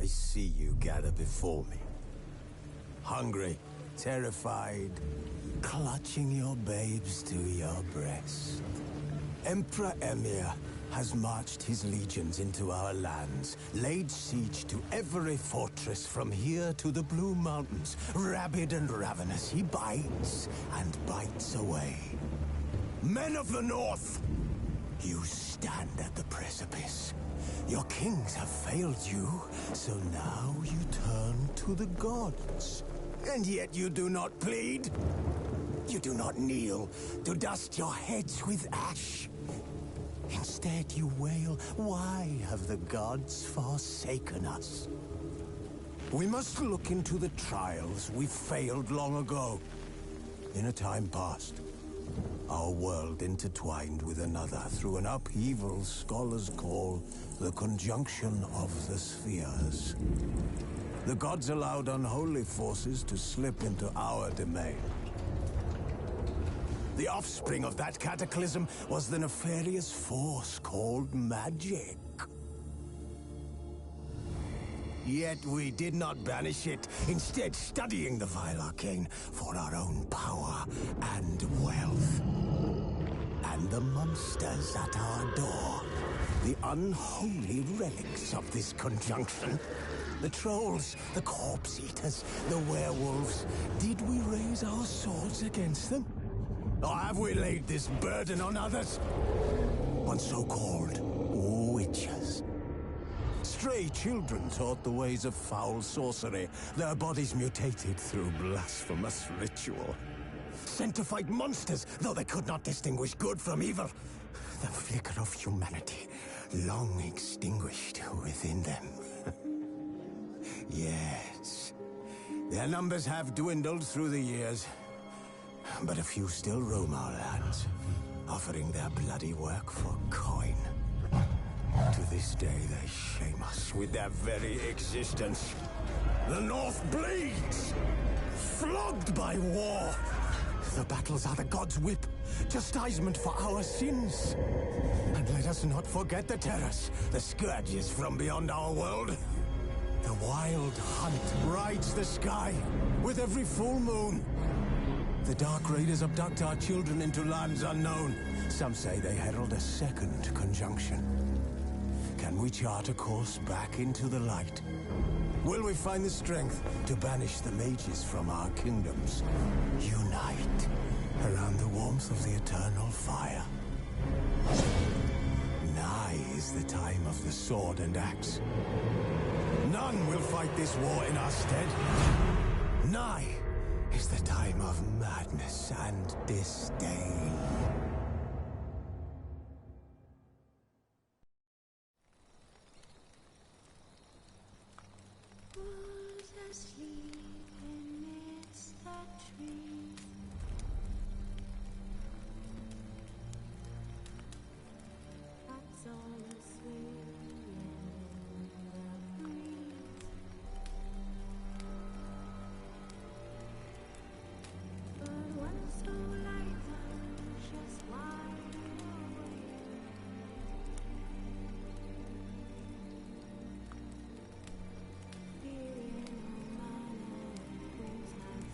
I see you gather before me. Hungry, terrified, clutching your babes to your breast. Emperor Emir has marched his legions into our lands, laid siege to every fortress from here to the Blue Mountains. Rabid and ravenous, he bites and bites away. Men of the North, you stand at the precipice. Your kings have failed you, so now you turn to the gods. And yet you do not plead. You do not kneel to dust your heads with ash. Instead you wail, why have the gods forsaken us? We must look into the trials we failed long ago. In a time past, our world intertwined with another through an upheaval scholars call the conjunction of the spheres. The gods allowed unholy forces to slip into our domain. The offspring of that cataclysm was the nefarious force called magic. Yet we did not banish it, instead studying the vile arcane for our own power and wealth. And the monsters at our door, the unholy relics of this conjunction. The trolls, the corpse eaters, the werewolves. Did we raise our swords against them? Or have we laid this burden on others? On so-called witches. Stray children taught the ways of foul sorcery, their bodies mutated through blasphemous ritual. Sent to fight monsters, though they could not distinguish good from evil. The flicker of humanity, long extinguished within them. Yes, their numbers have dwindled through the years. But a few still roam our lands, offering their bloody work for coin. To this day, they shame us with their very existence. The North bleeds, flogged by war. The battles are the gods' whip, chastisement for our sins. And let us not forget the terrors, the scourges from beyond our world. The wild hunt rides the sky with every full moon. The Dark Raiders abduct our children into lands unknown. Some say they herald a second conjunction. Can we chart a course back into the light? Will we find the strength to banish the mages from our kingdoms? Unite around the warmth of the eternal fire. Nigh is the time of the sword and axe. None will fight this war in our stead. Nigh is the time of madness and disdain. Who's asleep amidst the trees? That's all swaying in the breeze. But one so light just wide awake. Feeling no man and things has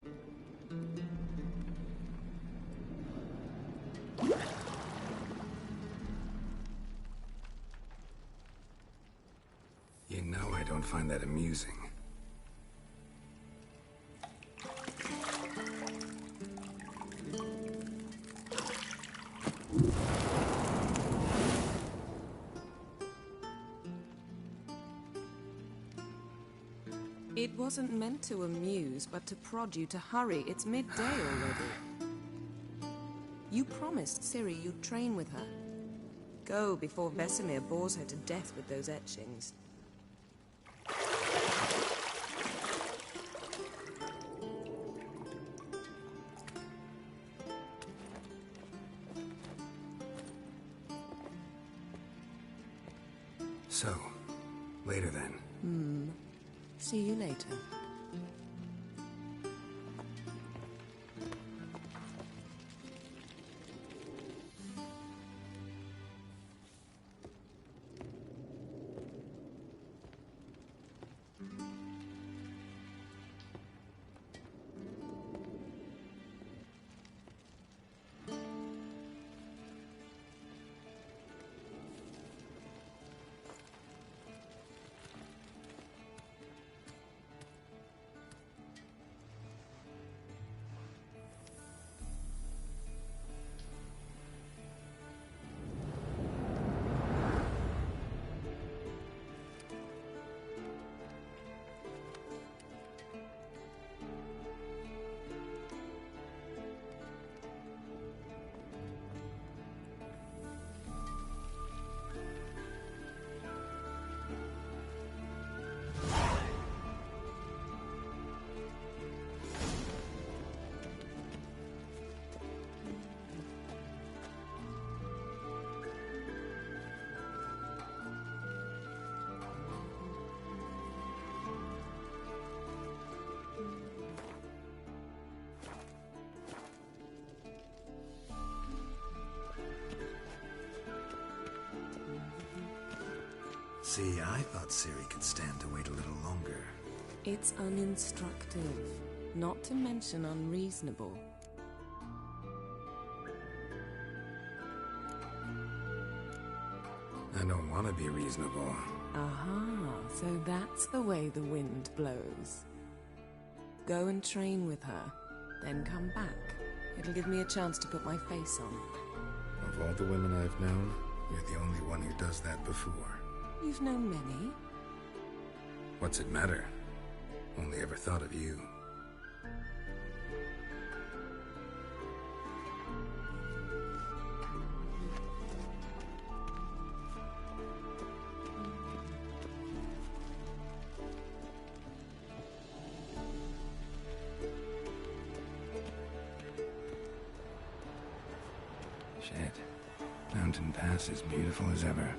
You know I don't find that amusing. It wasn't meant to amuse, but to prod you to hurry. It's midday already. You promised Ciri you'd train with her. Go before Vesemir bores her to death with those etchings. So, later then. See you later. See, I thought Ciri could stand to wait a little longer. It's uninstructive, not to mention unreasonable. I don't want to be reasonable. Aha, so that's the way the wind blows. Go and train with her, then come back. It'll give me a chance to put my face on. Of all the women I've known, you're the only one who does that before. You've known many. What's it matter? Only ever thought of you. Shit. Mountain Pass is beautiful as ever.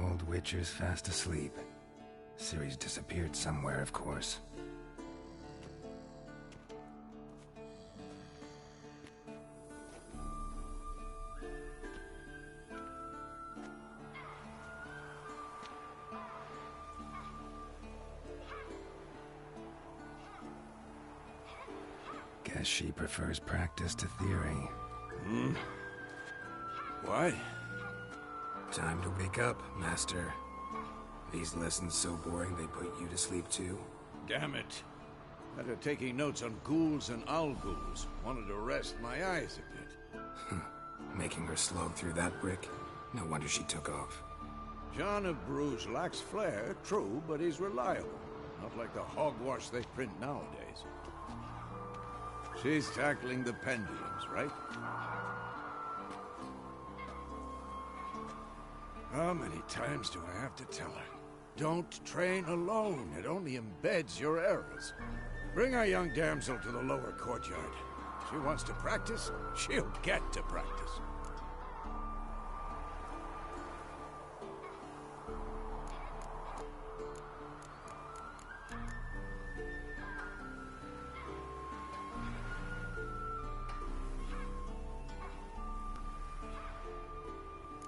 Old Witcher's fast asleep. Ciri's disappeared somewhere, of course. Guess she prefers practice to theory. Why? Time to wake up, Master. These lessons so boring they put you to sleep too? Damn it. After taking notes on ghouls and owl ghouls, wanted to rest my eyes a bit. Making her slog through that brick? No wonder she took off. John of Bruges lacks flair, true, but he's reliable. Not like the hogwash they print nowadays. She's tackling the pendulums, right? How many times do I have to tell her? Don't train alone. It only embeds your errors. Bring our young damsel to the lower courtyard. She wants to practice, she'll get to practice.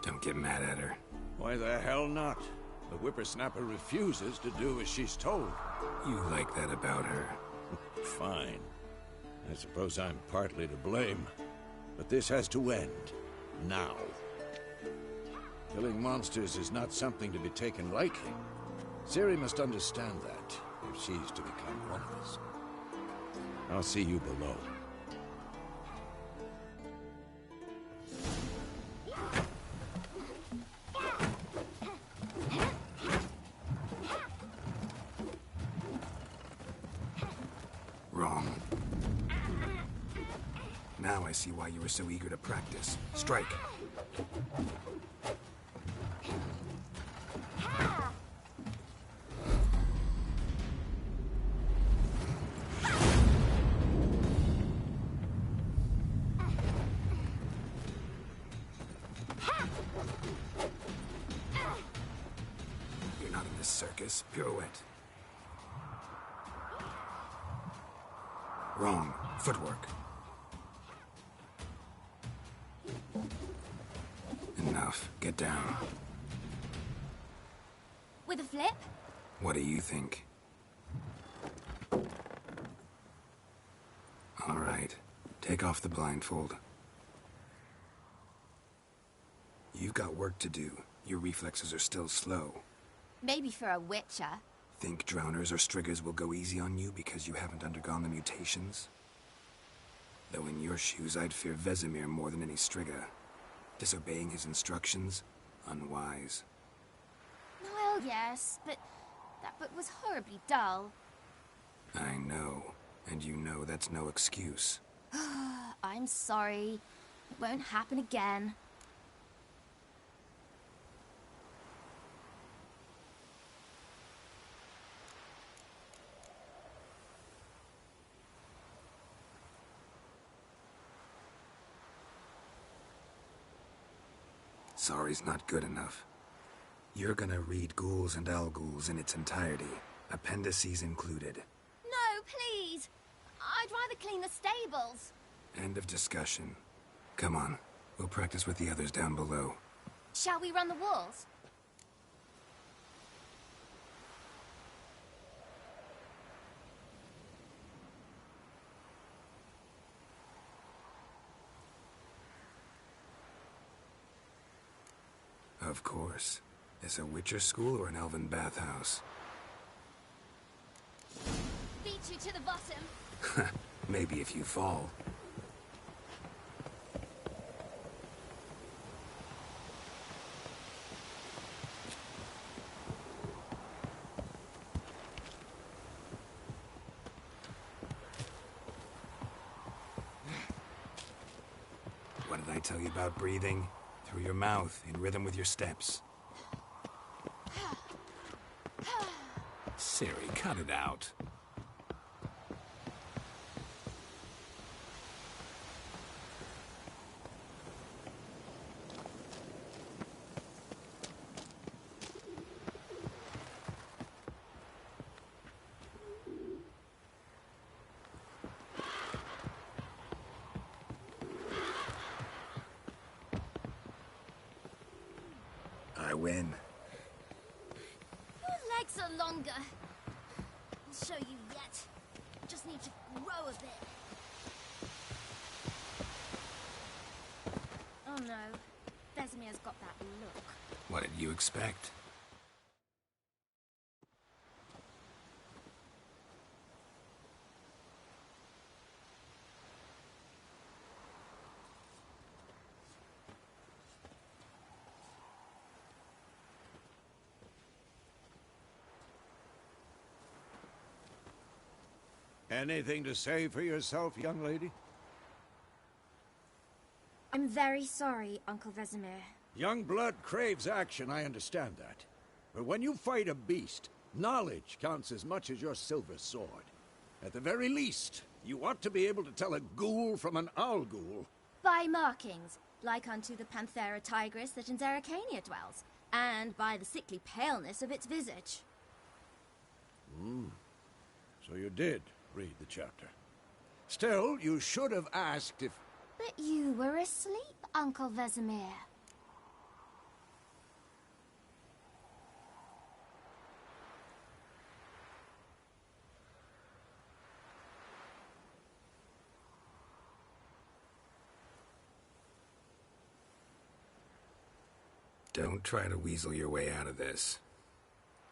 Don't get mad at her. Why the hell not? The whippersnapper refuses to do as she's told. You like that about her. Fine. I suppose I'm partly to blame. But this has to end. Now. Killing monsters is not something to be taken lightly. Ciri must understand that, if she's to become one of us. I'll see you below. Wrong. Now I see why you were so eager to practice. Strike. You're not in this circus. Pirouette. Wrong. Footwork. Enough. Get down. With a flip? What do you think? All right. Take off the blindfold. You've got work to do. Your reflexes are still slow. Maybe for a witcher. Think drowners or striggers will go easy on you because you haven't undergone the mutations? Though in your shoes, I'd fear Vesemir more than any strigger. Disobeying his instructions? Unwise. Well, yes, but that book was horribly dull. I know. And you know that's no excuse. I'm sorry. It won't happen again. Sorry's not good enough. You're gonna read Ghouls and Alghouls in its entirety, appendices included. No, please! I'd rather clean the stables. End of discussion. Come on, we'll practice with the others down below. Shall we run the walls? Of course. Is a Witcher school or an elven bathhouse? Beat you to the bottom. Maybe if you fall. What did I tell you about breathing? Through your mouth, in rhythm with your steps. Ciri, cut it out. I win. Your legs are longer. I'll show you yet. Just need to grow a bit. Oh no. Vesemir's got that look. What did you expect? Anything to say for yourself, young lady? I'm very sorry, Uncle Vesemir. Young blood craves action, I understand that. But when you fight a beast, knowledge counts as much as your silver sword. At the very least, you ought to be able to tell a ghoul from an owl ghoul. By markings, like unto the Panthera tigris that in Zerricania dwells, and by the sickly paleness of its visage. So you did read the chapter. Still, you should have asked if... But you were asleep, Uncle Vesemir. Don't try to weasel your way out of this.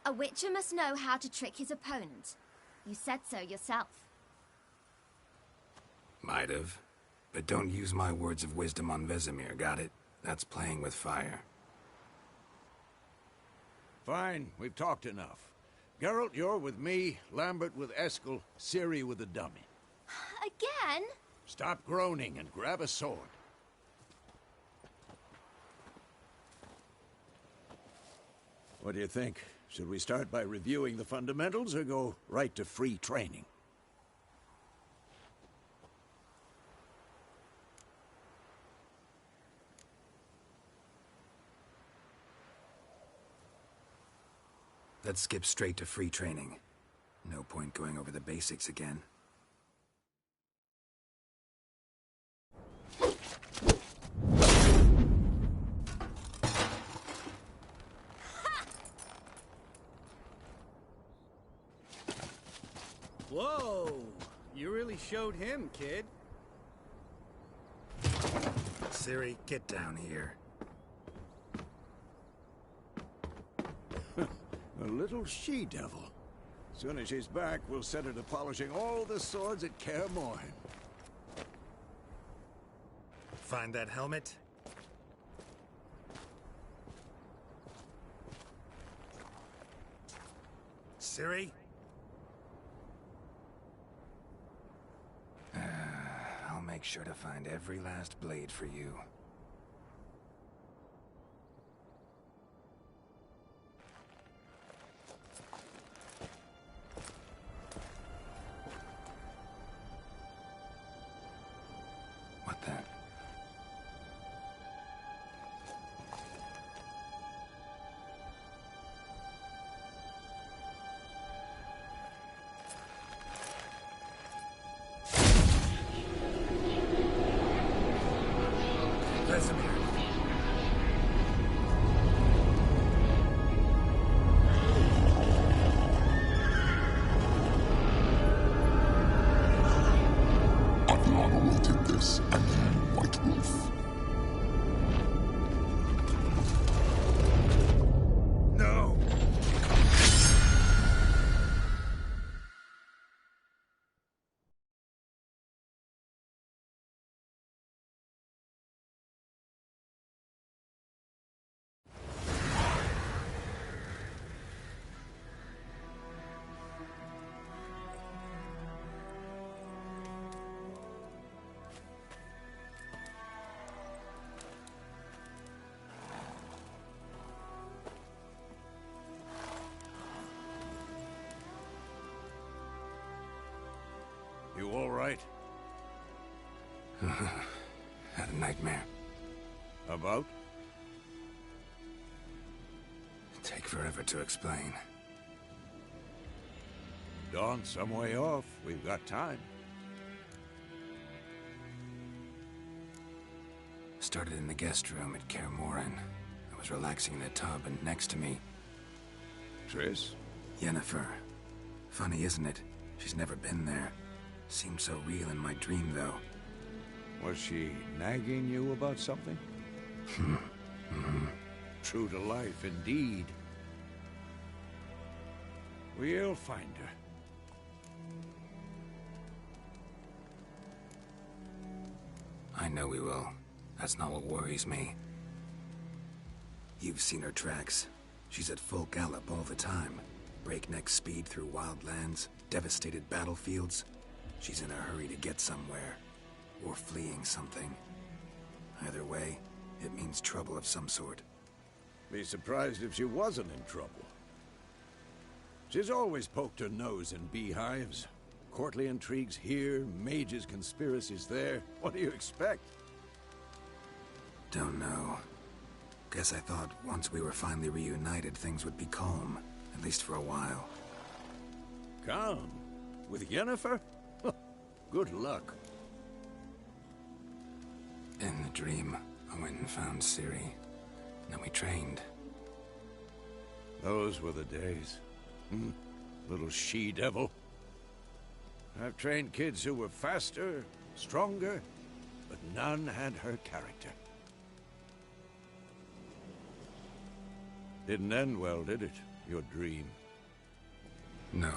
A witcher must know how to trick his opponent. You said so yourself. Might have. But don't use my words of wisdom on Vesemir, got it? That's playing with fire. Fine, we've talked enough. Geralt, you're with me, Lambert with Eskel, Ciri with the dummy. Again? Stop groaning and grab a sword. What do you think? Should we start by reviewing the fundamentals or go right to free training? Let's skip straight to free training. No point going over the basics again. Whoa! You really showed him, kid. Ciri, get down here. A little she-devil. Soon as she's back, we'll set her to polishing all the swords at Kaer Morhen. Find that helmet? Ciri? I'll make sure to find every last blade for you. What the? Vesemir. I've long awaited this, and you, White Wolf. No! You all right? Had a nightmare. About? Take forever to explain. Dawn's some way off. We've got time. Started in the guest room at Kaer Morhen. I was relaxing in a tub, and next to me, Triss? Yennefer. Funny, isn't it? She's never been there. Seemed so real in my dream, though. Was she nagging you about something? True to life, indeed. We'll find her. I know we will. That's not what worries me. You've seen her tracks. She's at full gallop all the time. Breakneck speed through wildlands, devastated battlefields. She's in a hurry to get somewhere, or fleeing something. Either way, it means trouble of some sort. Be surprised if she wasn't in trouble. She's always poked her nose in beehives. Courtly intrigues here, mages' conspiracies there. What do you expect? Don't know. Guess I thought once we were finally reunited, things would be calm, at least for a while. Calm? With Yennefer? Good luck. In the dream, I went and found Ciri. Then we trained. Those were the days. Little she-devil. I've trained kids who were faster, stronger, but none had her character. Didn't end well, did it? Your dream? No.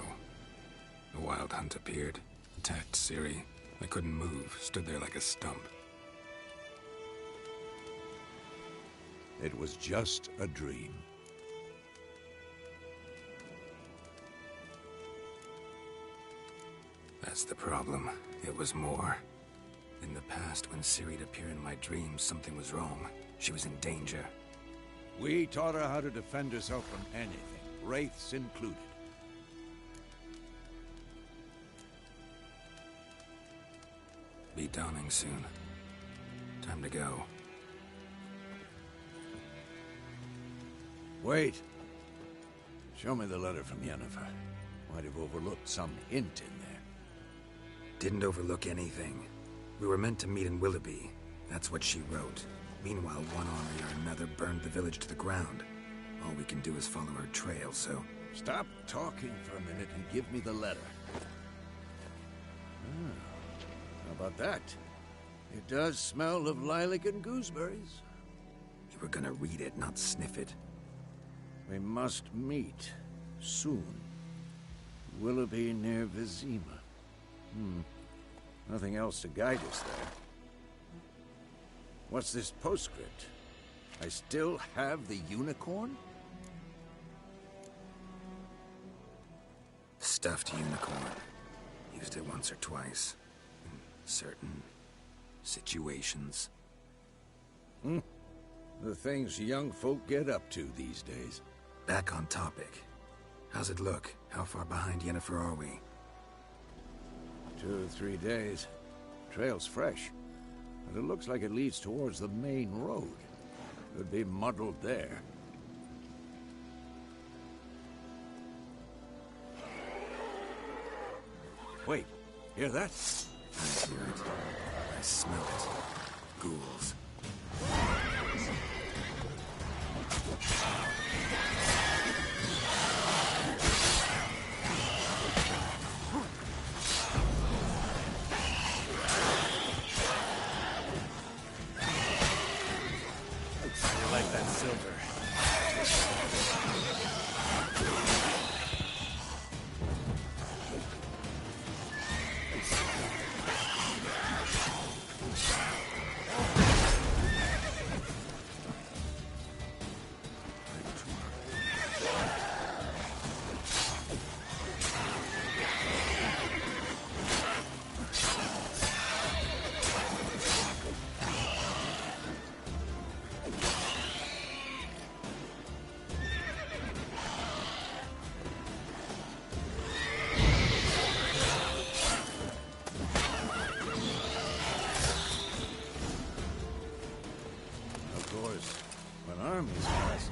The Wild Hunt appeared, attacked Ciri. I couldn't move, stood there like a stump. It was just a dream. That's the problem. It was more. In the past, when Ciri'd appear in my dreams, something was wrong. She was in danger. We taught her how to defend herself from anything, wraiths included. Be dawning soon. Time to go. Wait. Show me the letter from Yennefer. Might have overlooked some hint in there. Didn't overlook anything. We were meant to meet in Willoughby. That's what she wrote. Meanwhile, one army or another burned the village to the ground. All we can do is follow her trail, so... Stop talking for a minute and give me the letter. How about that? It does smell of lilac and gooseberries. You were gonna read it, not sniff it. We must meet. Soon. Willoughby near Vizima. Nothing else to guide us there. What's this postscript? I still have the unicorn? Stuffed unicorn. Used it once or twice. In certain situations. The things young folk get up to these days. Back on topic. How's it look? How far behind Yennefer are we? 2 or 3 days. Trail's fresh. But it looks like it leads towards the main road. Could be muddled there. Wait, hear that? I hear it. I smell it. Ghouls. You like that silver?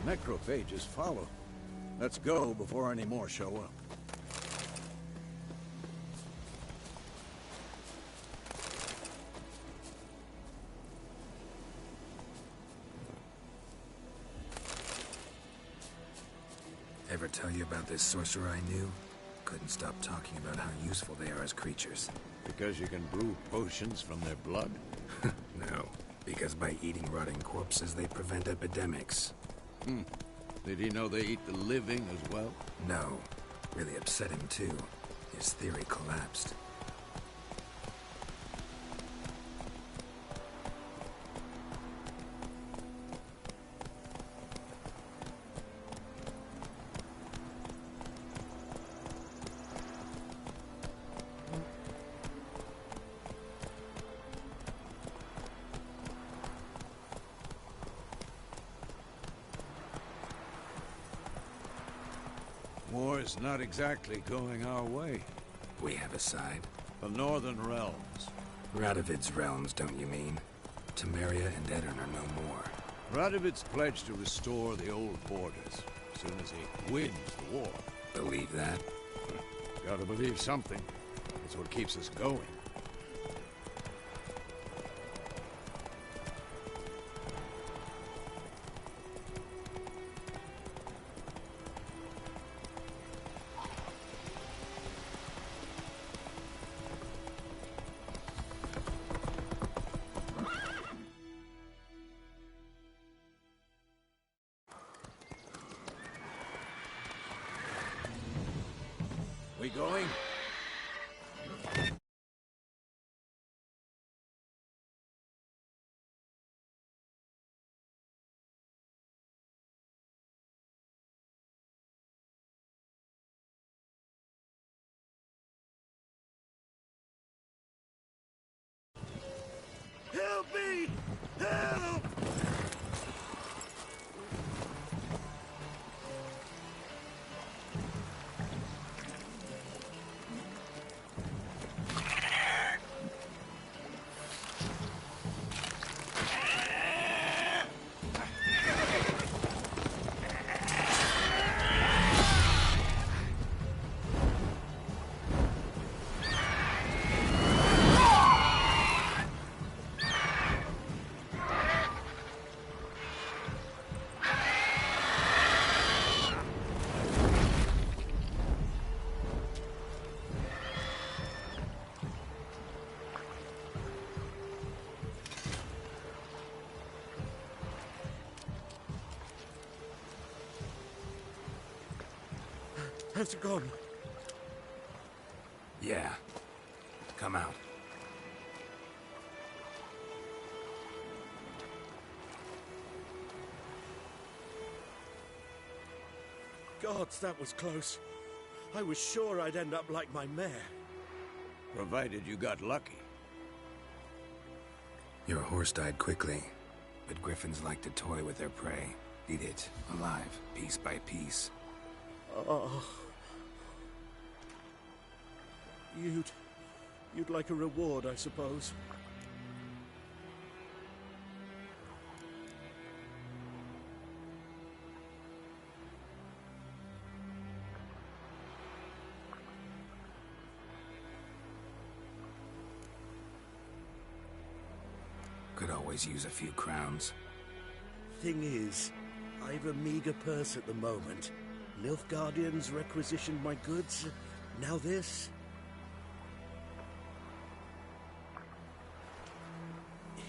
Necrophages follow. Let's go before any more show up. Ever tell you about this sorcerer I knew? Couldn't stop talking about how useful they are as creatures. Because you can brew potions from their blood? No, because by eating rotting corpses, they prevent epidemics. Did he know they eat the living as well? No. Really upset him, too. His theory collapsed. is not exactly going our way. We have a side. The Northern Realms. Radovid's realms, don't you mean? Temeria and Edirn are no more. Radovid's pledged to restore the old borders as soon as he wins the war. Believe that? Gotta believe something. It's what keeps us going. We going? Help me! Help! How's it gone? Yeah. Come out. Gods, that was close. I was sure I'd end up like my mare. Provided you got lucky. Your horse died quickly, but griffins like to toy with their prey. Eat it, alive, piece by piece. Oh. You'd like a reward, I suppose. Could always use a few crowns. Thing is, I've a meager purse at the moment. Nilfgaardians requisitioned my goods. Now this.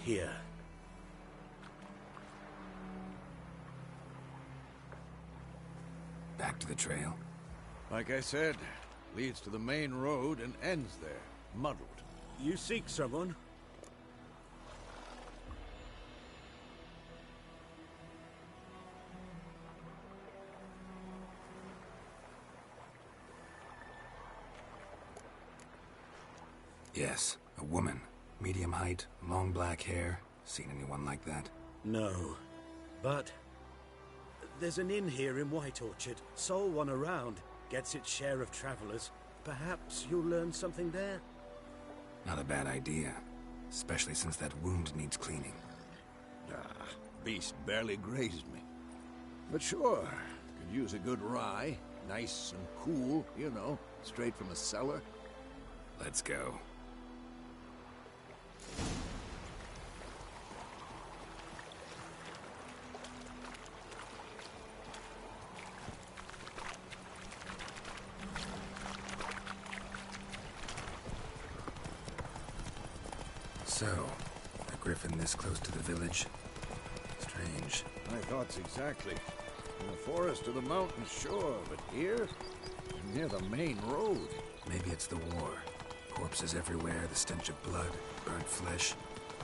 Here. Back to the trail. Like I said, leads to the main road and ends there, muddled. You seek someone? Yes, a woman. Medium height, long black hair. Seen anyone like that? No. But there's an inn here in White Orchard. Sole one around. Gets its share of travelers. Perhaps you'll learn something there? Not a bad idea. Especially since that wound needs cleaning. Ah, beast barely grazed me. But sure, could use a good rye. Nice and cool, you know, straight from a cellar. Let's go. So, a griffin this close to the village? Strange. My thoughts exactly. In the forest or the mountains, sure, but here? Near the main road. Maybe it's the war. Corpses everywhere, the stench of blood, burnt flesh.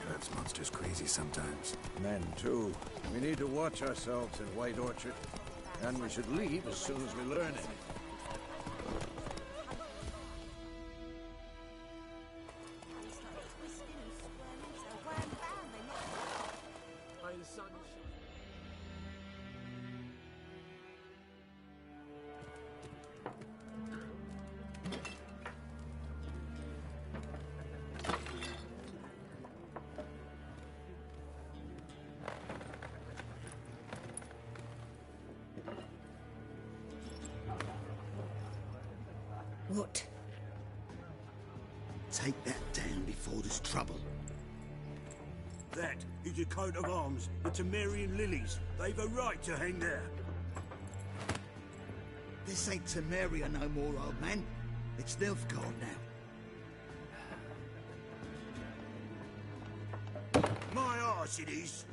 Drives monsters crazy sometimes. Men, too. We need to watch ourselves in White Orchard. And we should leave as soon as we learn anything. What? Take that down before there's trouble. That is a coat of arms, the Temerian lilies. They've a right to hang there. This ain't Temeria no more, old man. It's Nilfgaard now. My arse it is.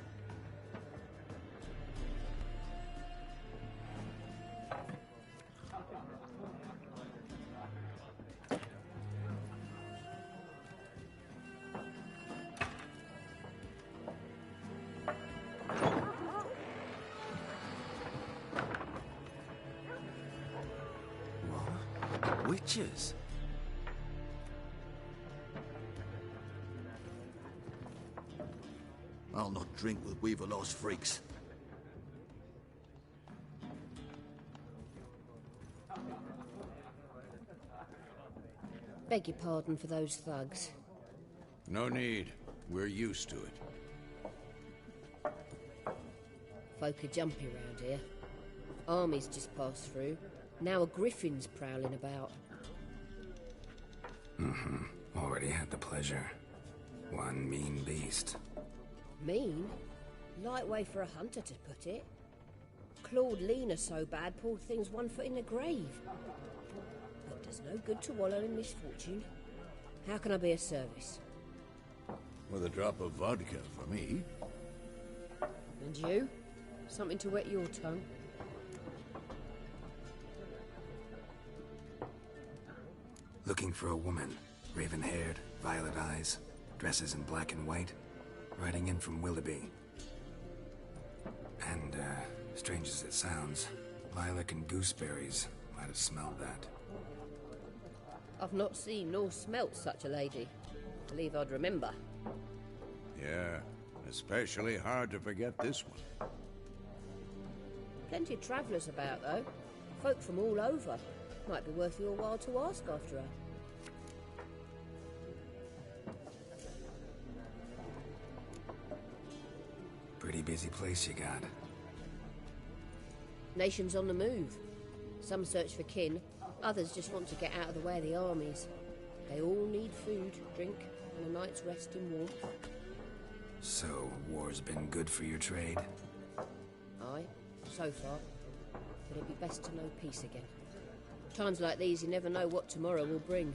Witches? I'll not drink with Weaver-lost freaks. Beg your pardon for those thugs. No need. We're used to it. Folk are jumpy round here. Armies just passed through. Now a griffin's prowling about. Already had the pleasure. One mean beast. Mean? Light way for a hunter to put it. Clawed Lena so bad, poor thing's 1 foot in the grave. But does no good to wallow in misfortune. How can I be of service? With a drop of vodka for me. And you? Something to wet your tongue? Looking for a woman. Raven-haired, violet eyes, dresses in black and white. Riding in from Willoughby. And, strange as it sounds, lilac and gooseberries might have smelled that. I've not seen nor smelt such a lady. Believe I'd remember. Yeah, especially hard to forget this one. Plenty of travellers about, though. Folk from all over. Might be worth your while to ask after her. Pretty busy place you got. Nations on the move. Some search for kin, others just want to get out of the way of the armies. They all need food, drink, and a night's rest in warmth. So, war's been good for your trade? Aye, so far. But it'd be best to know peace again. Times like these, you never know what tomorrow will bring.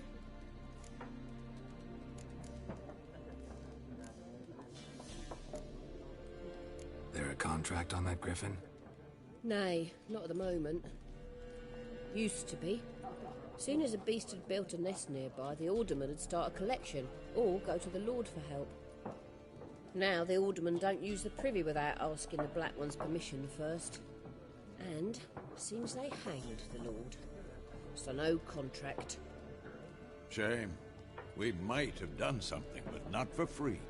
There a contract on that griffin? Nay, not at the moment. Used to be. Soon as a beast had built a nest nearby, the alderman would start a collection, or go to the Lord for help. Now the aldermen don't use the privy without asking the Black One's permission first. And seems they hanged the Lord. So no contract. Shame. We might have done something, but not for free.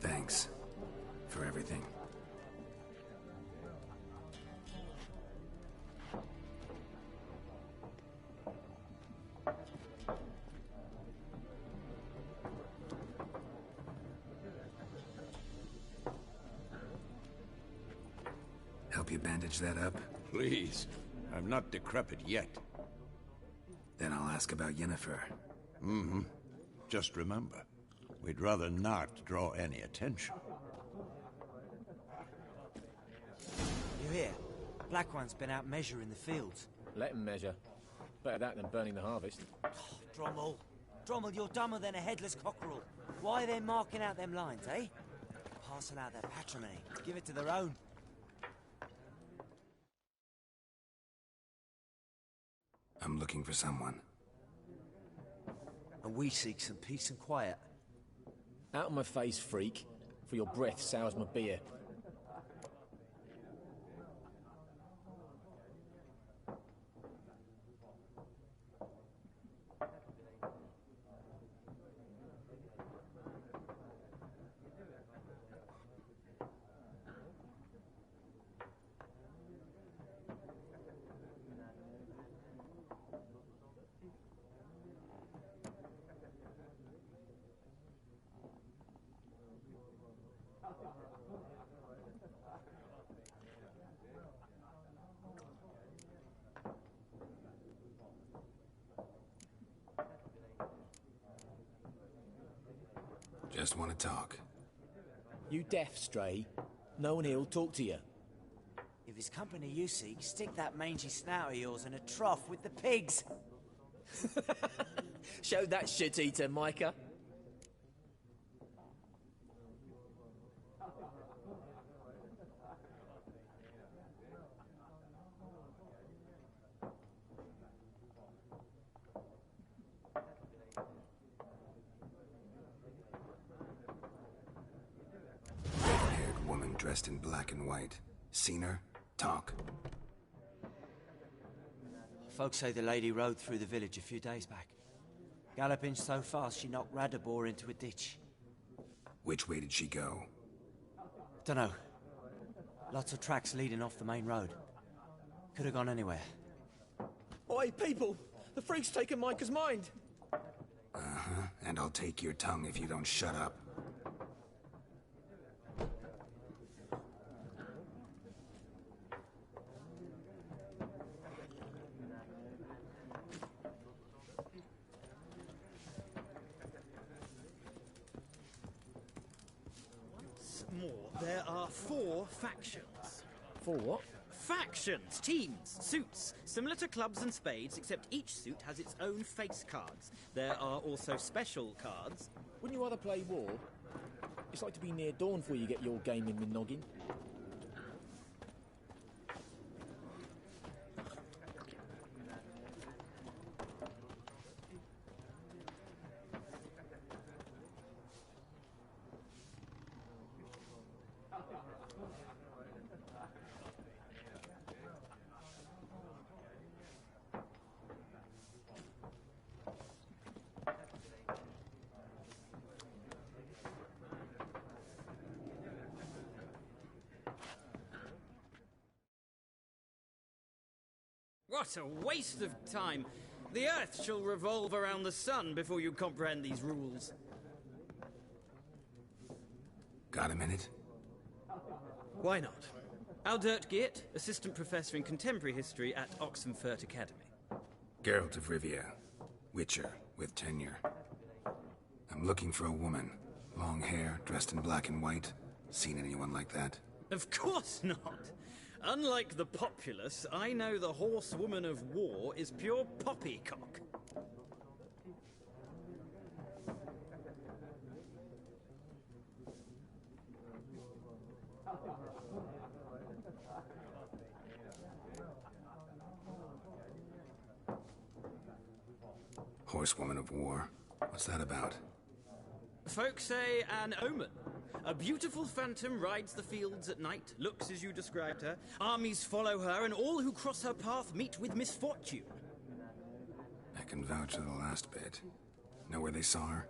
Thanks for everything. Help you bandage that up? Please. I'm not decrepit yet. Then I'll ask about Yennefer. Just remember, we'd rather not draw any attention. You hear? Black One's been out measuring the fields. Let him measure. Better that than burning the harvest. Drommel. Drommel, you're dumber than a headless cockerel. Why are they marking out them lines, eh? Parcel out their patrimony. Give it to their own. I'm looking for someone. And we seek some peace and quiet. Out of my face, freak, for your breath sours my beer. Just want to talk. You deaf, Stray? No one here'll talk to you. If it's company you seek, stick that mangy snout of yours in a trough with the pigs. Show that shit-eater, Micah. Red-haired woman dressed in black and white. Seen her? Talk. Folks say the lady rode through the village a few days back. Galloping so fast she knocked Radabor into a ditch. Which way did she go? Dunno. Lots of tracks leading off the main road. Could have gone anywhere. Oi, people! The freak's taken Micah's mind! Uh-huh, and I'll take your tongue if you don't shut up. There are 4 factions. 4 what? Factions, teams, suits, similar to clubs and spades, except each suit has its own face cards. There are also special cards. Wouldn't you rather play war? It's like to be near dawn before you get your game in the noggin. What a waste of time! The Earth shall revolve around the sun before you comprehend these rules. Got a minute? Why not? Aldert Geert, Assistant Professor in Contemporary History at Oxenfurt Academy. Geralt of Rivia. Witcher, with tenure. I'm looking for a woman. Long hair, dressed in black and white. Seen anyone like that? Of course not! Unlike the populace, I know the horsewoman of war is pure poppycock. Horsewoman of war. What's that about? Folks say an omen. A beautiful phantom rides the fields at night, looks as you described her. Armies follow her, and all who cross her path meet with misfortune. I can vouch for the last bit. Know where they saw her?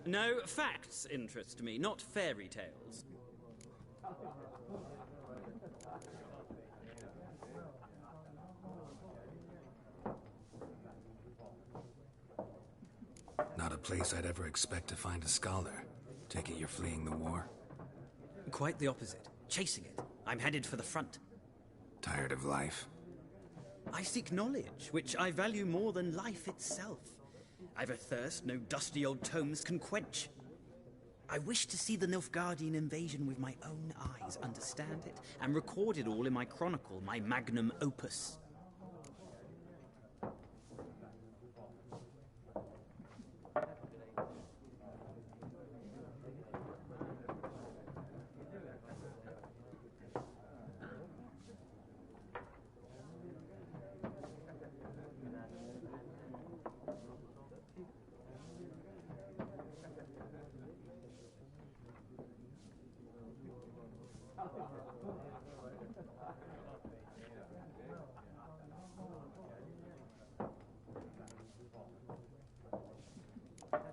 No, facts interest me, not fairy tales. Not a place I'd ever expect to find a scholar. Take it you're fleeing the war? Quite the opposite. Chasing it. I'm headed for the front. Tired of life? I seek knowledge, which I value more than life itself. I've a thirst no dusty old tomes can quench. I wish to see the Nilfgaardian invasion with my own eyes, understand it, and record it all in my chronicle, my magnum opus.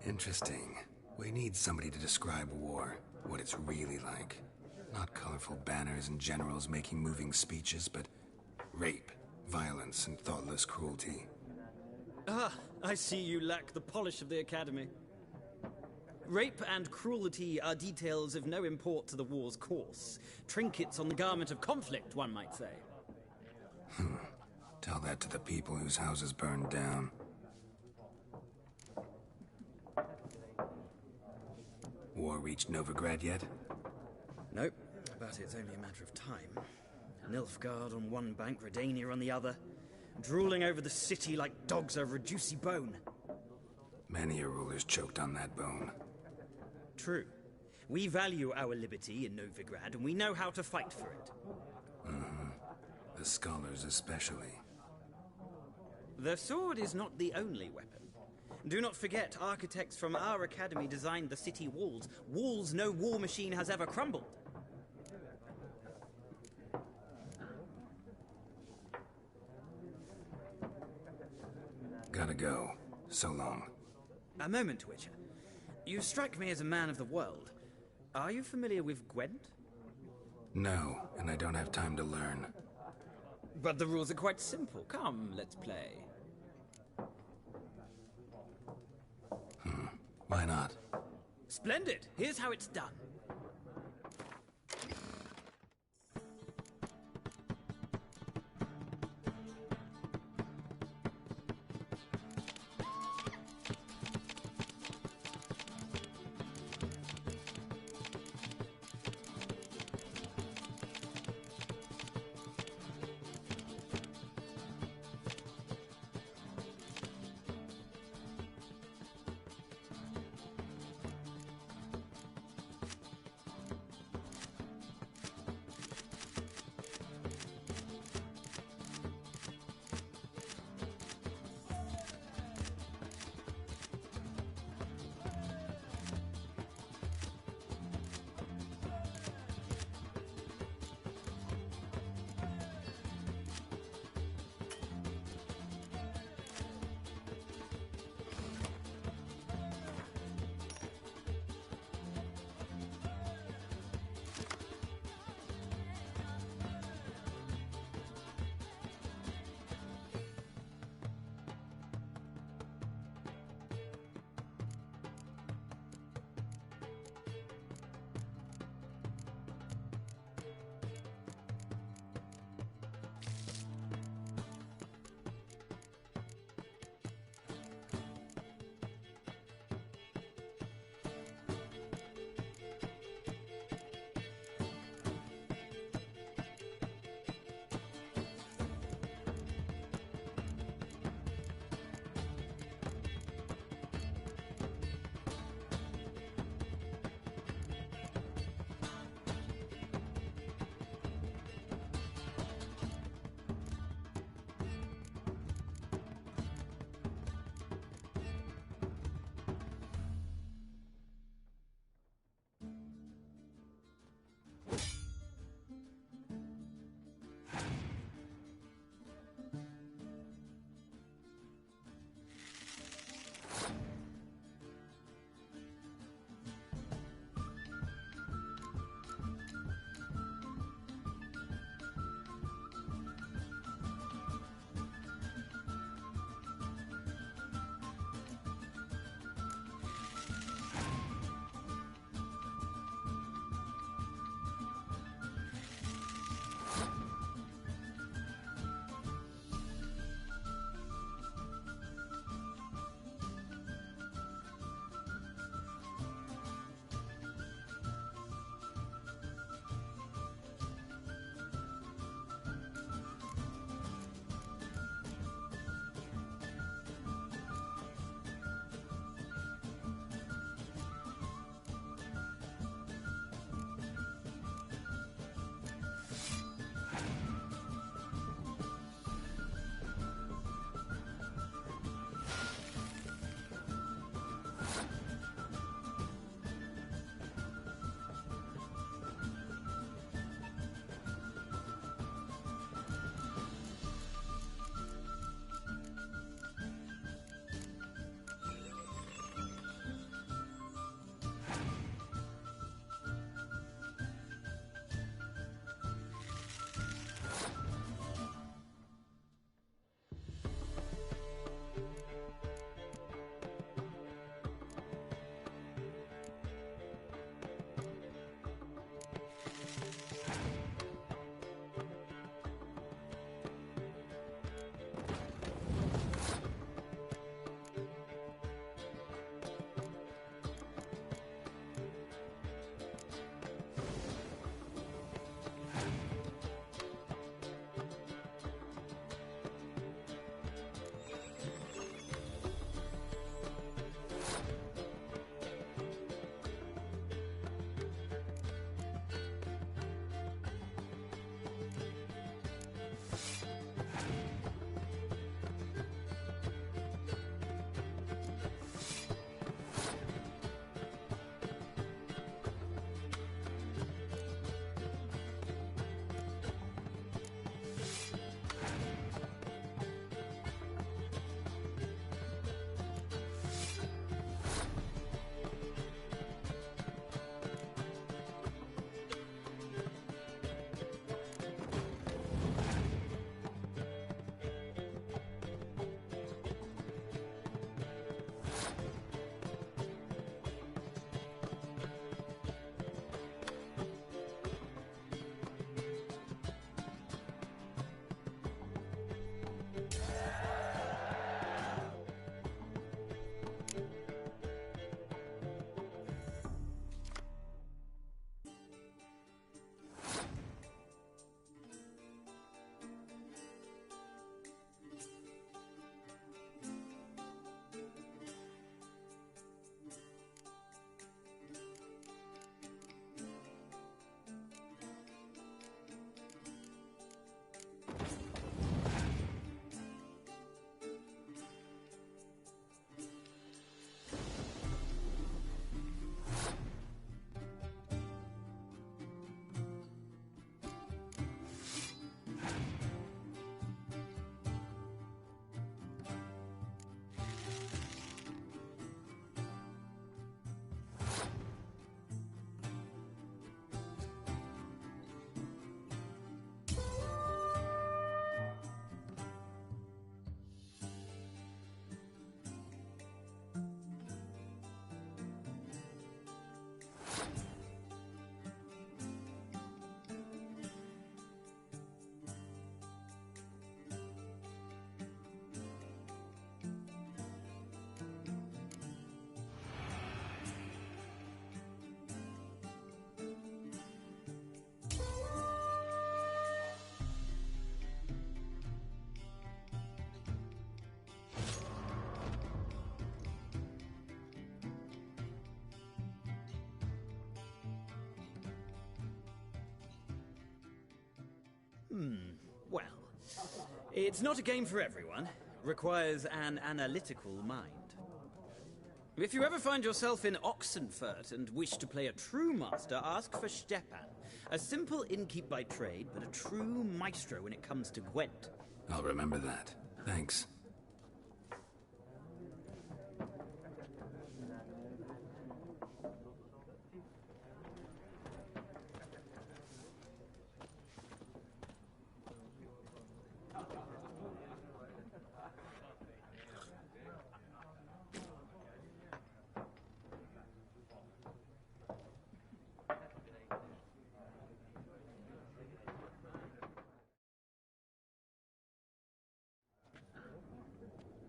Interesting. We need somebody to describe war, what it's really like. Not colorful banners and generals making moving speeches, but rape, violence, and thoughtless cruelty. Ah, I see you lack the polish of the Academy. Rape and cruelty are details of no import to the war's course. Trinkets on the garment of conflict, one might say. Tell that to the people whose houses burned down. War reached Novigrad yet? Nope, but it's only a matter of time. Nilfgaard on one bank, Redania on the other, drooling over the city like dogs over a juicy bone. Many a ruler's choked on that bone. True. We value our liberty in Novigrad, and we know how to fight for it. The scholars especially. The sword is not the only weapon. Do not forget, architects from our academy designed the city walls. Walls no war machine has ever crumbled. Gotta go. So long. A moment, Witcher. You strike me as a man of the world. Are you familiar with Gwent? No, and I don't have time to learn. But the rules are quite simple. Come, let's play. Why not? Splendid. Here's how it's done. Well, it's not a game for everyone. Requires an analytical mind. If you ever find yourself in Oxenfurt and wish to play a true master, ask for Stepan. A simple innkeep by trade, but a true maestro when it comes to Gwent. I'll remember that. Thanks.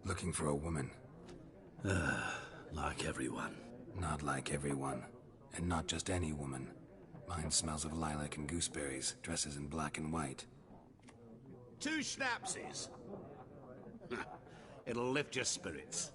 Looking for a woman. Like everyone. Not like everyone. And not just any woman. Mine smells of lilac and gooseberries, dresses in black and white. 2 schnapsies. It'll lift your spirits.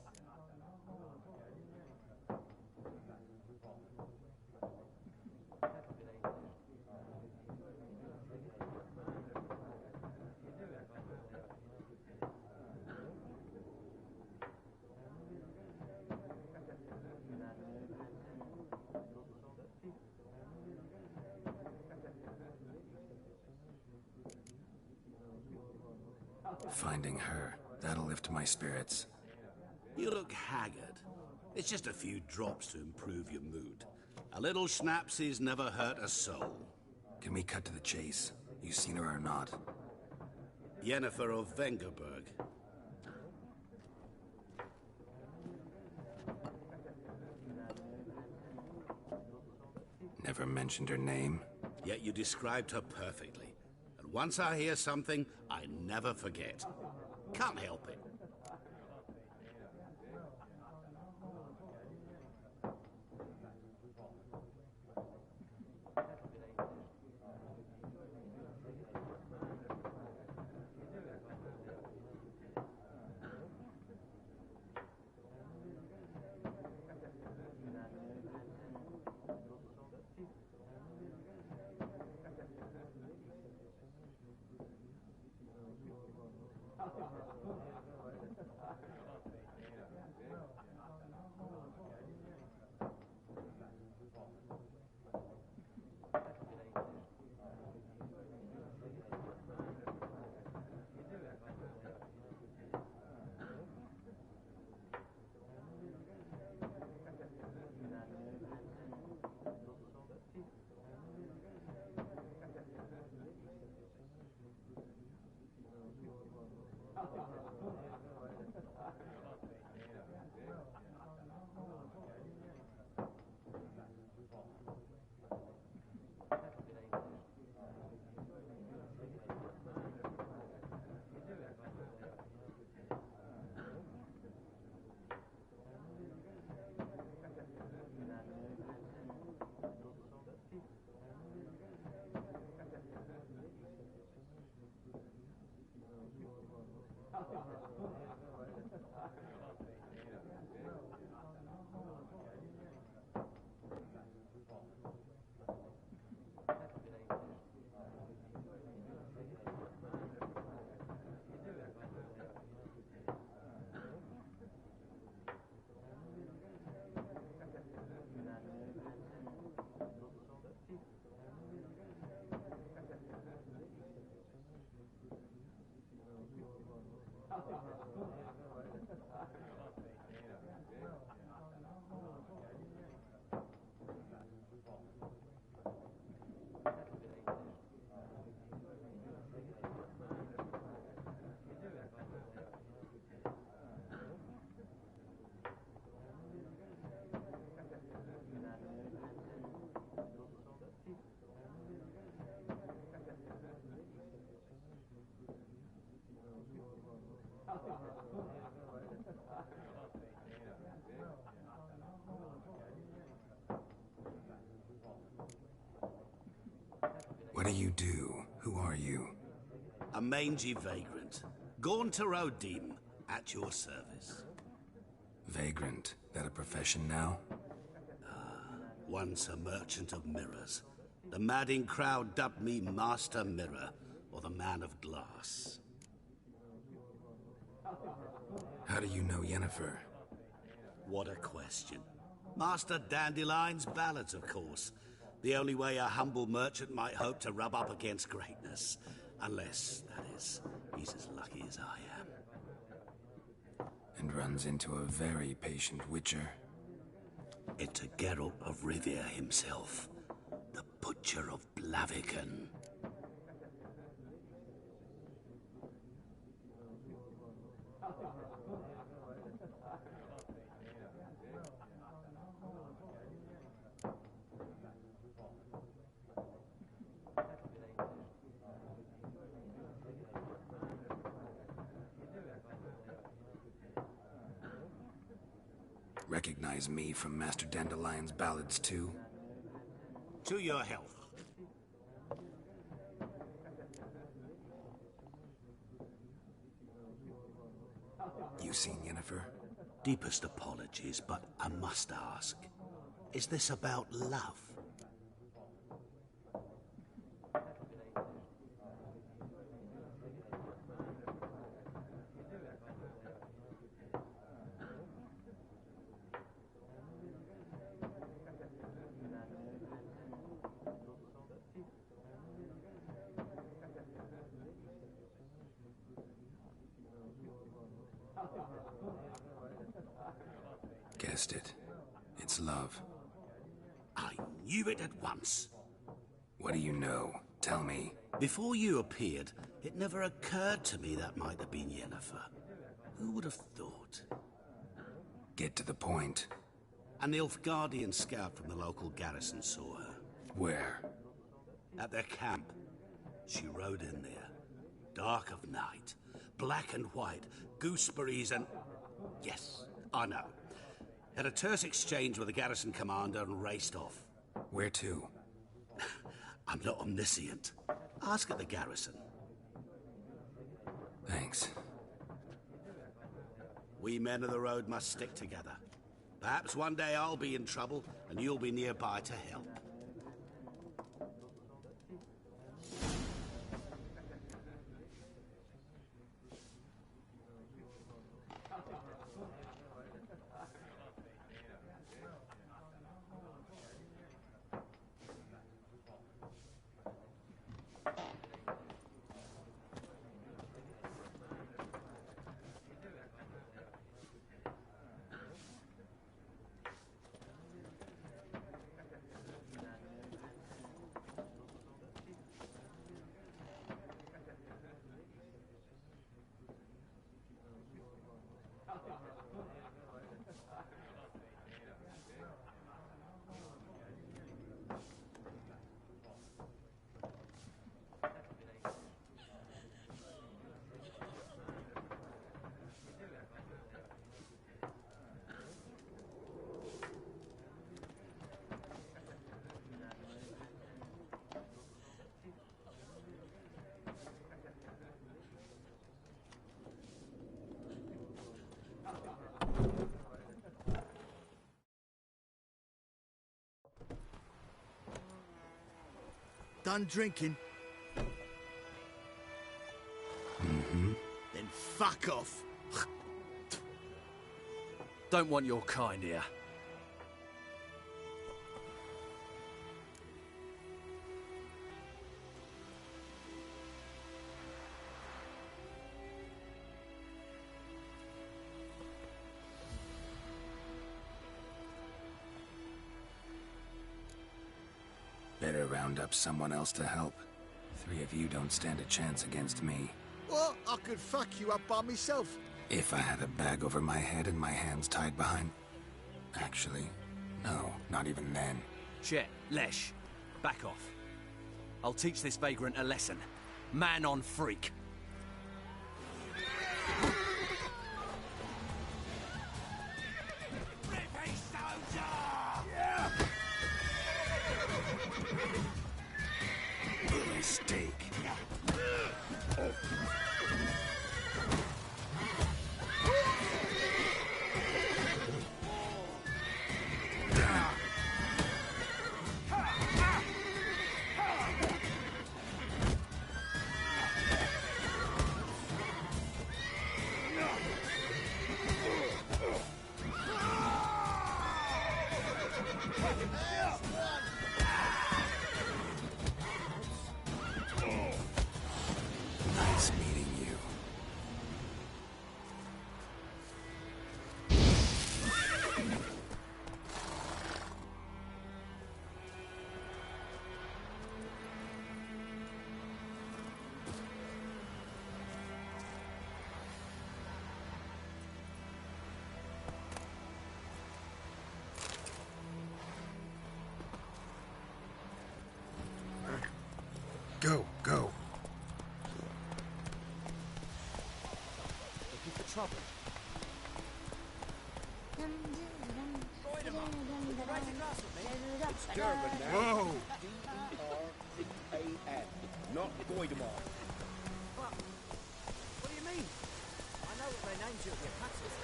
Finding her, that'll lift my spirits. You look haggard. It's just a few drops to improve your mood. A little schnapsies never hurt a soul. Can we cut to the chase? You seen her or not? Yennefer of Vengerberg. Never mentioned her name? Yet you described her perfectly. And once I hear something, I never forget. Can't help it. What do you do? Who are you? A mangy vagrant. Gaunter O'Deem, at your service. Vagrant. That a profession now? Once a merchant of mirrors. The madding crowd dubbed me Master Mirror, or the man of glass? How do you know Yennefer? What a question. Master Dandelion's ballads, of course. The only way a humble merchant might hope to rub up against greatness. Unless, that is, he's as lucky as I am. And runs into a very patient witcher. Into Geralt of Rivia himself, the Butcher of Blaviken. Recognize me from Master Dandelion's ballads too? To your health. You seen Yennefer? Deepest apologies, but I must ask. Is this about love? Guessed it. It's love. I knew it at once. What do you know? Tell me. Before you appeared, it never occurred to me that might have been Yennefer. Who would have thought? Get to the point. An Nilfgaardian scout from the local garrison saw her. Where? At their camp. She rode in there. Dark of night. Black and white. Gooseberries and... Yes, I know. Had a terse exchange with the garrison commander and raced off. Where to? I'm not omniscient. Ask at the garrison. Thanks. We men of the road must stick together. Perhaps one day I'll be in trouble and you'll be nearby to help. Done drinking? Mm-hmm. Then fuck off. Don't want your kind here. Better round up someone else to help. 3 of you don't stand a chance against me. What? I could fuck you up by myself. If I had a bag over my head and my hands tied behind... Actually, no, not even then. Chet, Lesh, back off. I'll teach this vagrant a lesson. Man on freak. Mistake. Go, go. Looking for trouble. It's Durban now. Whoa! D-E-R-B-A-N, not Goidemar. What do you mean? I know what they named you at your patches.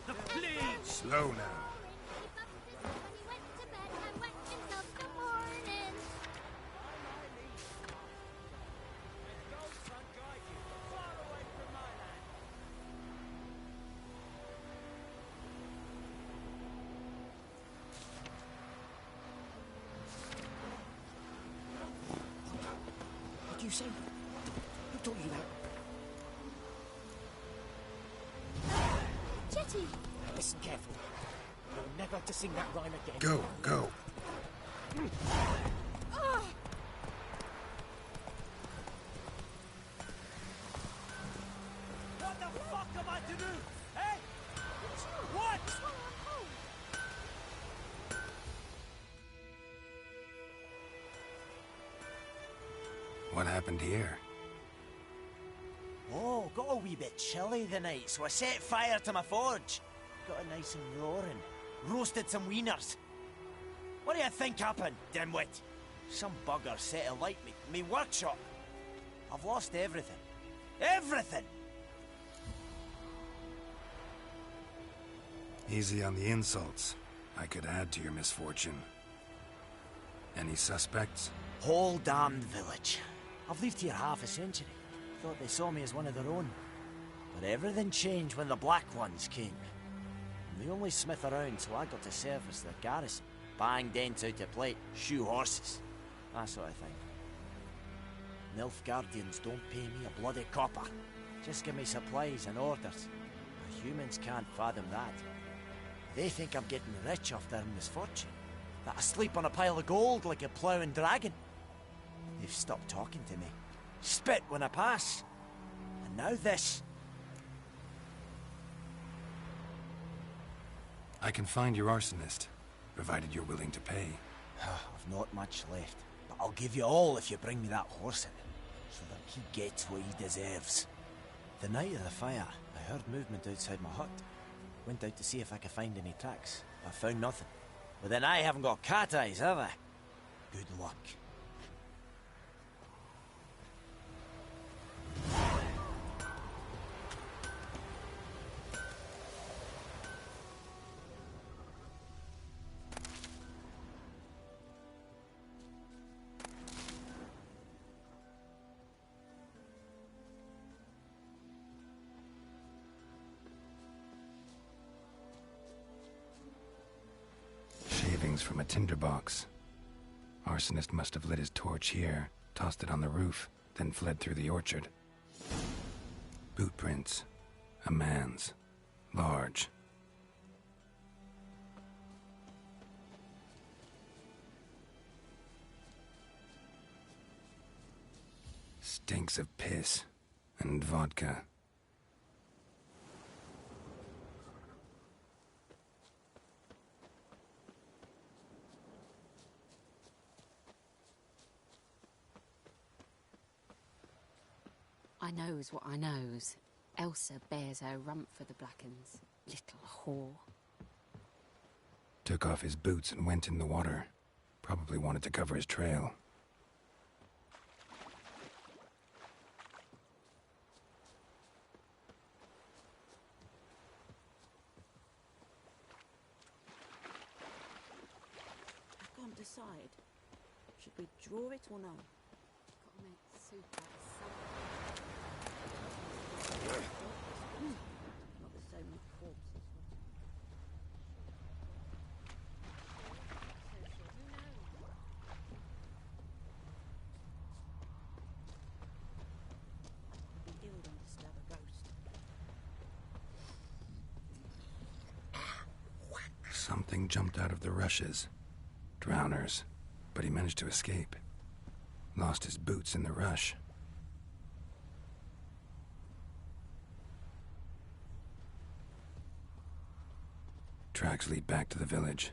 The bleach! Slow now. What do you say? Who taught you that? Jetty! Listen carefully. You're never to sing that rhyme again. Go, go. What the fuck am I to do? Hey! What? What happened here? Oh, got a wee bit chilly the night, so I set fire to my forge. Got it nice and roaring. Roasted some wieners. What do you think happened, dimwit? Some bugger set alight me workshop. I've lost everything. Everything! Easy on the insults. I could add to your misfortune. Any suspects? Whole damned village. I've lived here half a century. Thought they saw me as one of their own. But everything changed when the Black Ones came. I'm the only smith around, so I got to service their garrison. Bang dents out of plate, shoe horses. That sort of thing. Nilfgaardians don't pay me a bloody copper. Just give me supplies and orders. The humans can't fathom that. They think I'm getting rich off their misfortune. That I sleep on a pile of gold like a ploughing dragon. They've stopped talking to me. Spit when I pass. And now this. I can find your arsonist, provided you're willing to pay. I've not much left, but I'll give you all if you bring me that horse in, so that he gets what he deserves. The night of the fire, I heard movement outside my hut. Went out to see if I could find any tracks, but I found nothing. But then I haven't got cat eyes, have I? Good luck. Shavings from a tinderbox. Arsonist must have lit his torch here, tossed it on the roof, then fled through the orchard. Boot prints. A man's. Large. Stinks of piss and vodka. I knows what I knows. Elsa bears her rump for the Blackens. Little whore. Took off his boots and went in the water. Probably wanted to cover his trail. I can't decide. Should we draw it or no? Gotta make soup out of Not with so many corpses. I'd be ill than to stab a ghost. Something jumped out of the rushes. Drowners. But he managed to escape. Lost his boots in the rush. Tracks lead back to the village.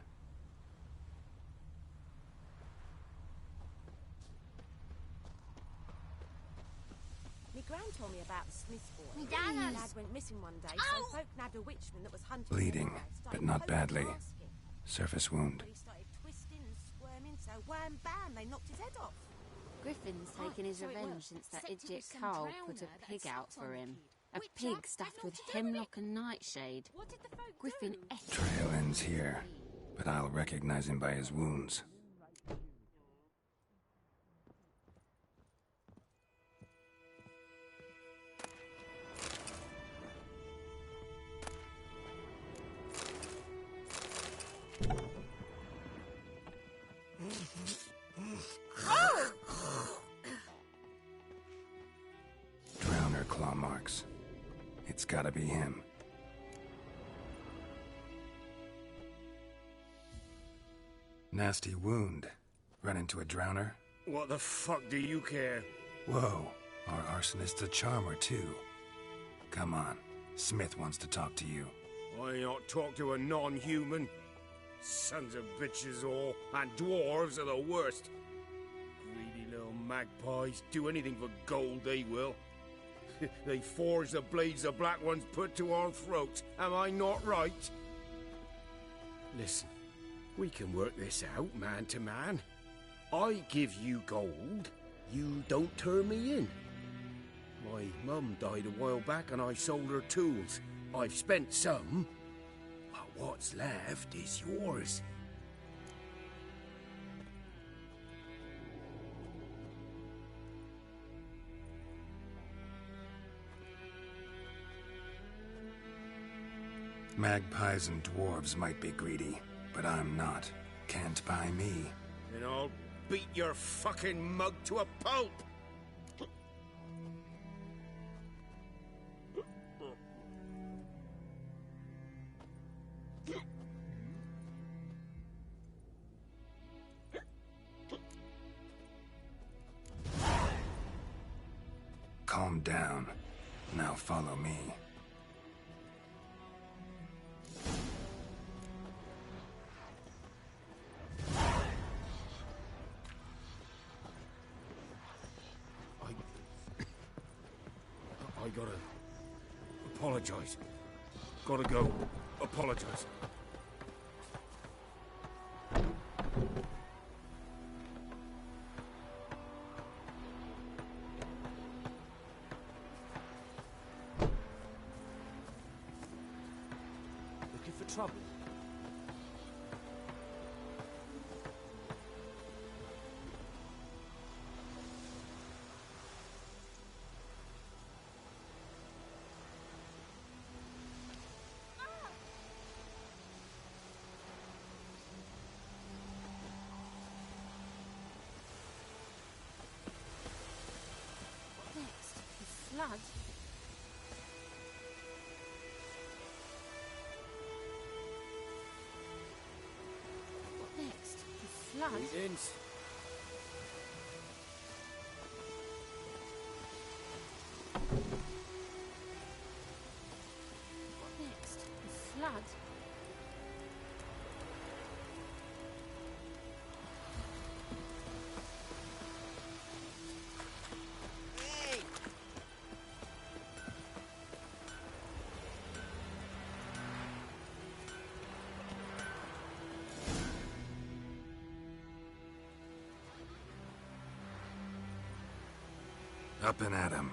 told me about the Smith boy. Me Danners. Lad went missing one day, so folk nabbed a witchman that was hunting Bleeding, him. but not badly. Surface wound. He started twisting and squirming, so wham bam, they knocked his head off. Griffin's taken his so it revenge worked. since that Except it idiot was some Carl drowner put a that pig had out slept for on him. the A kid. pig stuffed with hemlock and nightshade. What did the folk Griffin do? ate Trail ends here, but I'll recognize him by his wounds. Drowner claw marks. It's gotta be him. Nasty wound. Run into a drowner? What the fuck do you care? Whoa, our arsonist's a charmer too. Come on, Smith wants to talk to you. I ain't not talk to a non-human. Sons of bitches all, and dwarves are the worst. Greedy little magpies, do anything for gold, they will. They forge the blades the black ones put to our throats, am I not right? Listen, we can work this out, man to man. I give you gold, you don't turn me in. My mum died a while back and I sold her tools. I've spent some, but what's left is yours. Magpies and dwarves might be greedy, but I'm not. Can't buy me. Then I'll beat your fucking mug to a pulp! Calm down. Now follow me. I gotta apologize. Gotta go apologize. Looking for trouble? Blood? What next? The flood? Greetings. What next? The flood? Up and at him.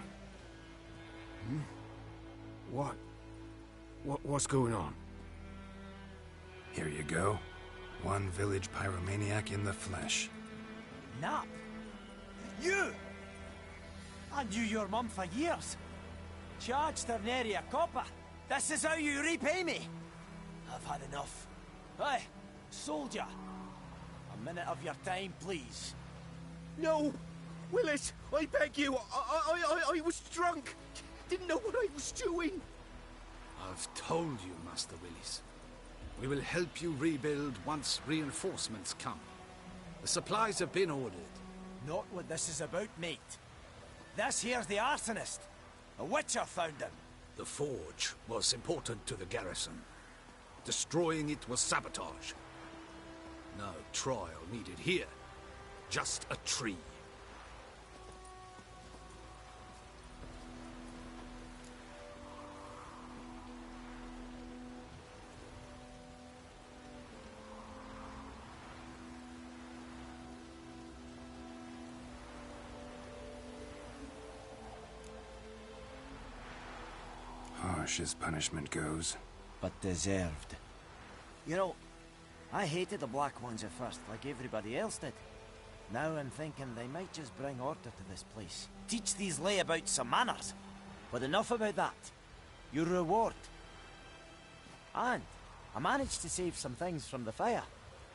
What's going on? Here you go. One village pyromaniac in the flesh. Nap? You! I knew your mum for years. Charged her nary a copper. This is how you repay me. I've had enough. Hey, soldier. A minute of your time, please. No! Willis, I beg you, I was drunk. Didn't know what I was doing. I've told you, Master Willis. We will help you rebuild once reinforcements come. The supplies have been ordered. Not what this is about, mate. This here's the arsonist. A witcher found him. The forge was important to the garrison. Destroying it was sabotage. No trial needed here. Just a tree. harsh as punishment goes. But deserved. You know, I hated the Black Ones at first, like everybody else did. Now I'm thinking they might just bring order to this place. Teach these layabouts some manners. But enough about that. Your reward. And I managed to save some things from the fire.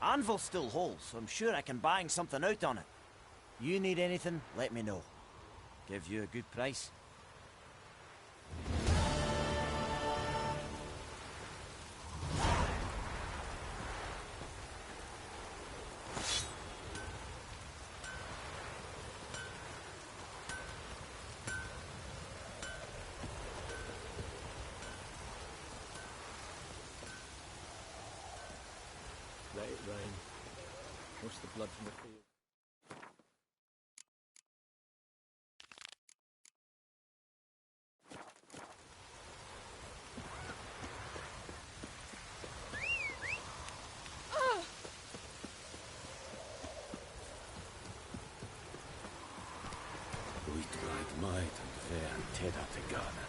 Anvil's still whole, so I'm sure I can bang something out on it. You need anything, let me know. Give you a good price. Let it rain. Wash the blood from the field. Uitwaait might and fair and teda te Ghana.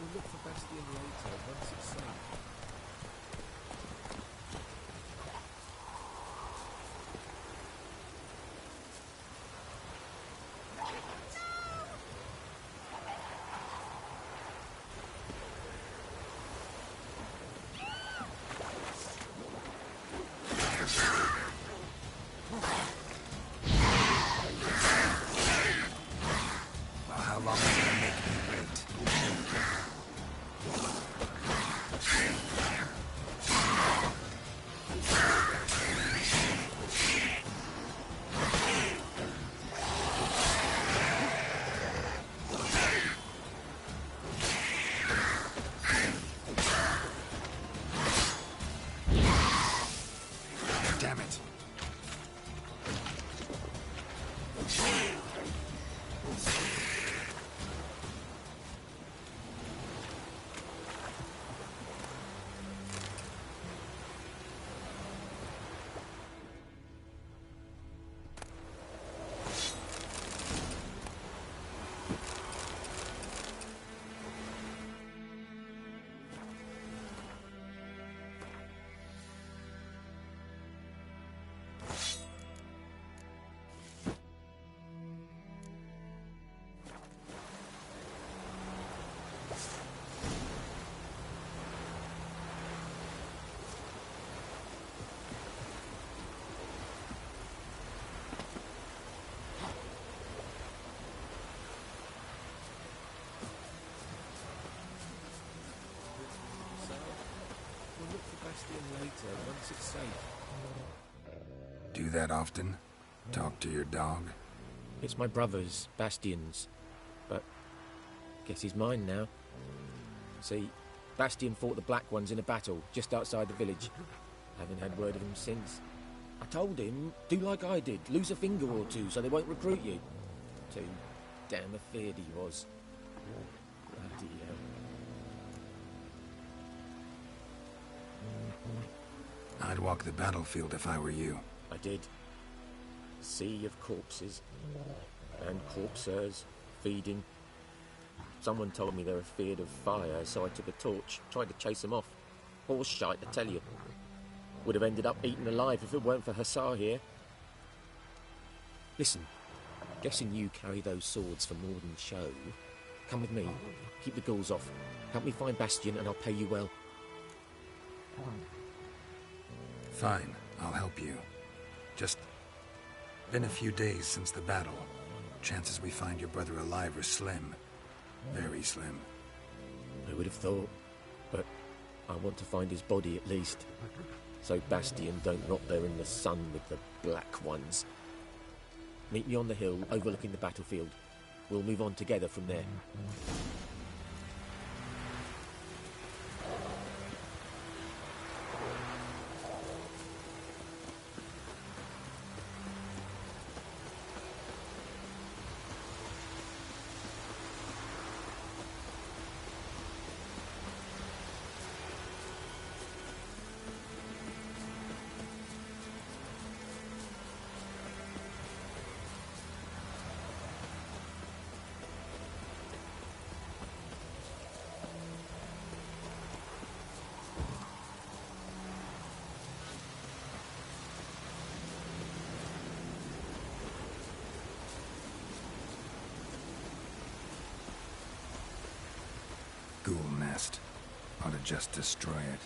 We'll look for Bastion later, once it's safe. Well, how long are you gonna make me wait? Damn it. We'll look for Bastion later, once it's safe. Do that often? Talk to your dog? It's my brother's, Bastion's. But guess he's mine now. See, Bastion fought the Black Ones in a battle just outside the village. Haven't had word of him since. I told him, do like I did, lose a finger or two so they won't recruit you. Too damn afeard he was. Bloody hell. I'd walk the battlefield if I were you. I did. Sea of corpses. And corpsers, feeding. Someone told me they were feared of fire, so I took a torch, tried to chase them off. Horse shite, I tell you. Would have ended up eaten alive if it weren't for Hussar here. Listen, guessing you carry those swords for more than show. Come with me, keep the ghouls off. Help me find Bastion and I'll pay you well. Fine, I'll help you. Just been a few days since the battle. Chances we find your brother alive are slim. Very slim. I would have thought, but I want to find his body at least. So Bastion don't rot there in the sun with the Black Ones. Meet me on the hill overlooking the battlefield. We'll move on together from there. Ghoul nest. Ought to just destroy it.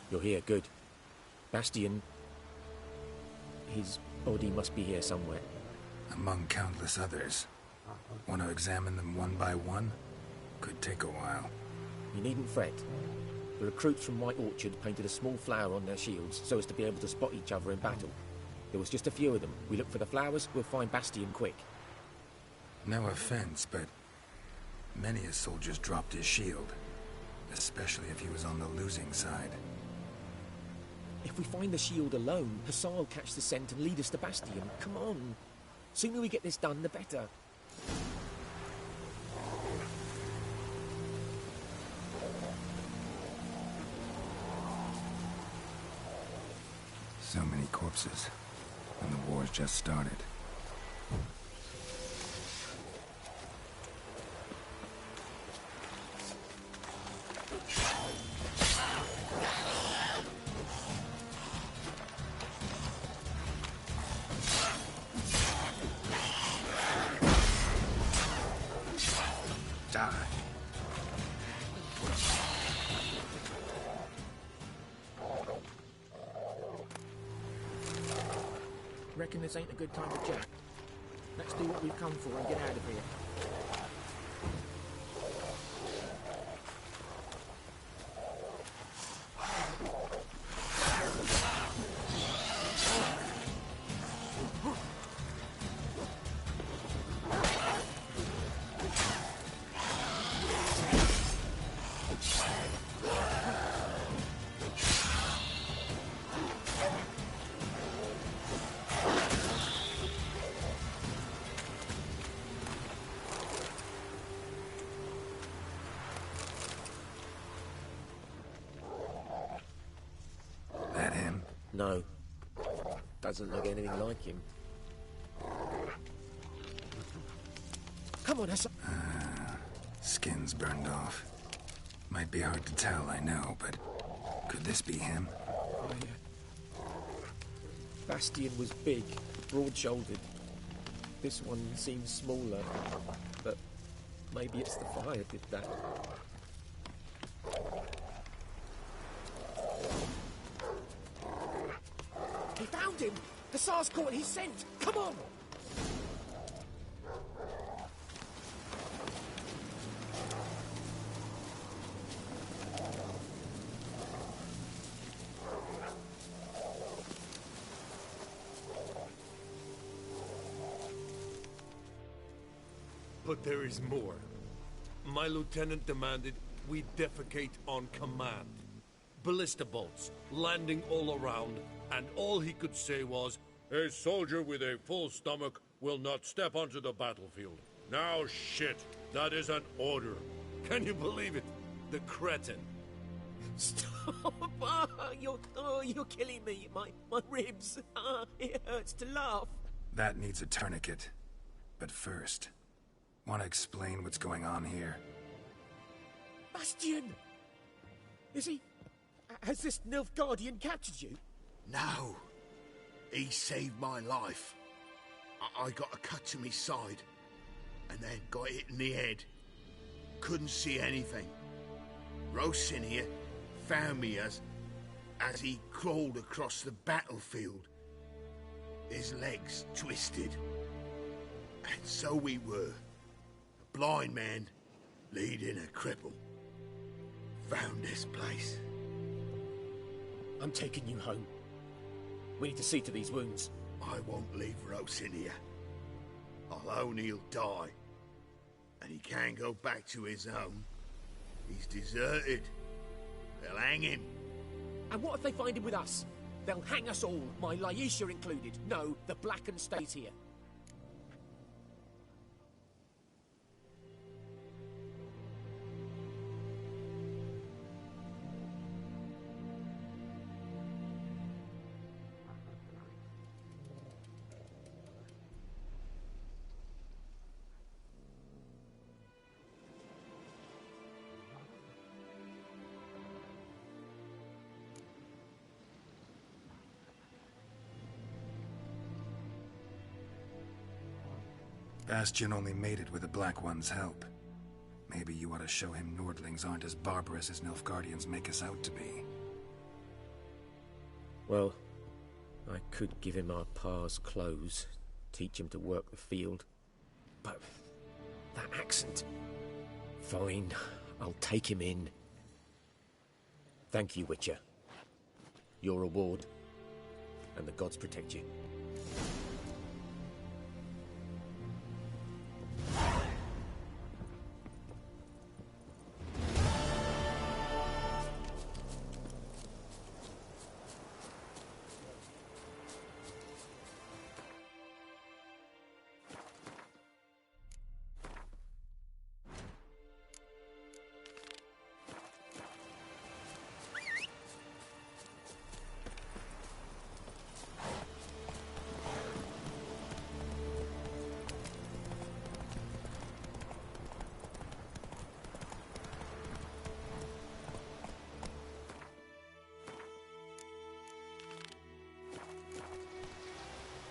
You're here, good. Bastion... his body must be here somewhere. Among countless others. Want to examine them one by one? Could take a while. You needn't fret. The recruits from White Orchard painted a small flower on their shields so as to be able to spot each other in battle. There was just a few of them. We look for the flowers, we'll find Bastion quick. No offense, but many a soldier's dropped his shield. Especially if he was on the losing side. If we find the shield alone, Hussar will catch the scent and lead us to Bastion. Come on. Sooner we get this done, the better. So many corpses. And the war's just started. Reckon this ain't a good time to chat. Let's do what we've come for and get out of here. No. Doesn't look anything like him. Come on, Hussar. Skin's burned off. Might be hard to tell, I know, but could this be him? Oh, yeah. Bastion was big, broad-shouldered. This one seems smaller, but maybe it's the fire did that. He found him! Hussar's caught his scent! Come on! But there is more. My lieutenant demanded we defecate on command. Ballista bolts, landing all around, and all he could say was, "A soldier with a full stomach will not step onto the battlefield." Now shit, that is an order. Can you believe it? The cretin. Stop! You're killing me. My ribs. It hurts to laugh. That needs a tourniquet. But first, want to explain what's going on here? Bastian! Is he... Has this Nilfgaardian captured you? No. He saved my life. I got a cut to my side, and then got hit in the head. Couldn't see anything. Rosinia found me as he crawled across the battlefield. His legs twisted. And so we were. A blind man leading a cripple. Found this place. I'm taking you home. We need to see to these wounds. I won't leave Rosinia. I'll own he'll die. And he can't go back to his own. He's deserted. They'll hang him. And what if they find him with us? They'll hang us all, my Laisha included. No, the Blacken stays here. Bastion only made it with the Black One's help. Maybe you ought to show him Nordlings aren't as barbarous as Nilfgaardians make us out to be. Well, I could give him our pa's clothes, teach him to work the field. But that accent... Fine, I'll take him in. Thank you, Witcher. Your reward, and the gods protect you.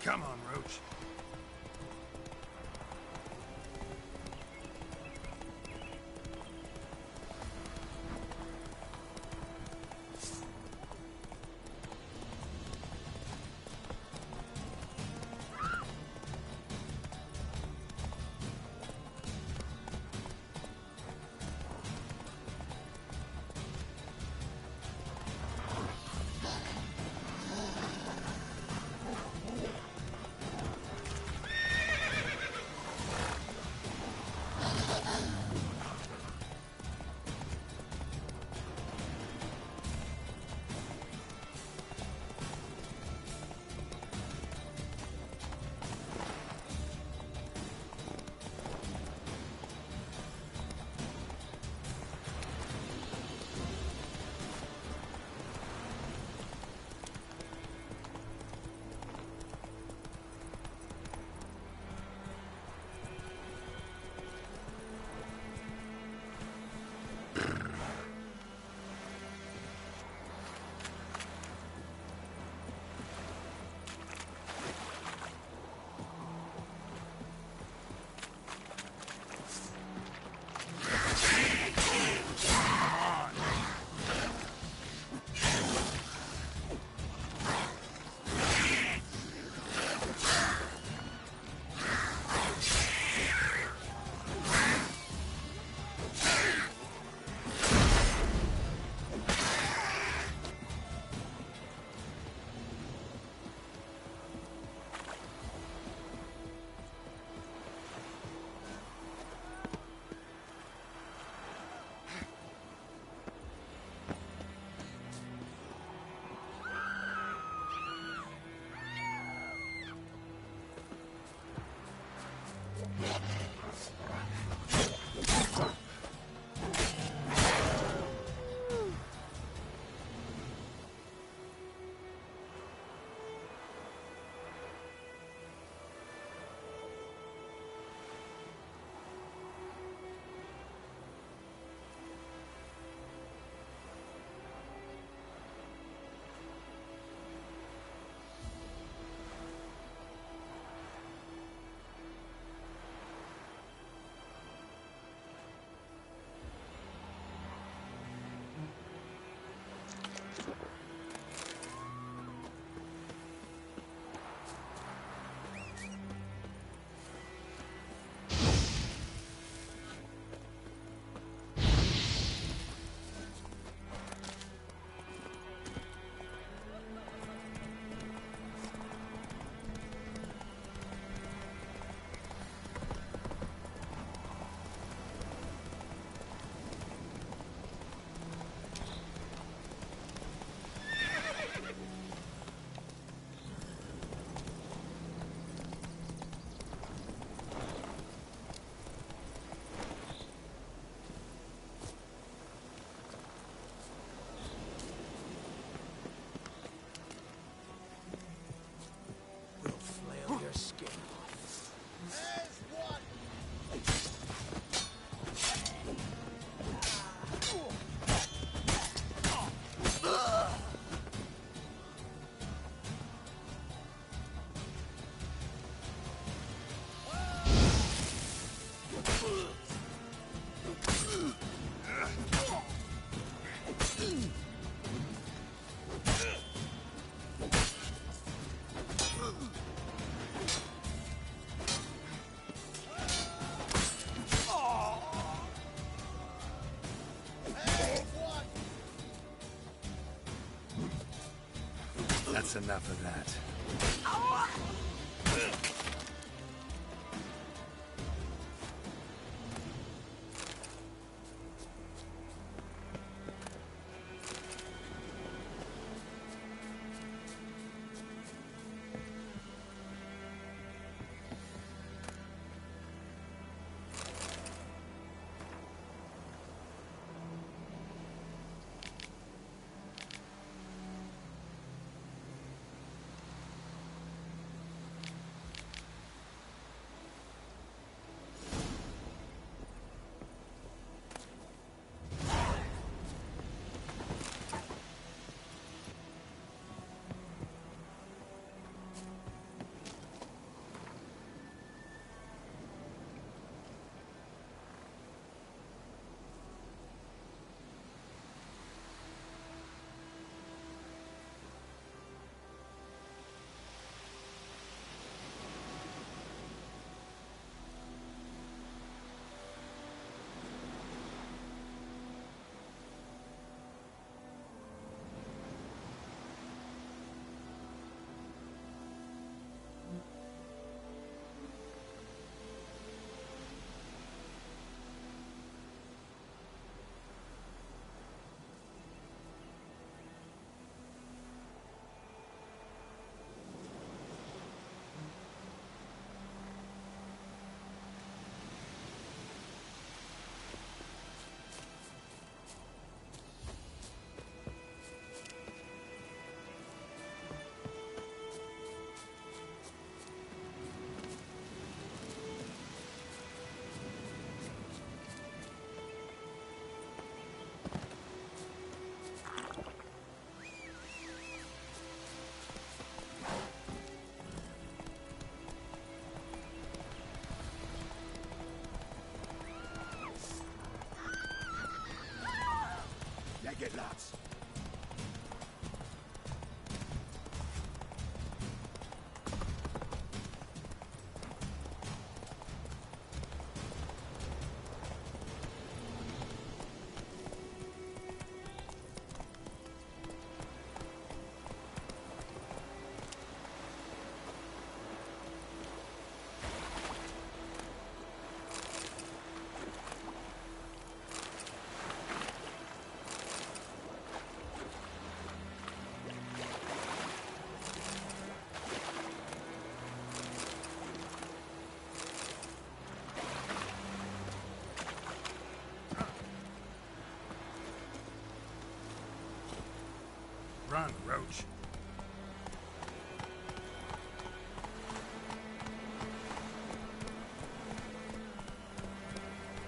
Come on, Roach. That's enough of that.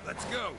Let's go!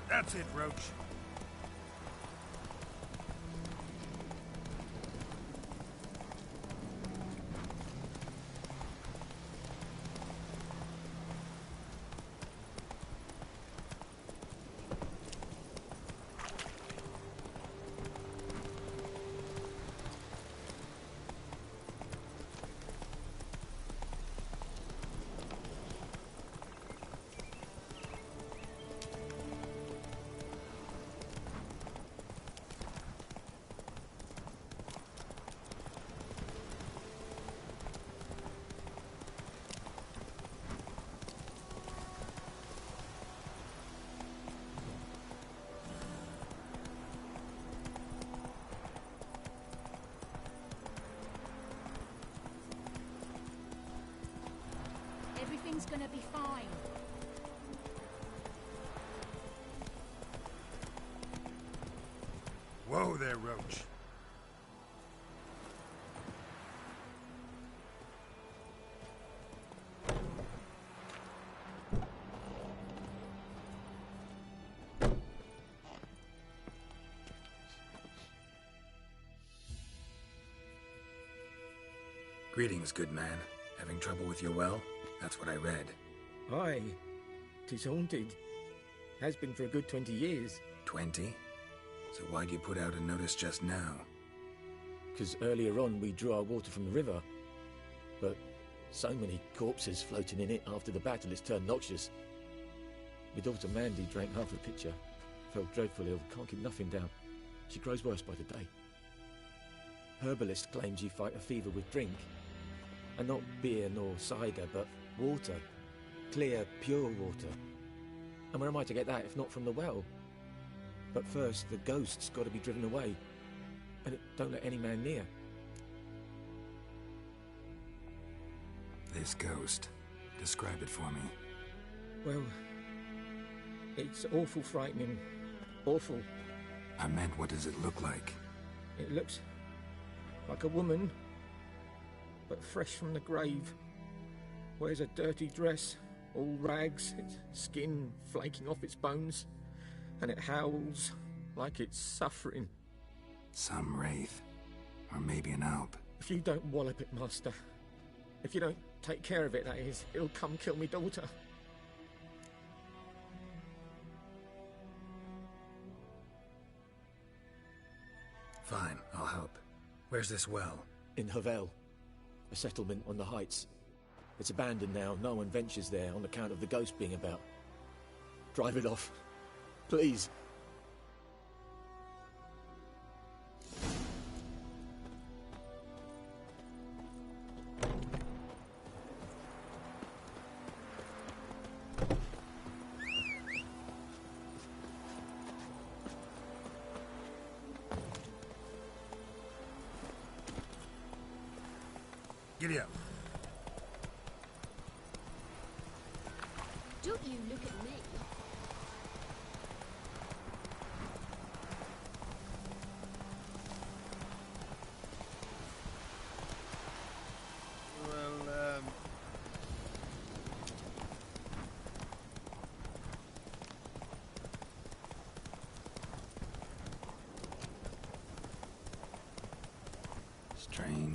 That's it, Roach. Everything's gonna be fine. Whoa there, Roach. Greetings, good man. Having trouble with your well? That's what I read. Aye. 'Tis haunted. Has been for a good 20 years. 20? So why'd you put out a notice just now? 'Cause earlier on we drew our water from the river. But so many corpses floating in it after the battle it's turned noxious. My daughter Mandy drank half a pitcher. Felt dreadful ill, can't keep nothing down. She grows worse by the day. Herbalist claims you fight a fever with drink. And not beer nor cider, but water. Clear, pure water. And where am I to get that if not from the well? But first, the ghost's got to be driven away. And it don't let any man near. This ghost. Describe it for me. Well, it's awful frightening. Awful. I meant, what does it look like? It looks like a woman, but fresh from the grave. Wears a dirty dress, all rags, its skin flaking off its bones, and it howls like it's suffering. Some wraith. Or maybe an alp. If you don't wallop it, Master, if you don't take care of it, that is, it'll come kill me daughter. Fine, I'll help. Where's this well? In Havel, a settlement on the heights. It's abandoned now. No one ventures there on account of the ghost being about. Drive it off, please. Giddy up. Don't you look at me. Well,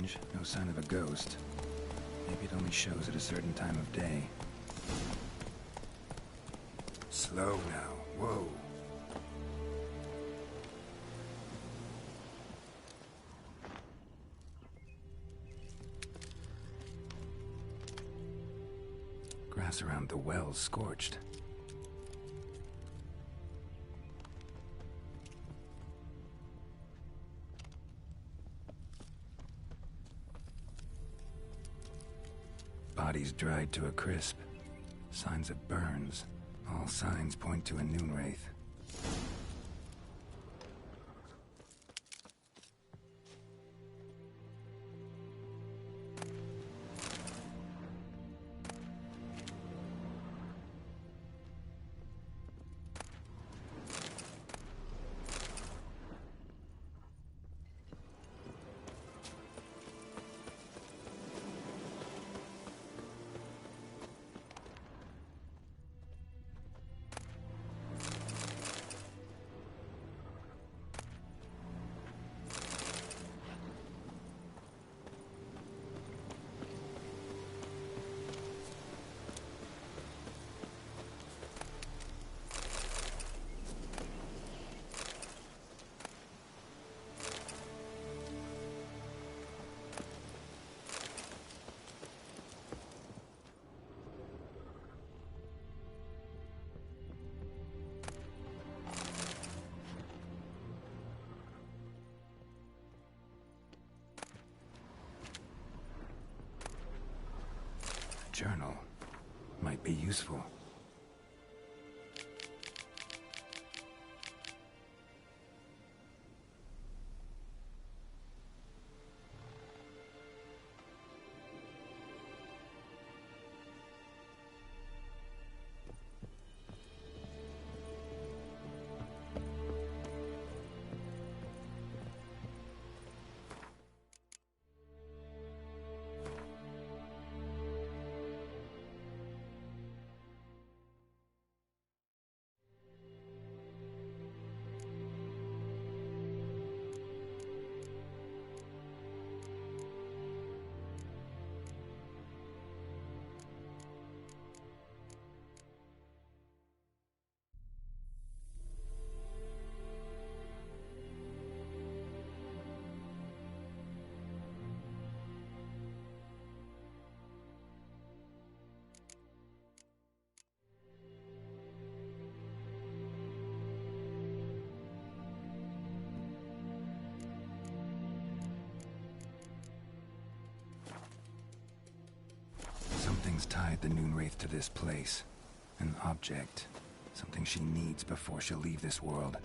strange. No sign of a ghost. Maybe it only shows at a certain time of day. Slow now. Whoa. Grass around the well's scorched. Bodies dried to a crisp. Signs of burns. All signs point to a noon wraith. Journal might be useful. Something's tied the Noon Wraith to this place. An object. Something she needs before she'll leave this world.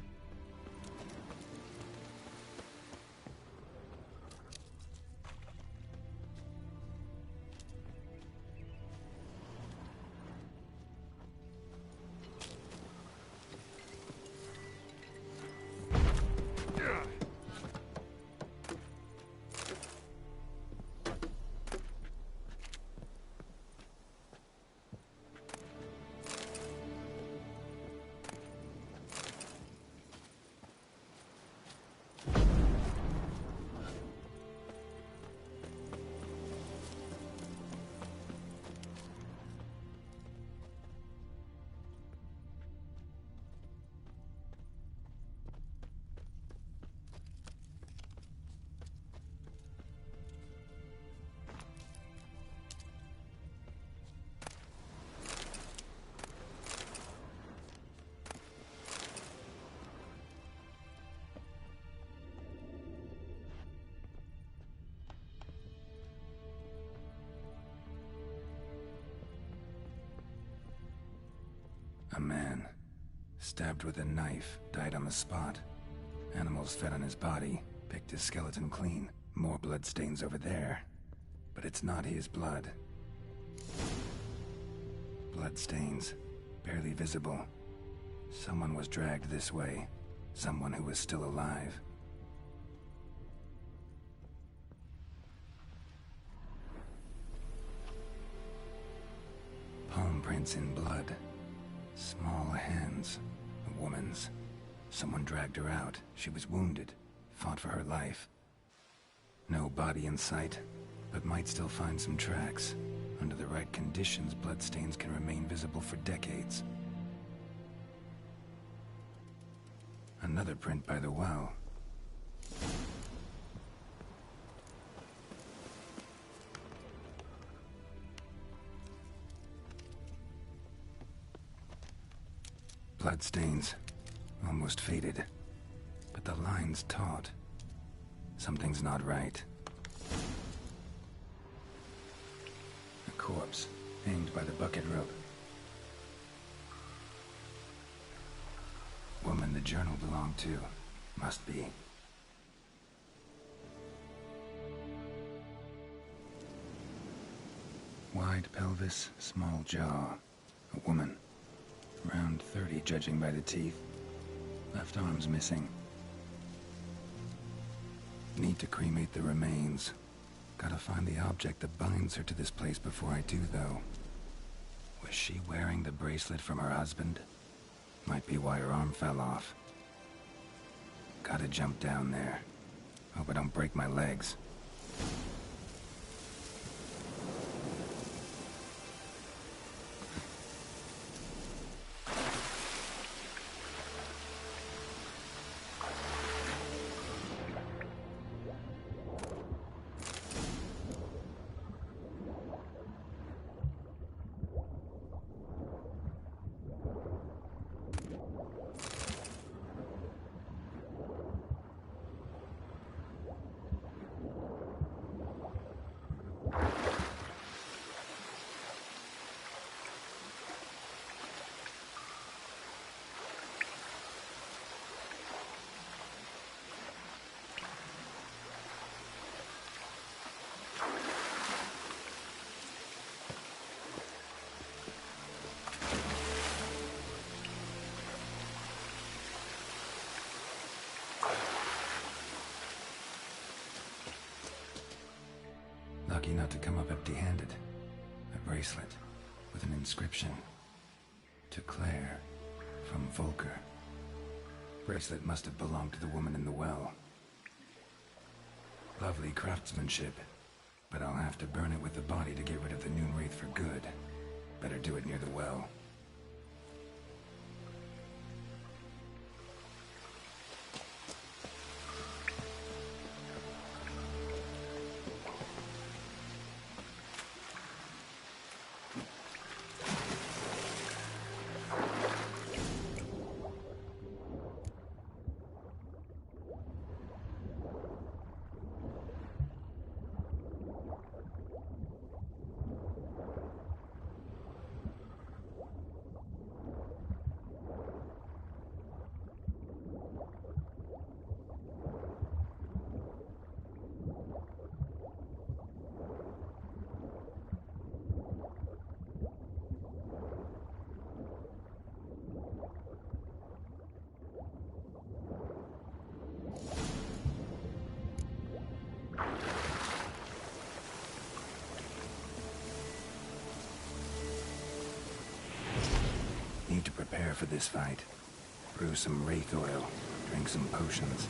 A man, stabbed with a knife, died on the spot. Animals fed on his body, picked his skeleton clean. More bloodstains over there. But it's not his blood. Bloodstains, barely visible. Someone was dragged this way. Someone who was still alive. Palm prints in blood. Small hands. A woman's. Someone dragged her out. She was wounded. Fought for her life. No body in sight, but might still find some tracks. Under the right conditions, bloodstains can remain visible for decades. Another print by the well. Bloodstains. Almost faded. But the line's taut. Something's not right. A corpse, hanged by the bucket rope. Woman the journal belonged to. Must be. Wide pelvis, small jaw. A woman. Around 30, judging by the teeth. Left arm's missing. Need to cremate the remains. Gotta find the object that binds her to this place before I do, though. Was she wearing the bracelet from her husband? Might be why her arm fell off. Gotta jump down there. Hope I don't break my legs. Lucky not to come up empty-handed. A bracelet with an inscription. To Claire, from Volker. Bracelet must have belonged to the woman in the well. Lovely craftsmanship, but I'll have to burn it with the body to get rid of the Noon Wraith for good. Better do it near the well. Need to prepare for this fight. Brew some wraith oil, drink some potions.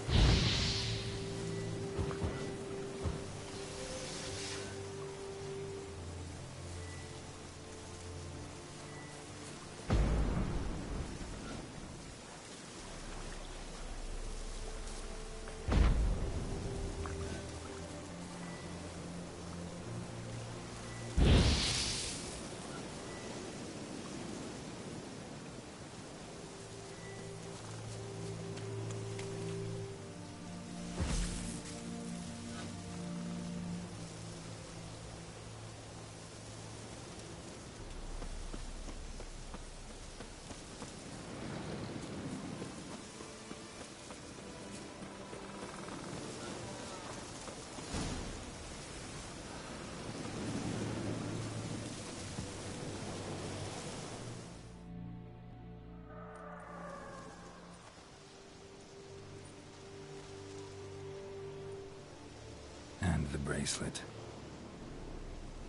The bracelet.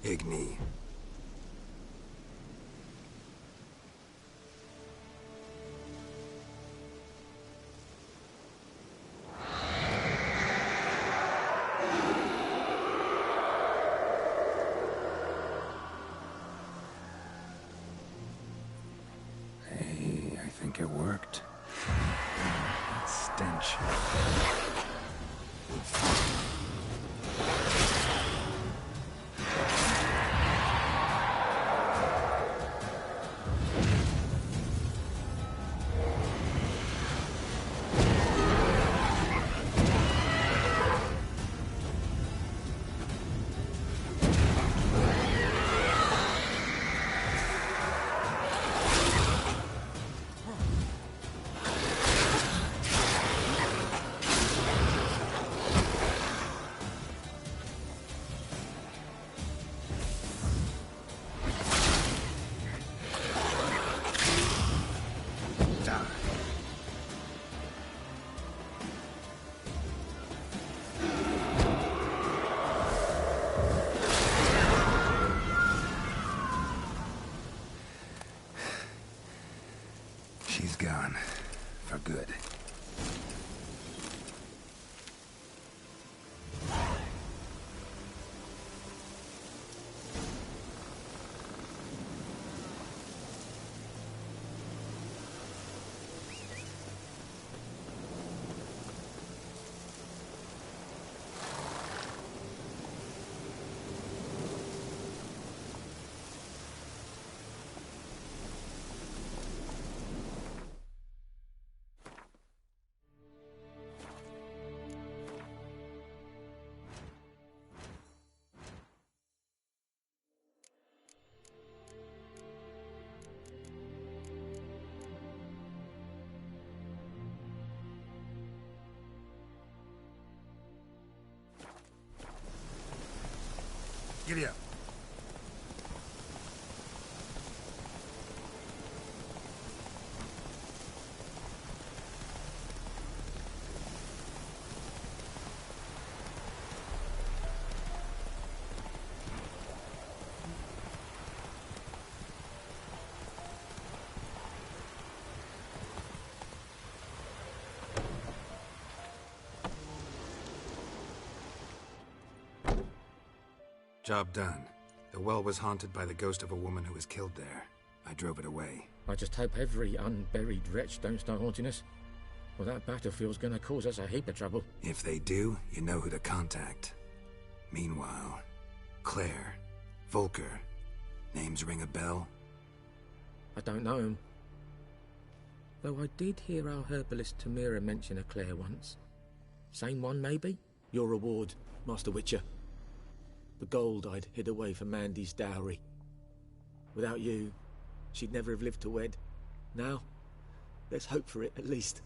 Igni. It worked. That stench. She's gone. For good. Giddy up. Job done. The well was haunted by the ghost of a woman who was killed there. I drove it away. I just hope every unburied wretch don't start haunting us. Well, that battlefield's gonna cause us a heap of trouble. If they do, you know who to contact. Meanwhile, Claire, Volker, names ring a bell? I don't know him. Though I did hear our herbalist Tamira mention a Claire once. Same one, maybe? Your reward, Master Witcher. The gold I'd hid away for Mandy's dowry. Without you, she'd never have lived to wed. Now, let's hope for it, at least.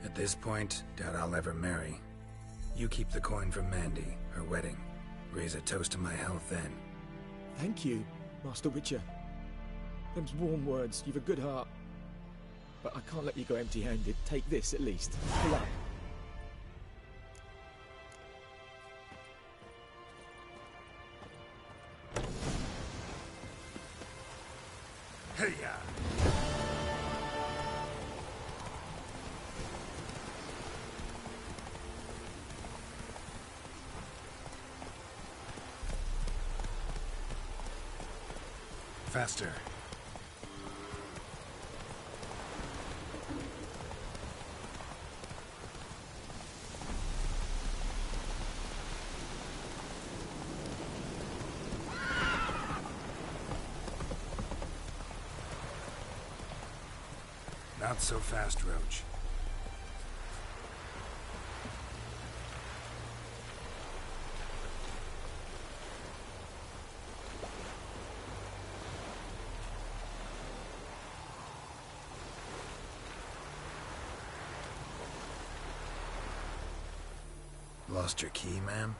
At this point, doubt I'll ever marry. You keep the coin from Mandy, her wedding. Raise a toast to my health then. Thank you, Master Witcher. Them's warm words, you've a good heart. But I can't let you go empty-handed. Take this, at least. Pull up. Hey-ya! Faster. Not so fast, Roach. Lost your key, ma'am?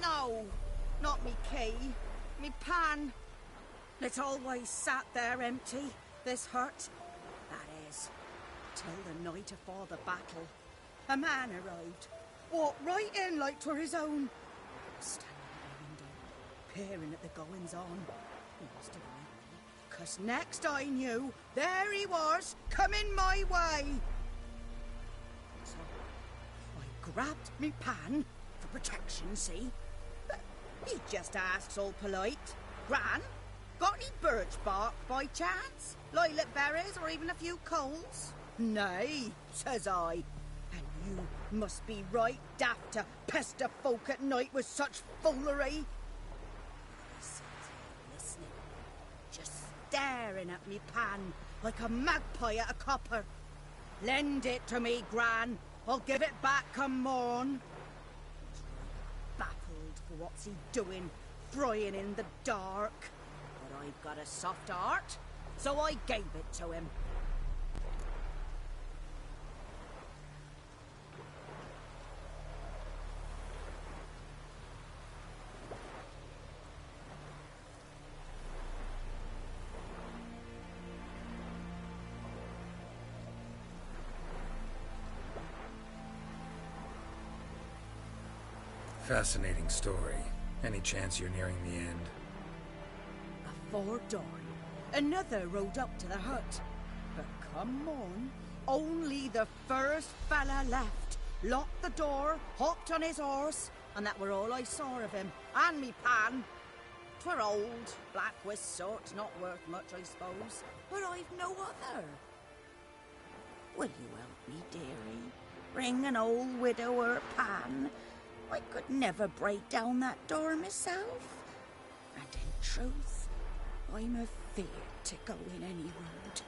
No, not me key. Me pan. It always sat there empty, this hut. That is, till the night afore the battle. A man arrived, walked right in like 'twere his own. Standing at the window, peering at the goings-on. He must have known me, 'cause next I knew, there he was, coming my way. So I grabbed me pan, for protection, see? But he just asks all polite, Gran, got any birch bark by chance? Lilac berries or even a few coals? Nay, says I. And you must be right daft to pester folk at night with such foolery. I sat here listening, just staring at me pan like a magpie at a copper. Lend it to me, Gran. I'll give it back come morn. He's right baffled for what's he doing, frying in the dark. But I've got a soft heart, so I gave it to him. Fascinating story. Any chance you're nearing the end? Afore dawn, another rode up to the hut. But come on, only the first fella left. Locked the door, hopped on his horse, and that were all I saw of him. And me pan. 'Twere old, black with sort, not worth much, I suppose. But I've no other. Will you help me, dearie? Bring an old widower pan. I could never break down that door myself. And in truth, I'm afeard to go in any road.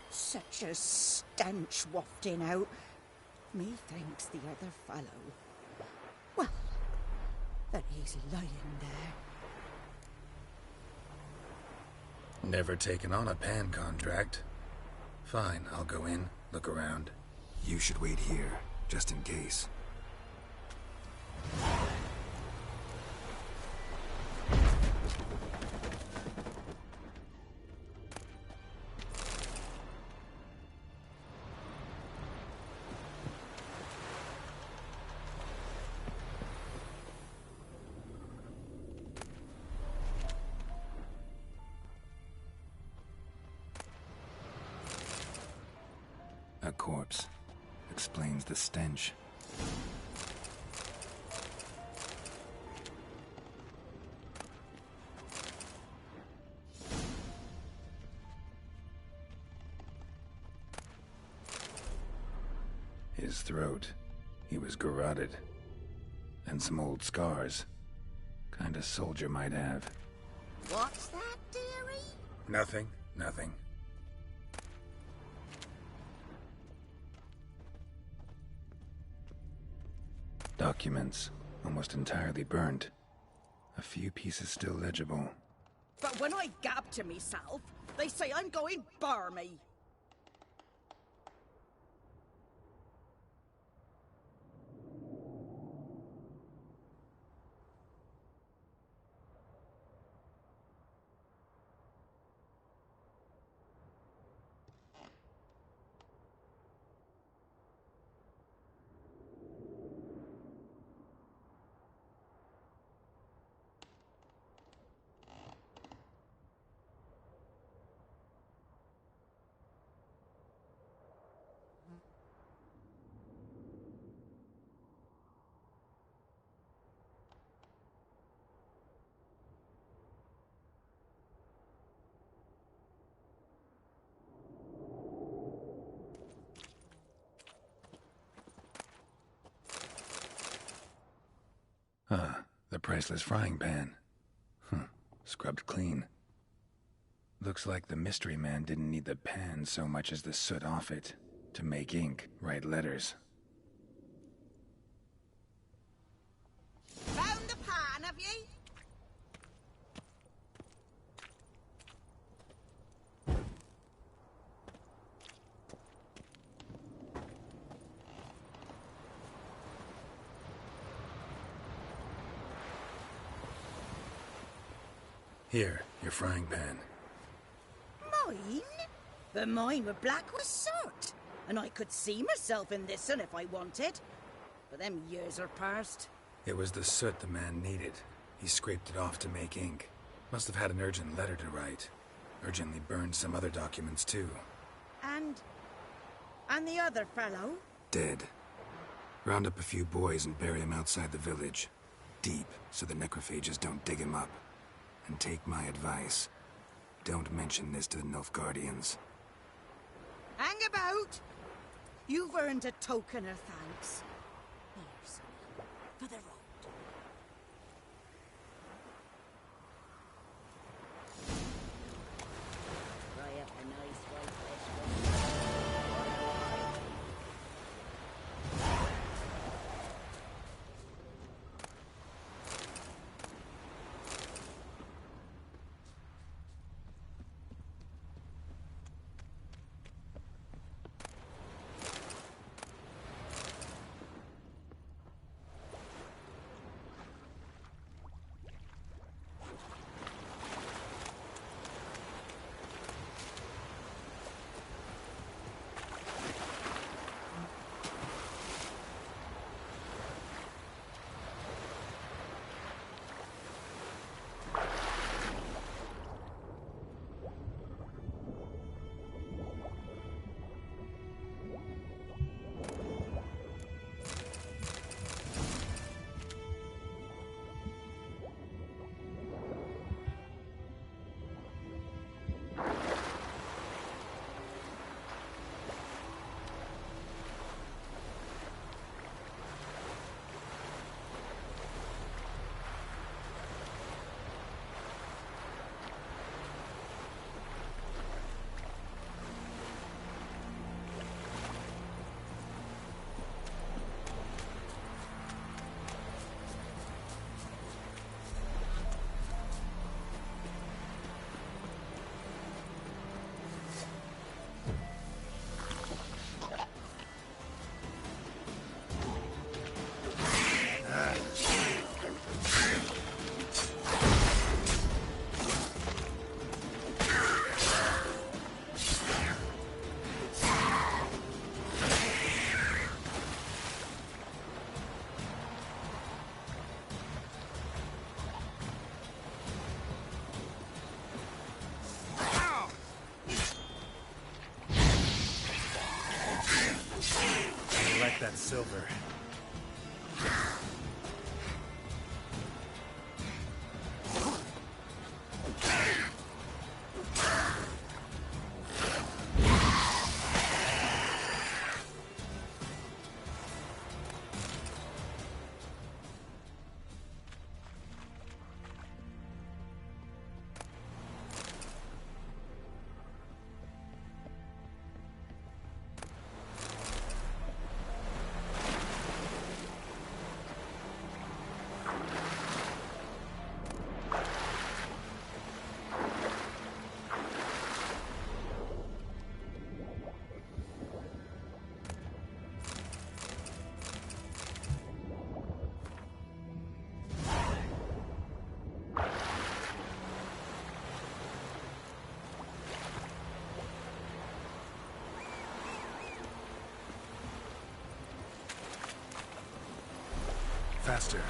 Such a stench wafting out. Methinks the other fellow, well, that he's lying there. Never taken on a pan contract. Fine, I'll go in, look around. You should wait here, just in case. A corpse. Explains the stench. His throat. He was garroted. And some old scars. Kind of soldier might have. What's that, dearie? Nothing. Nothing. Documents. Almost entirely burnt. A few pieces still legible. But when I gab to myself, they say I'm going barmy. Ah, the priceless frying pan. Scrubbed clean. Looks like the mystery man didn't need the pan so much as the soot off it to make ink, write letters. Found the pan, have ye? Here, your frying pan. Mine? But mine were black with soot, and I could see myself in this one if I wanted. But them years are past. It was the soot the man needed. He scraped it off to make ink. Must have had an urgent letter to write. Urgently burned some other documents, too. And the other fellow? Dead. Round up a few boys and bury him outside the village. Deep, so the necrophages don't dig him up. And take my advice. Don't mention this to the Nilfgaardians. Hang about! You've earned a token of thanks. Here, son, for the road. Fry up a nice white fish. That silver. Faster.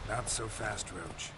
Not so fast, Roach.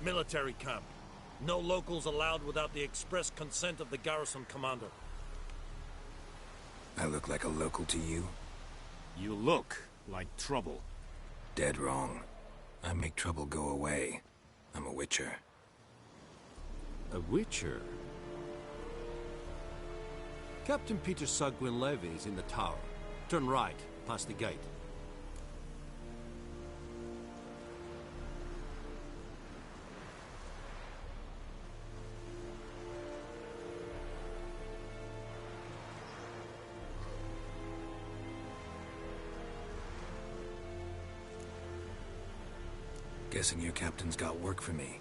Military camp. No locals allowed without the express consent of the garrison commander. I look like a local to you? You look like trouble. Dead wrong. I make trouble go away. I'm a witcher. A witcher? Captain Peter Sugwin Levy is in the tower. Turn right, past the gate. Guessing your captain's got work for me.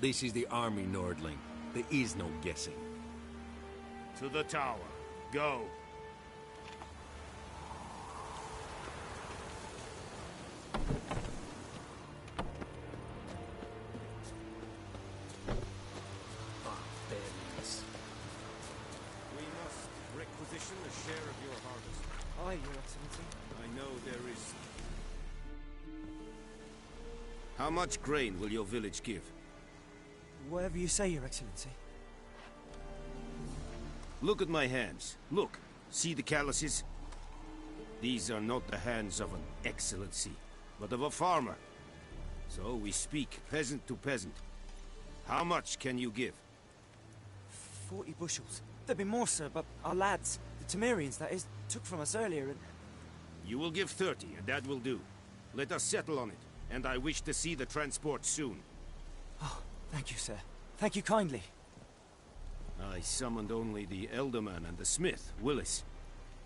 This is the army, Nordling. There is no guessing. To the tower. Go. Barbarians. We must requisition a share of your harvest. Aye, Your Excellency. I know there is... How much grain will your village give? Whatever you say, Your Excellency. Look at my hands. Look. See the calluses? These are not the hands of an excellency, but of a farmer. So we speak peasant to peasant. How much can you give? 40 bushels. There'd be more, sir, but our lads, the Temerians, that is, took from us earlier and... You will give 30, and that will do. Let us settle on it, and I wish to see the transport soon. Oh, thank you, sir. Thank you kindly. I summoned only the Elderman and the smith, Willis.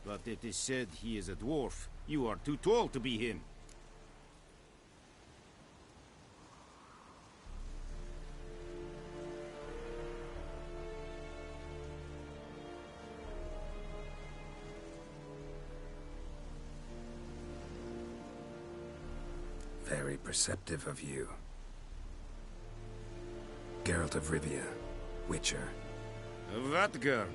But it is said he is a dwarf. You are too tall to be him. Very perceptive of you. Geralt of Rivia, Witcher. Vatgern.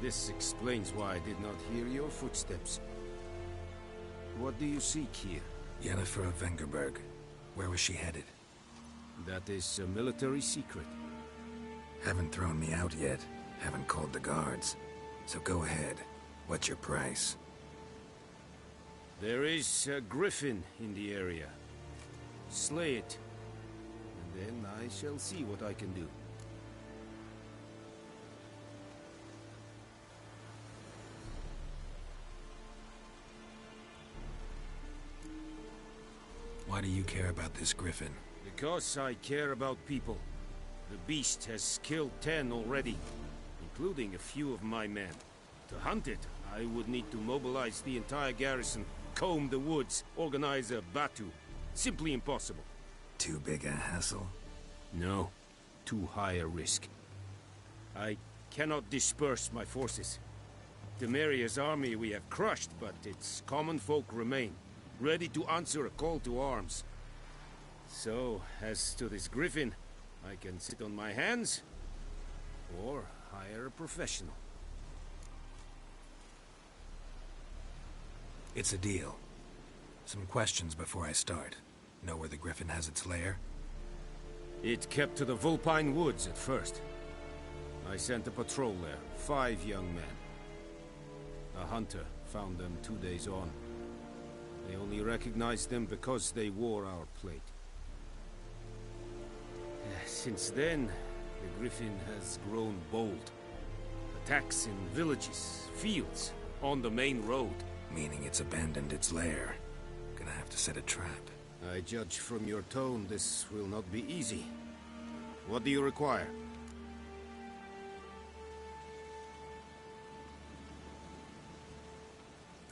This explains why I did not hear your footsteps. What do you seek here? Yennefer of Vengerberg. Where was she headed? That is a military secret. Haven't thrown me out yet. Haven't called the guards. So go ahead. What's your price? There is a griffin in the area. Slay it. And then I shall see what I can do. Why do you care about this griffin? Because I care about people. The beast has killed 10 already, including a few of my men. To hunt it, I would need to mobilize the entire garrison, comb the woods, organize a batu. Simply impossible. Too big a hassle? No. Too high a risk. I cannot disperse my forces. Temeria's army we have crushed, but its common folk remain, ready to answer a call to arms. So, as to this griffin, I can sit on my hands, or hire a professional. It's a deal. Some questions before I start. Know where the griffin has its lair? It kept to the Vulpine Woods at first. I sent a patrol there, 5 young men. A hunter found them 2 days on. They only recognized them because they wore our plate. Since then, the griffin has grown bold. Attacks in villages, fields, on the main road. Meaning it's abandoned its lair. Gonna have to set a trap. I judge from your tone this will not be easy. What do you require?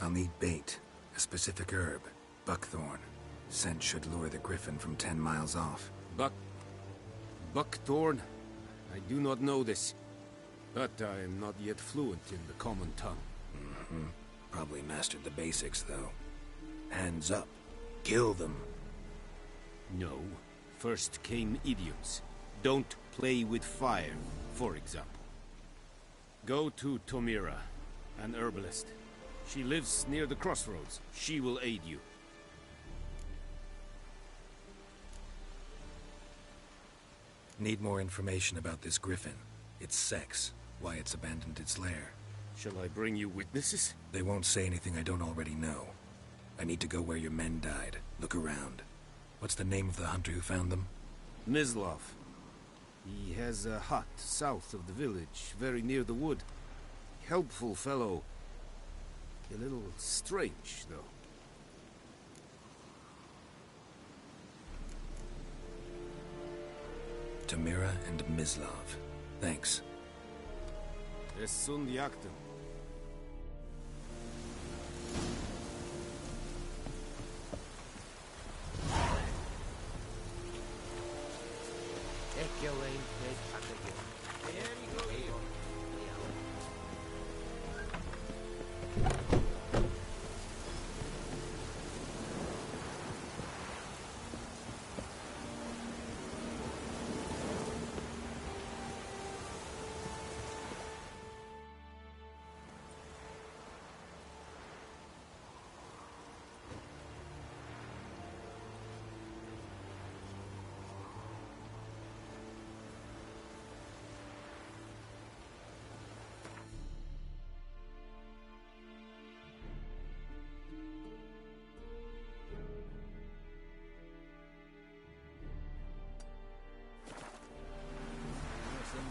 I'll need bait. A specific herb. Buckthorn. Scent should lure the griffin from 10 miles off. Buckthorn? I do not know this. But I am not yet fluent in the common tongue. Mm-hmm. Probably mastered the basics, though. Hands up. Kill them. No. First came idioms. Don't play with fire, for example. Go to Tomira, an herbalist. She lives near the crossroads. She will aid you. Need more information about this griffin. Its sex, why it's abandoned its lair. Shall I bring you witnesses? They won't say anything I don't already know. I need to go where your men died. Look around. What's the name of the hunter who found them? Mislav. He has a hut south of the village, very near the wood. Helpful fellow. A little strange, though. Tamira and Mislav. Thanks. Es sunt jakten.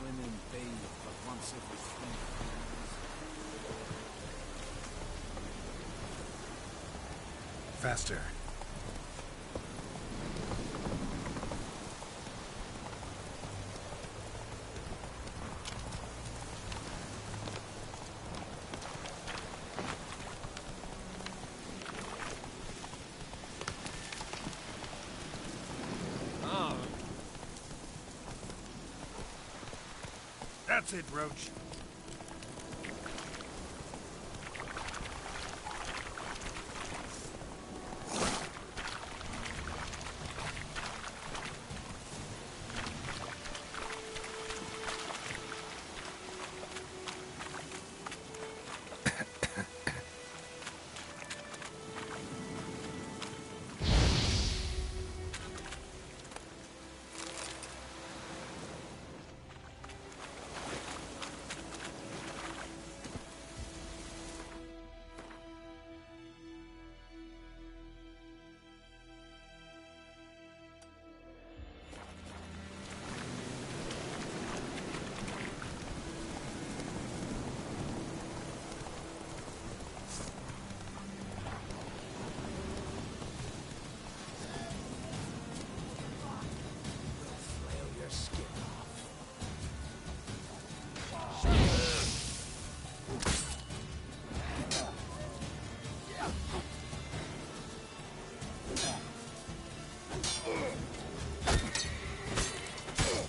Women bathe but once every 3 years. Faster. That's it, Roach.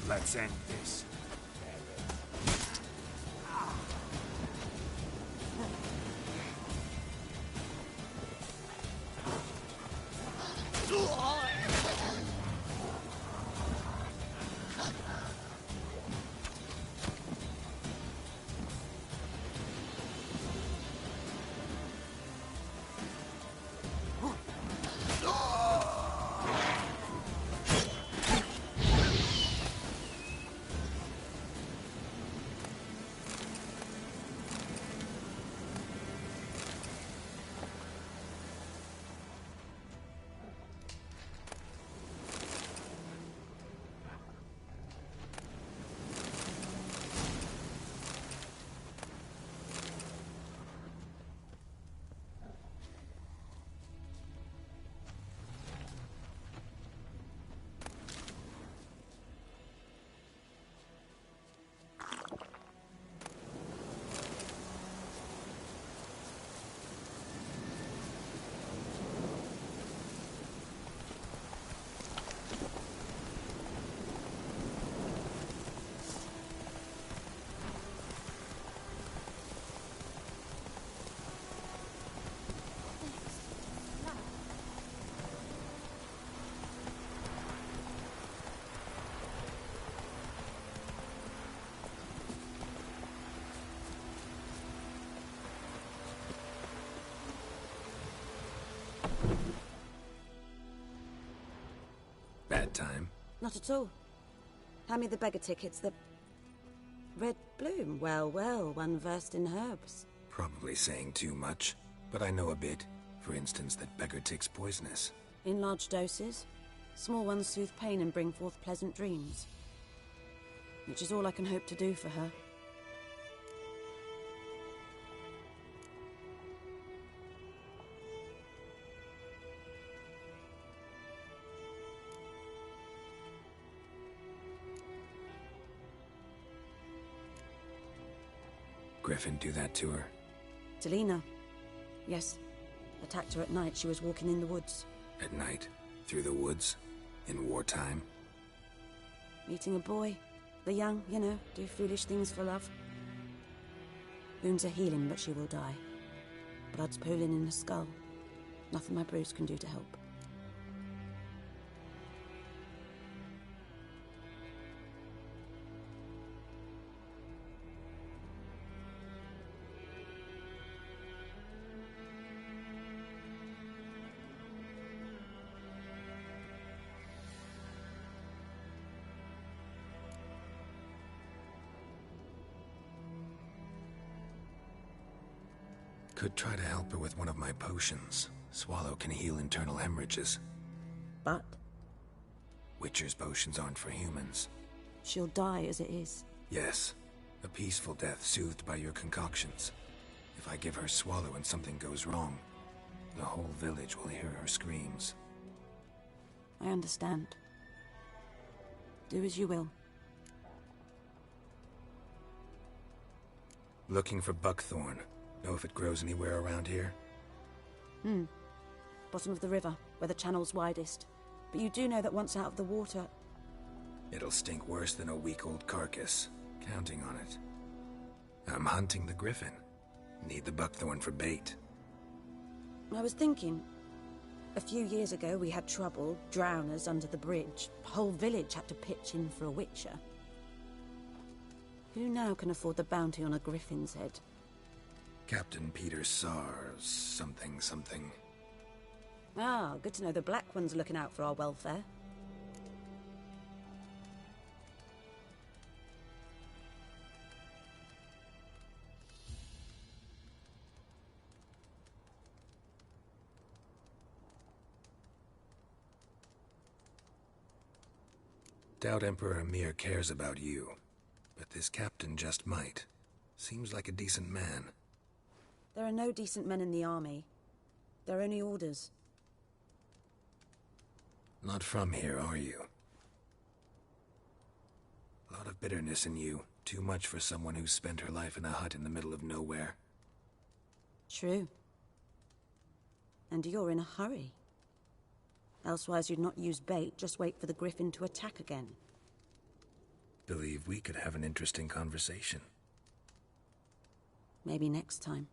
Let's end this. Bad time. Not at all. Hand me the beggar tickets, the... Red bloom. Well, well, one versed in herbs. Probably saying too much, but I know a bit. For instance, that beggar tick's poisonous. In large doses. Small ones soothe pain and bring forth pleasant dreams. Which is all I can hope to do for her. Griffin do that to her? Delina. Yes. Attacked her at night. She was walking in the woods. At night? Through the woods? In wartime? Meeting a boy. The young, you know, do foolish things for love. Wounds are healing, but she will die. Blood's pooling in her skull. Nothing my bruise can do to help. Could try to help her with one of my potions. Swallow can heal internal hemorrhages. But? Witcher's potions aren't for humans. She'll die as it is. Yes. A peaceful death soothed by your concoctions. If I give her Swallow and something goes wrong, the whole village will hear her screams. I understand. Do as you will. Looking for buckthorn. Know if it grows anywhere around here? Bottom of the river, where the channel's widest. But you do know that once out of the water... It'll stink worse than a week-old carcass. Counting on it. I'm hunting the griffin. Need the buckthorn for bait. I was thinking... A few years ago we had trouble, drowners under the bridge. The whole village had to pitch in for a witcher. Who now can afford the bounty on a griffin's head? Captain Peter Sars, something. Ah, good to know the Black One's looking out for our welfare. Doubt Emperor Emir cares about you, but this captain just might. Seems like a decent man. There are no decent men in the army. There are only orders. Not from here, are you? A lot of bitterness in you. Too much for someone who's spent her life in a hut in the middle of nowhere. True. And you're in a hurry. Elsewise you'd not use bait, just wait for the griffin to attack again. Believe we could have an interesting conversation. Maybe next time.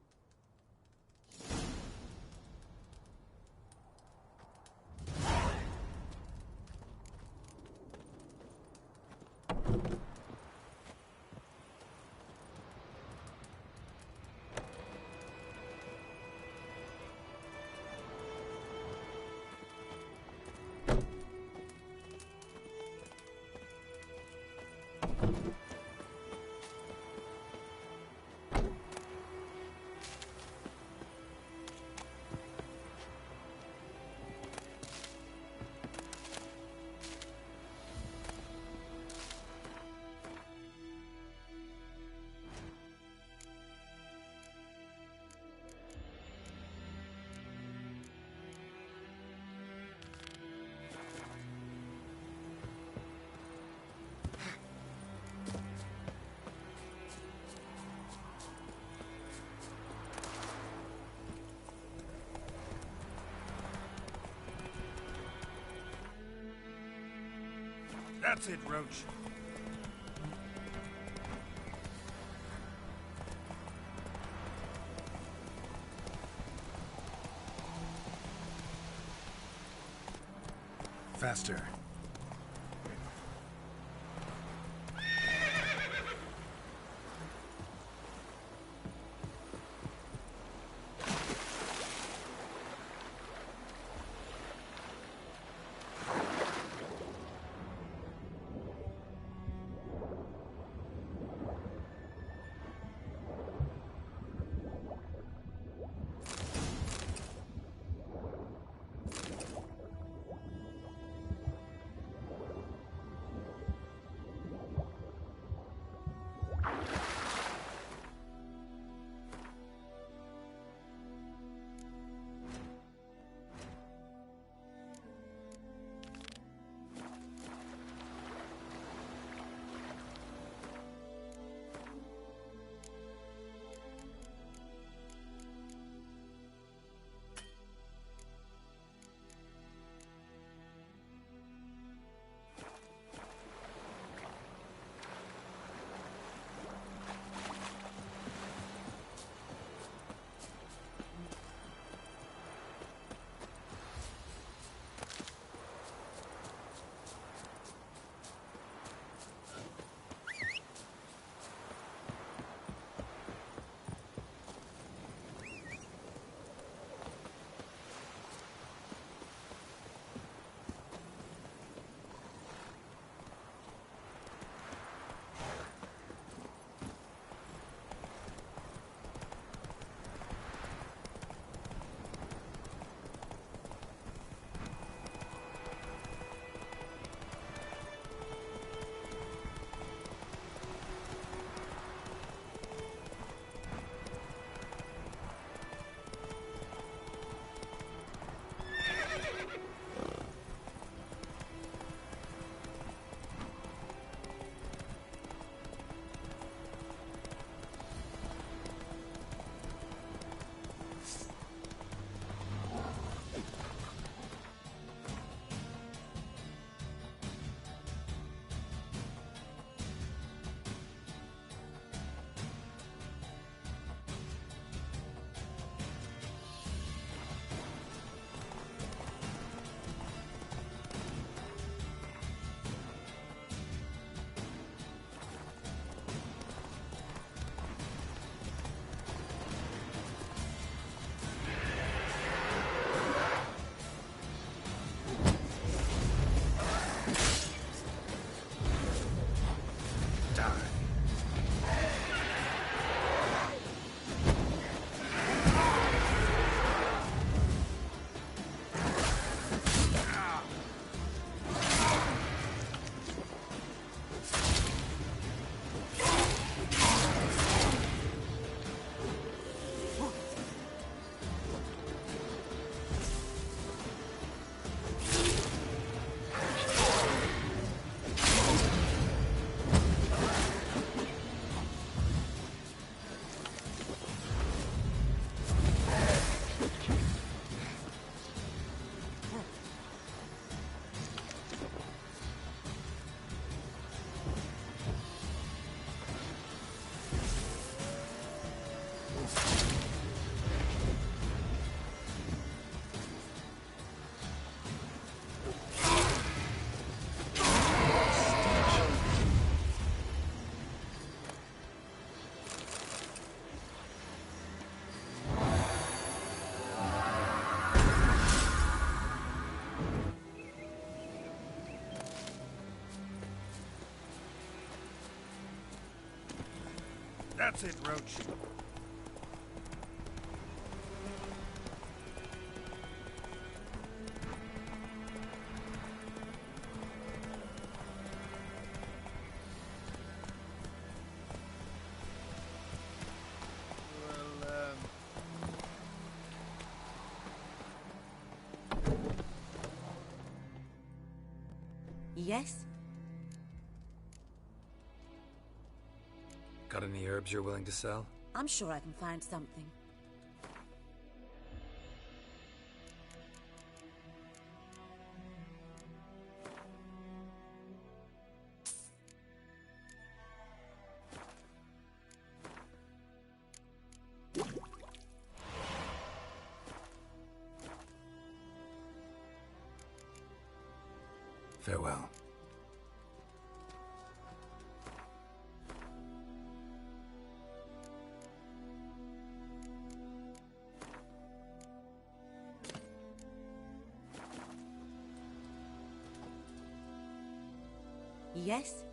That's it, Roach. Faster. That's it, Roach. Yes? Got any herbs you're willing to sell? I'm sure I can find something. Farewell. Yes?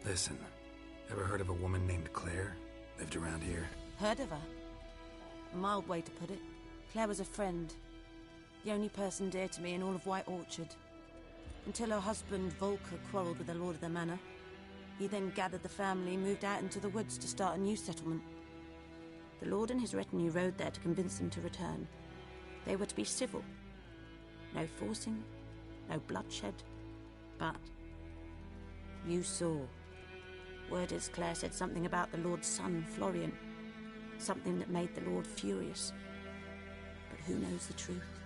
Listen, ever heard of a woman named Claire? Lived around here? Heard of her? A mild way to put it. Claire was a friend. The only person dear to me in all of White Orchard. Until her husband, Volker, quarreled with the lord of the manor. He then gathered the family, moved out into the woods to start a new settlement. The lord and his retinue rode there to convince them to return. They were to be civil. No forcing, no bloodshed. But you saw. Word is Claire said something about the Lord's son, Florian. Something that made the Lord furious. But who knows the truth?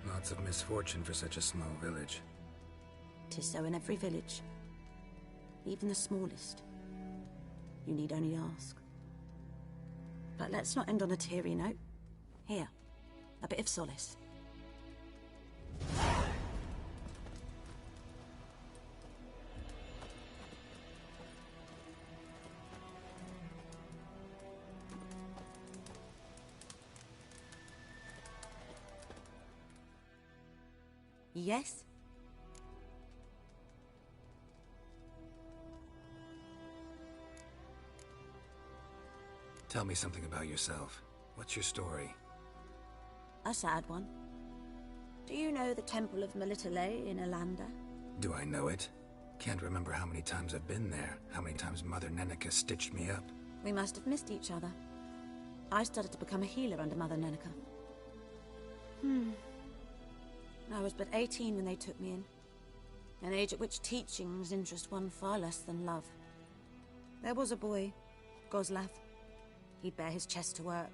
Lots of misfortune for such a small village. 'Tis so in every village. Even the smallest. You need only ask. But let's not end on a teary note. Here, a bit of solace. Yes? Tell me something about yourself. What's your story? A sad one. Do you know the Temple of Melitele in Alanda? Do I know it? Can't remember how many times I've been there, how many times Mother Neneka stitched me up. We must have missed each other. I started to become a healer under Mother Neneka. I was but 18 when they took me in. An age at which teachings interest one far less than love. There was a boy, Goslav. He'd bare his chest to work.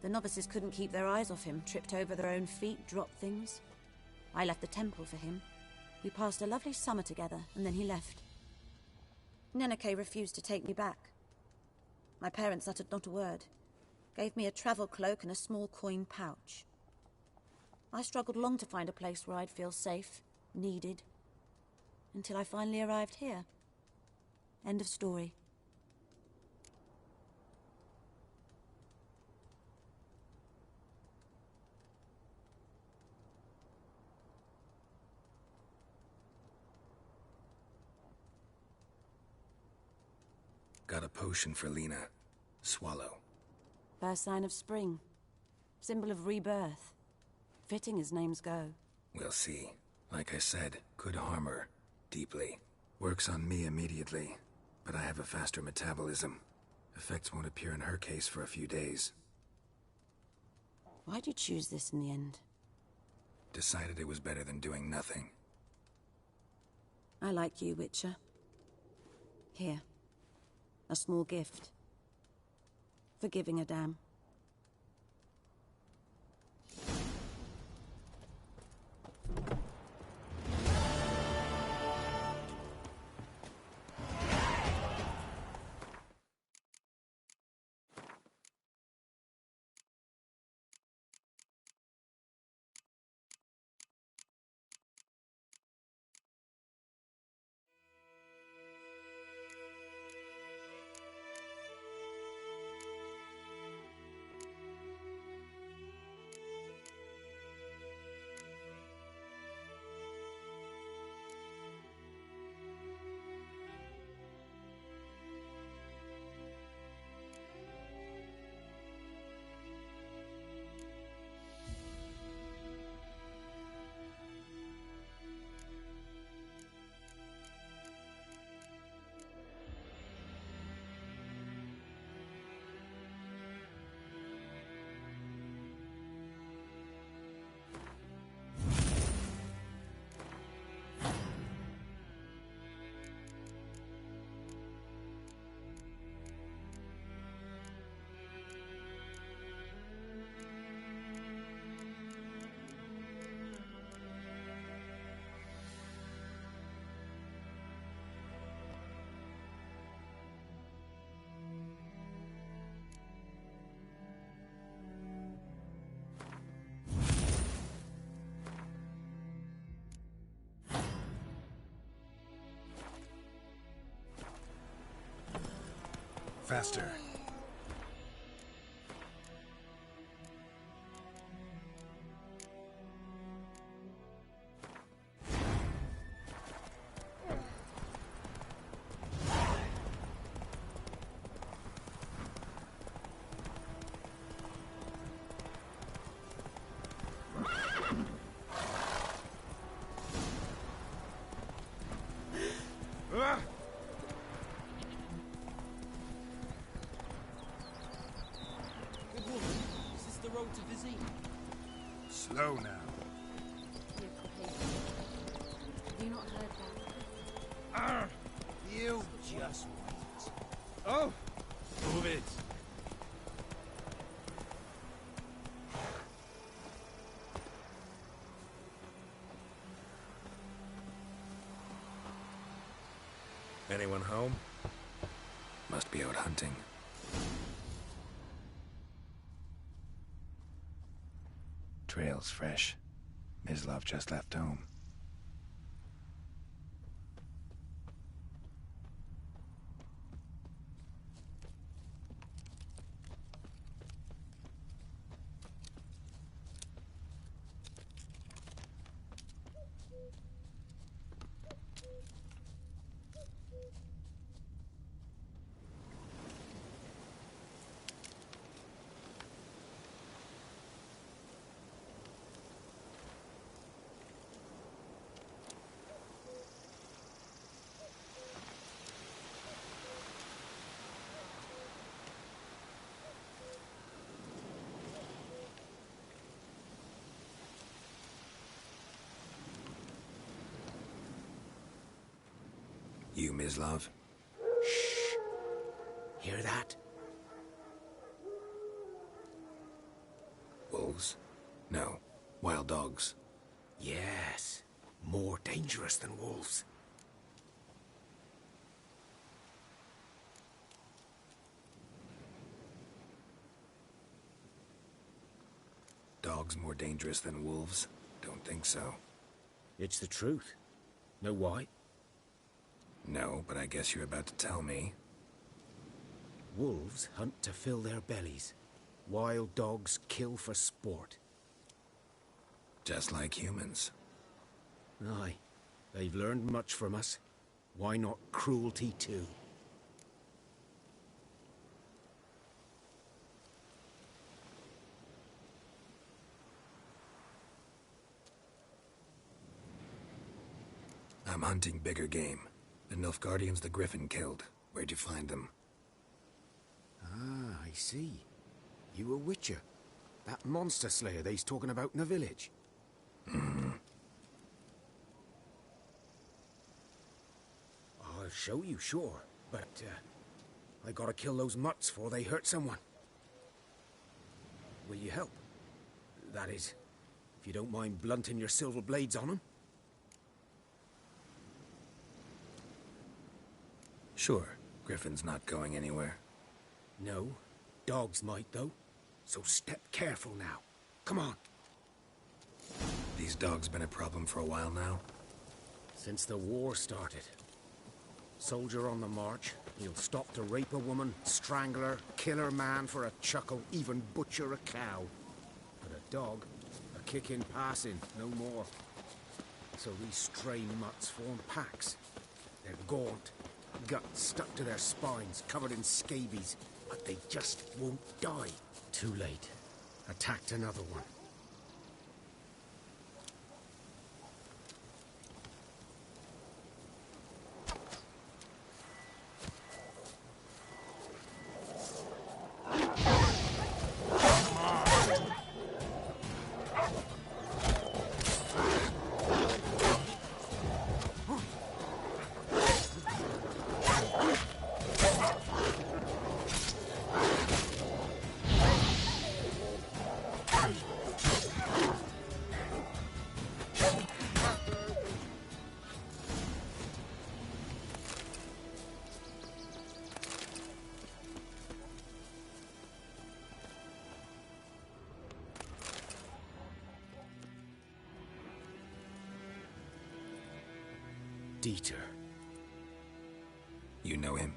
The novices couldn't keep their eyes off him, tripped over their own feet, dropped things. I left the temple for him. We passed a lovely summer together, and then he left. Neneke refused to take me back. My parents uttered not a word. Gave me a travel cloak and a small coin pouch. I struggled long to find a place where I'd feel safe, needed, until I finally arrived here. End of story. Got a potion for Lena. Swallow. First sign of spring. Symbol of rebirth. Fitting as names go. We'll see. Like I said, could harm her. Deeply. Works on me immediately. But I have a faster metabolism. Effects won't appear in her case for a few days. Why'd you choose this in the end? Decided it was better than doing nothing. I like you, Witcher. Here. A small gift. for giving a damn. Faster. Slow now. Have you not heard that? You just wait. Oh! Move it! Anyone home? Must be out hunting. Trail's fresh. Mislav just left home. You, Mislav? Shh. Hear that? Wolves? No. Wild dogs. Yes. More dangerous than wolves. Dogs more dangerous than wolves? Don't think so. It's the truth. Know why? No, but I guess you're about to tell me. Wolves hunt to fill their bellies. Wild dogs kill for sport. Just like humans. Aye. They've learned much from us. Why not cruelty too? I'm hunting bigger game. The Nilfgaardians the Griffin killed. Where'd you find them? Ah, I see. You a witcher. That monster slayer they's talking about in the village. I'll show you, sure. But, I gotta kill those mutts before they hurt someone. will you help? That is, if you don't mind blunting your silver blades on them. Sure, Griffin's not going anywhere. No, dogs might though. So step careful now. Come on. These dogs been a problem for a while now? Since the war started. Soldier on the march, he'll stop to rape a woman, strangle her, kill her man for a chuckle, even butcher a cow. But a dog, a kick in passing, no more. So these stray mutts form packs. They're gaunt, guts stuck to their spines, covered in scabies, but they just won't die. Too late. Attacked another one. Dieter. You know him?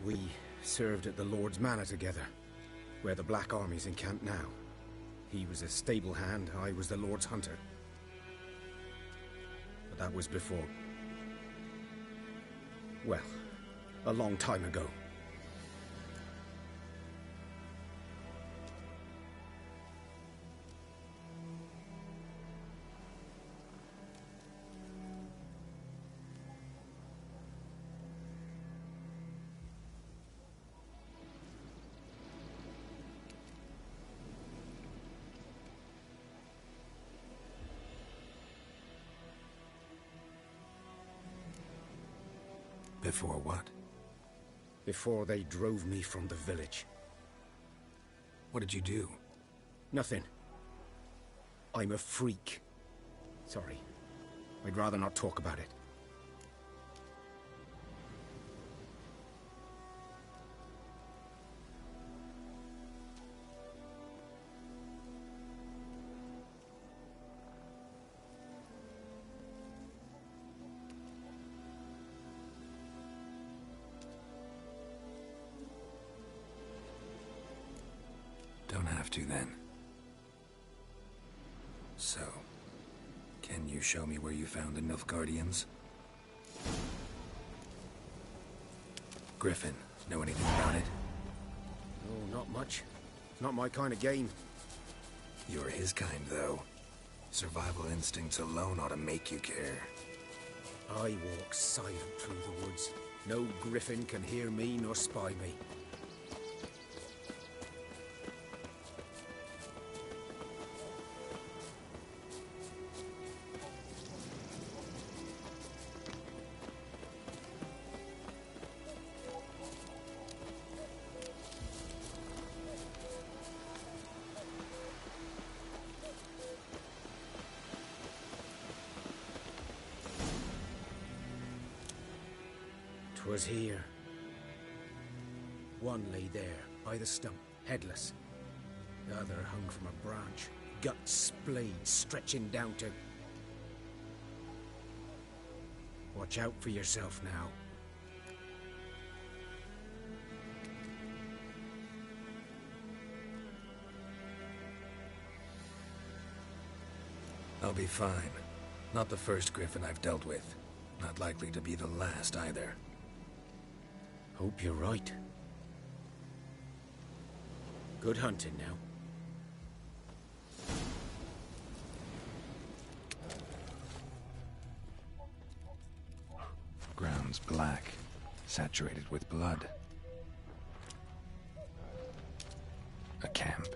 We served at the Lord's Manor together, where the Black Army's encamped now. He was a stable hand, I was the Lord's hunter. But that was before... well, a long time ago. Before what? Before they drove me from the village. What did you do? Nothing. I'm a freak. Sorry. I'd rather not talk about it. Don't have to, then. So, can you show me where you found the Nilfgaardians? Griffin, know anything about it? Oh, not much. Not my kind of game. You're his kind, though. Survival instincts alone ought to make you care. I walk silent through the woods. No griffin can hear me nor spy me. Was here. One lay there, by the stump, headless. The other hung from a branch, guts splayed, stretching down to... Watch out for yourself now. I'll be fine. Not the first griffin I've dealt with. Not likely to be the last, either. Hope you're right. Good hunting now. Ground's black, saturated with blood. A camp.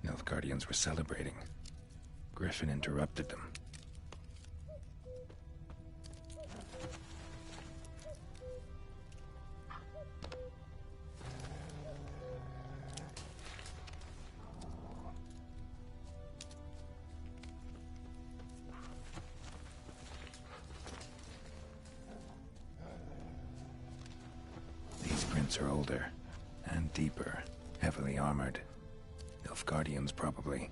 Nilfgaardians were celebrating. Griffin interrupted them. boats are older and deeper, heavily armored. Nilfgaardians, probably.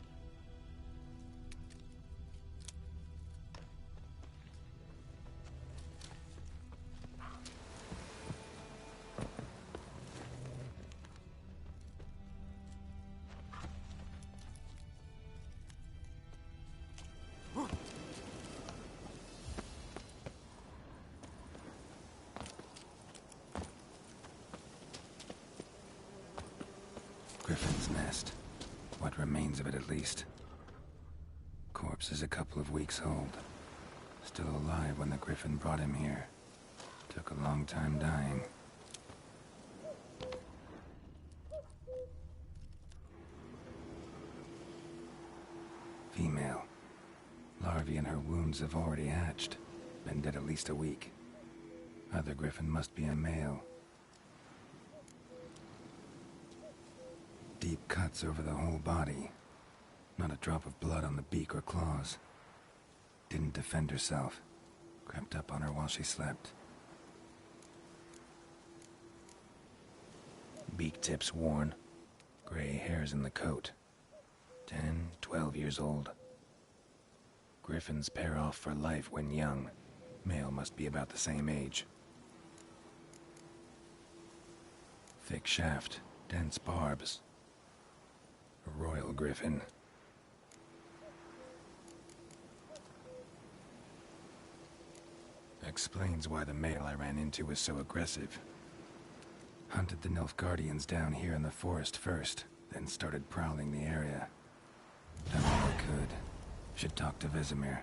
Griffin's nest. What remains of it, at least. Corpse is a couple of weeks old. Still alive when the Griffin brought him here. Took a long time dying. Female. Larvae in her wounds have already hatched. Been dead at least a week. Other Griffin must be a male. Deep cuts over the whole body. Not a drop of blood on the beak or claws. Didn't defend herself. Crept up on her while she slept. Beak tips worn. Gray hairs in the coat. 10, 12 years old. Griffins pair off for life when young. Male must be about the same age. Thick shaft, dense barbs. A royal griffin. Explains why the male I ran into was so aggressive. Hunted the Nilfgaardians down here in the forest first, then started prowling the area. Done all I could. Should talk to Vesemir.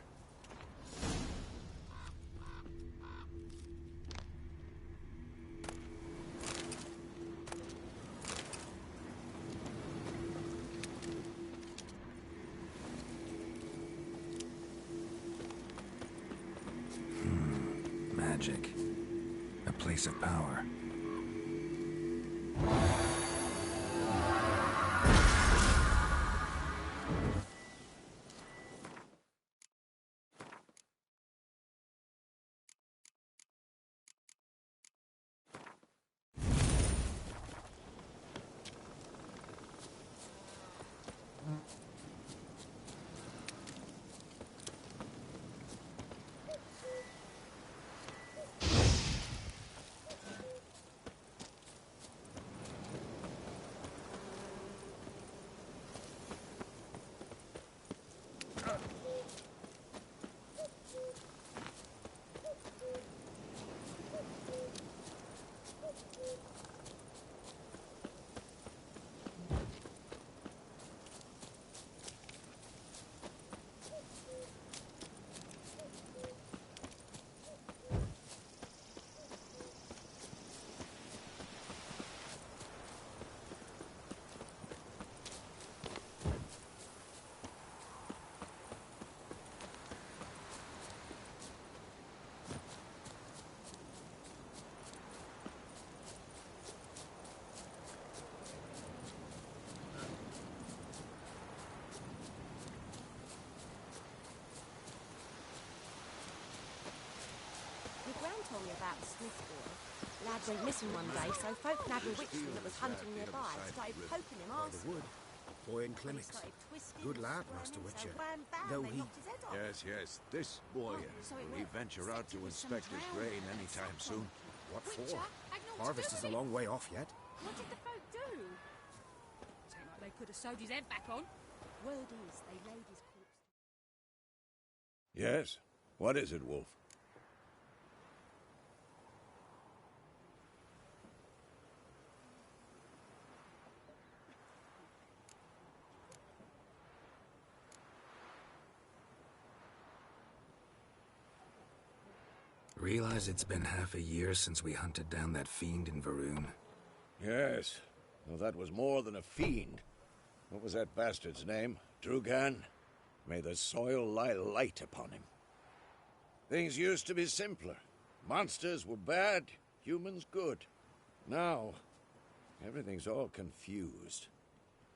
Magic. A place of power. Told me about the Smith boy. Lads went missing one day, so folk nabbed a witchman that was hunting nearby and started poking him arse. Boy in clinics. Good lad, Master Witcher. Though he... Yes. This boy, will he venture out to inspect his grain anytime soon? What for? Harvest is a long way off yet. What did the folk do? Seemed like they could have sewed his head back on. Word is, they laid his corpse... Yes? What is it, Wolf? Realize it's been half a year since we hunted down that fiend in Varun? Yes. Well, that was more than a fiend. What was that bastard's name? Drugan? May the soil lie light upon him. Things used to be simpler. Monsters were bad, humans good. Now, everything's all confused.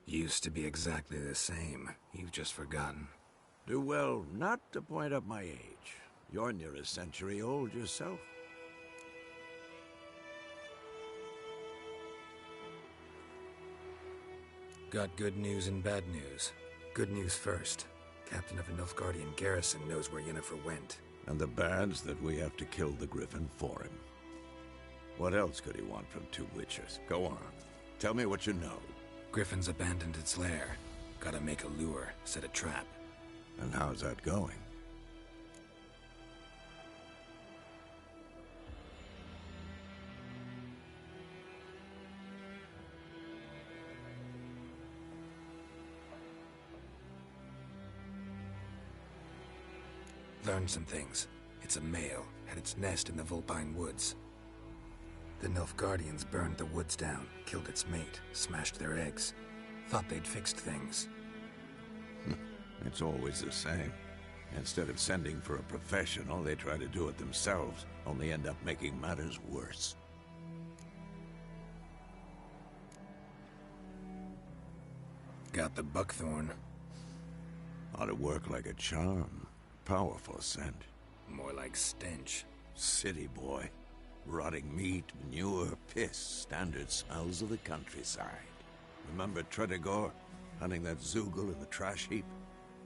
Used to be exactly the same. You've just forgotten. Do well not to point up my age. You're near a century old yourself. Got good news and bad news. Good news first. Captain of a Nilfgaardian garrison knows where Yennefer went. And the bad's that we have to kill the Griffin for him. What else could he want from two witchers? Go on. Tell me what you know. Griffin's abandoned its lair. Gotta make a lure, set a trap. And how's that going? Learned some things. It's a male, had its nest in the Vulpine Woods. The Nilfgaardians burned the woods down, killed its mate, smashed their eggs. Thought they'd fixed things. It's always the same. Instead of sending for a professional, they try to do it themselves, only end up making matters worse. Got the buckthorn. Ought to work like a charm. Powerful scent. More like stench. City boy. Rotting meat, manure, piss. Standard smells of the countryside. Remember Tredegor? Hunting that Zoogle in the trash heap?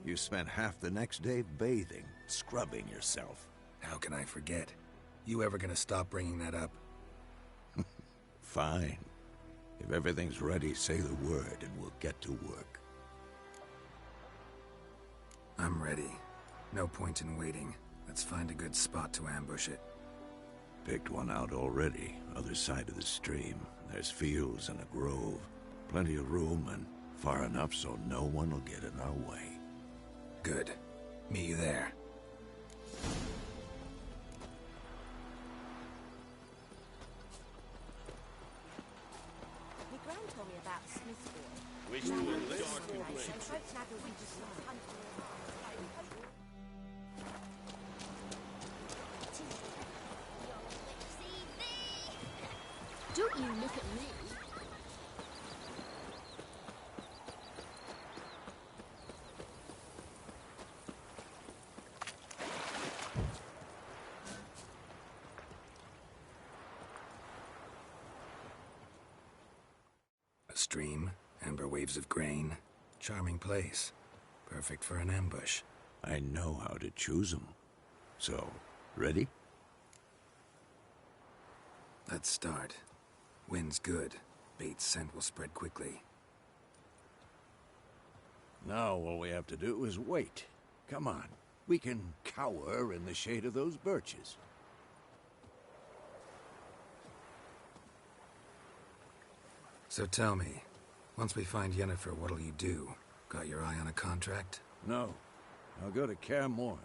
You spent half the next day bathing, scrubbing yourself. How can I forget? You ever gonna stop bringing that up? Fine. If everything's ready, say the word and we'll get to work. I'm ready. No point in waiting. Let's find a good spot to ambush it. Picked one out already, other side of the stream. There's fields and a grove. Plenty of room and far enough so no one will get in our way. Good. Meet you there. My gran told me about the Smith boy. Wish Lad to went enlist. missing one day, so folks had the winter sun hunting him. Don't you look at me. A stream, amber waves of grain. Charming place. Perfect for an ambush. I know how to choose them. So, ready? Let's start. Wind's good. Bait's scent will spread quickly. Now all we have to do is wait. Come on. We can cower in the shade of those birches. So tell me, once we find Yennefer, what'll you do? Got your eye on a contract? No. I'll go to Kaer Morhen.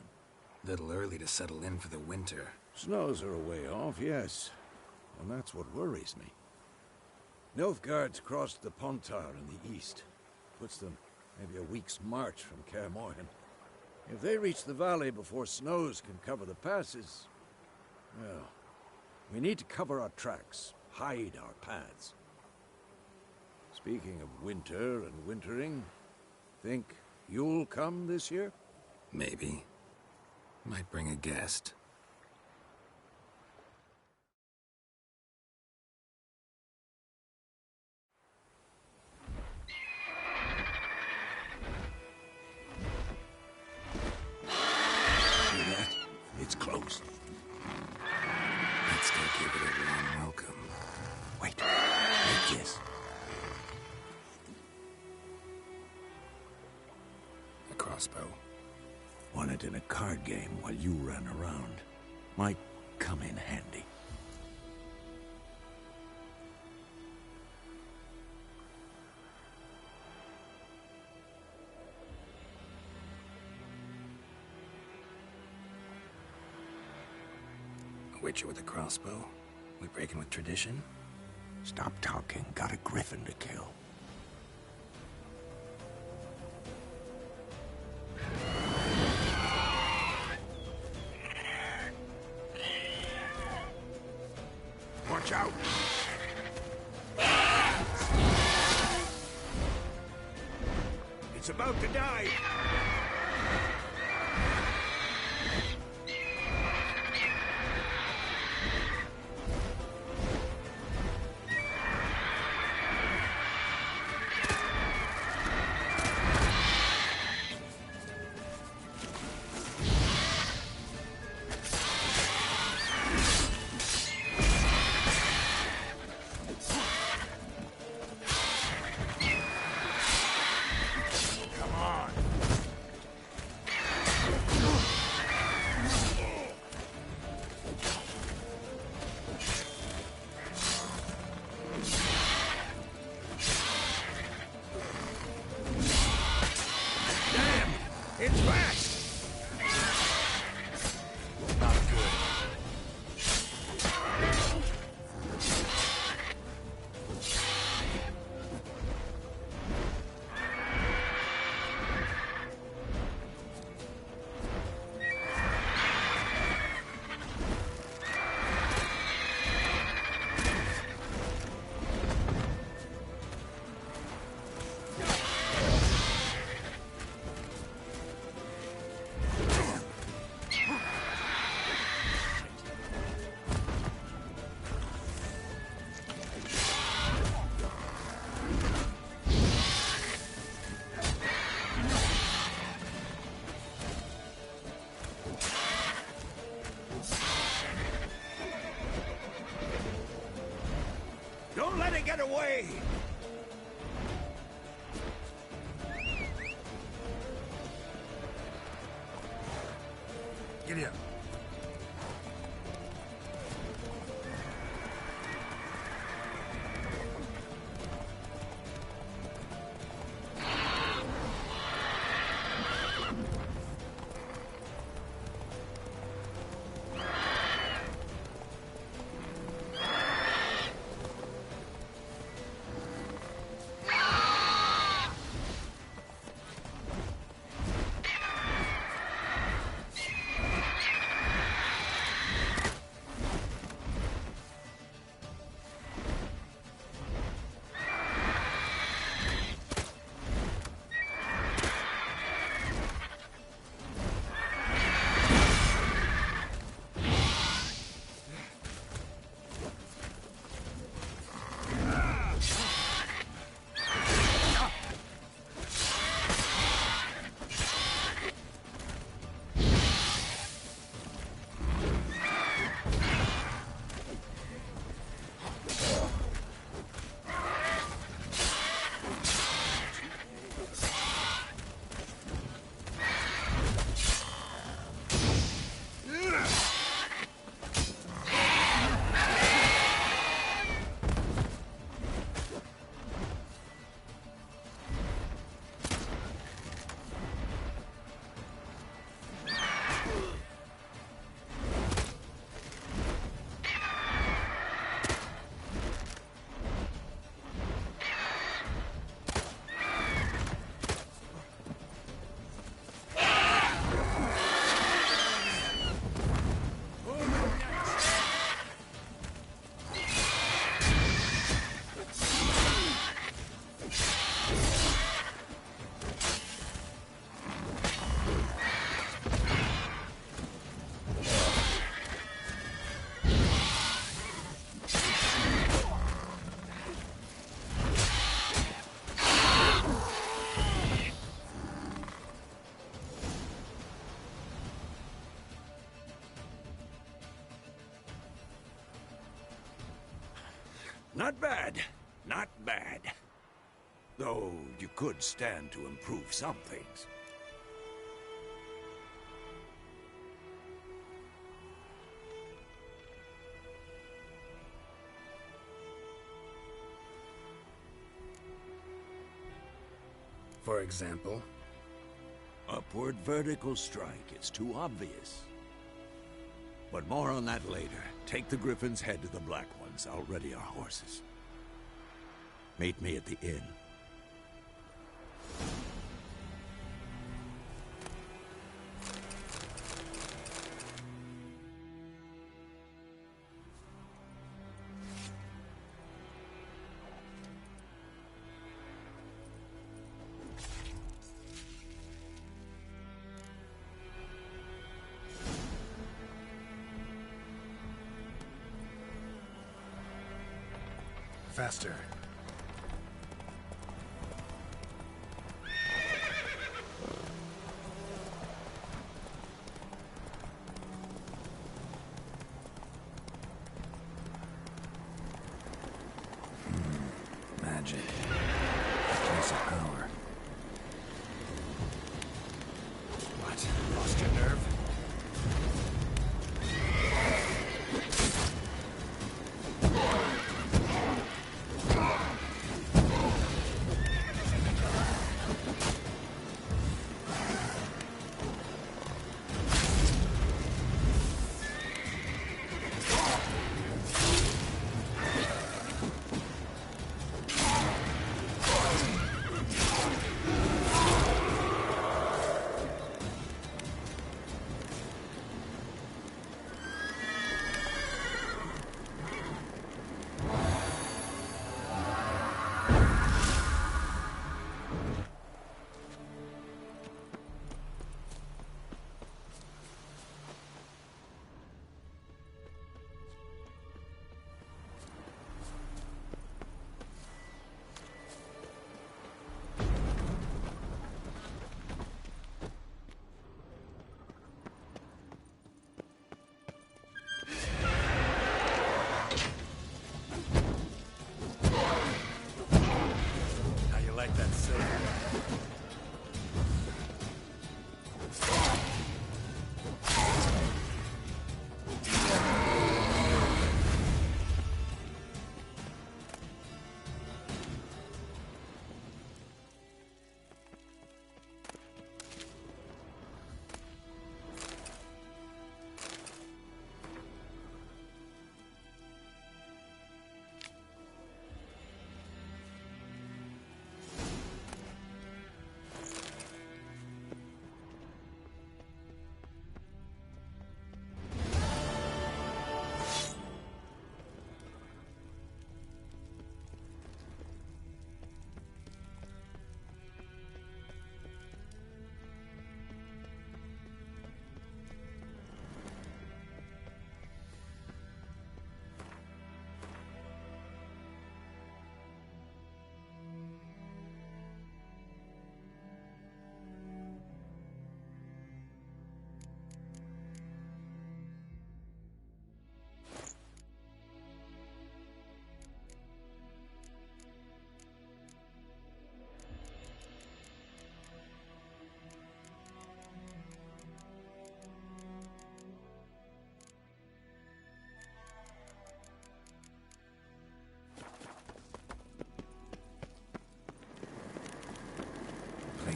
Little early to settle in for the winter. Snows are a way off, yes. And that's what worries me. Nilfgaard's crossed the Pontar in the east. Puts them maybe a week's march from Kaer Morhen. If they reach the valley before snows can cover the passes, well, we need to cover our tracks, hide our paths. Speaking of winter and wintering, think you'll come this year? Maybe. Might bring a guest. It's close. Let's go give it a warm welcome. Wait. Like this. A crossbow. Won it in a card game while you ran around. Might come in handy. Witcher with a crossbow? We breaking with tradition? Stop talking. Got a griffin to kill. Watch out! It's about to die! can't get away! Giddy up. Not bad. Not bad. Though you could stand to improve some things. For example? Upward vertical strike. It's too obvious. But more on that later. Take the Griffin's head to the Black Ones. I'll ready our horses. Meet me at the inn. Faster. Magic. Place of power. What? Lost your nerve?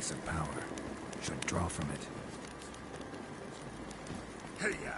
sense of power. Should draw from it. Hey-ya!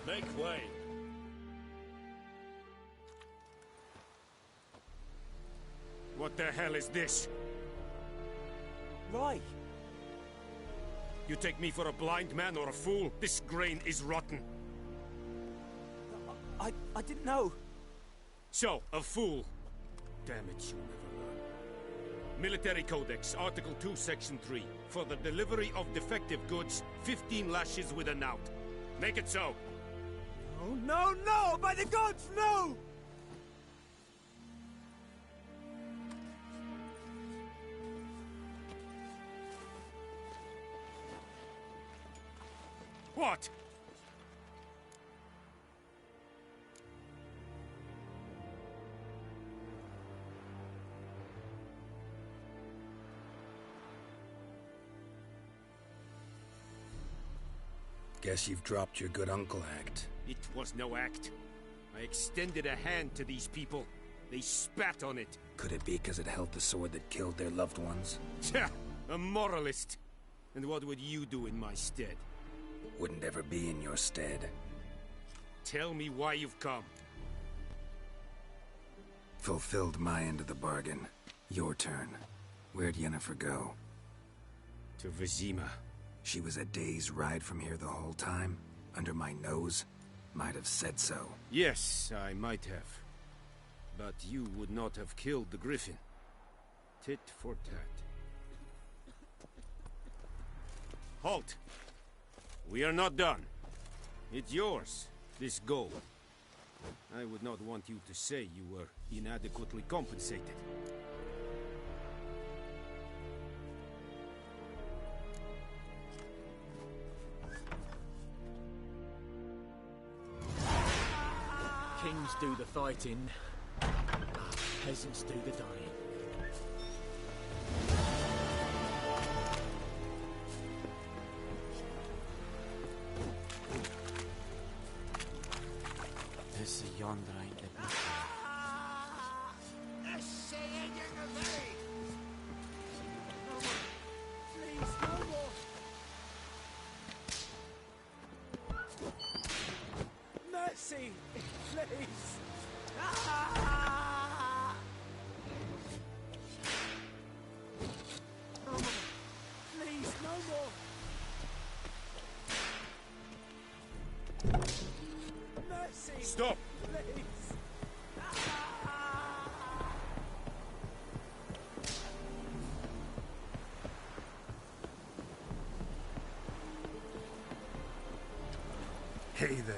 Make way. What the hell is this? Roy! You take me for a blind man or a fool? This grain is rotten. I didn't know. So, a fool. Damn it, you'll never learn. Military Codex, Article 2, Section 3. For the delivery of defective goods, 15 lashes with a knout. Make it so. Oh, no, no! By the gods, no! What? Guess you've dropped your good uncle act. It was no act. I extended a hand to these people. They spat on it. Could it be because it held the sword that killed their loved ones? Tja, a moralist. And what would you do in my stead? Wouldn't ever be in your stead. Tell me why you've come. Fulfilled my end of the bargain. Your turn. Where'd Yennefer go? To Vizima. She was a day's ride from here the whole time? Under my nose? Might have said so. Yes, I might have. But you would not have killed the griffin. Tit for tat. Halt! We are not done. It's yours, this gold. I would not want you to say you were inadequately compensated. Kings do the fighting, peasants do the dying. This yonder ain't the best. Please, no more. Mercy, please. Please, no more. Mercy. Stop! Please. Hey there.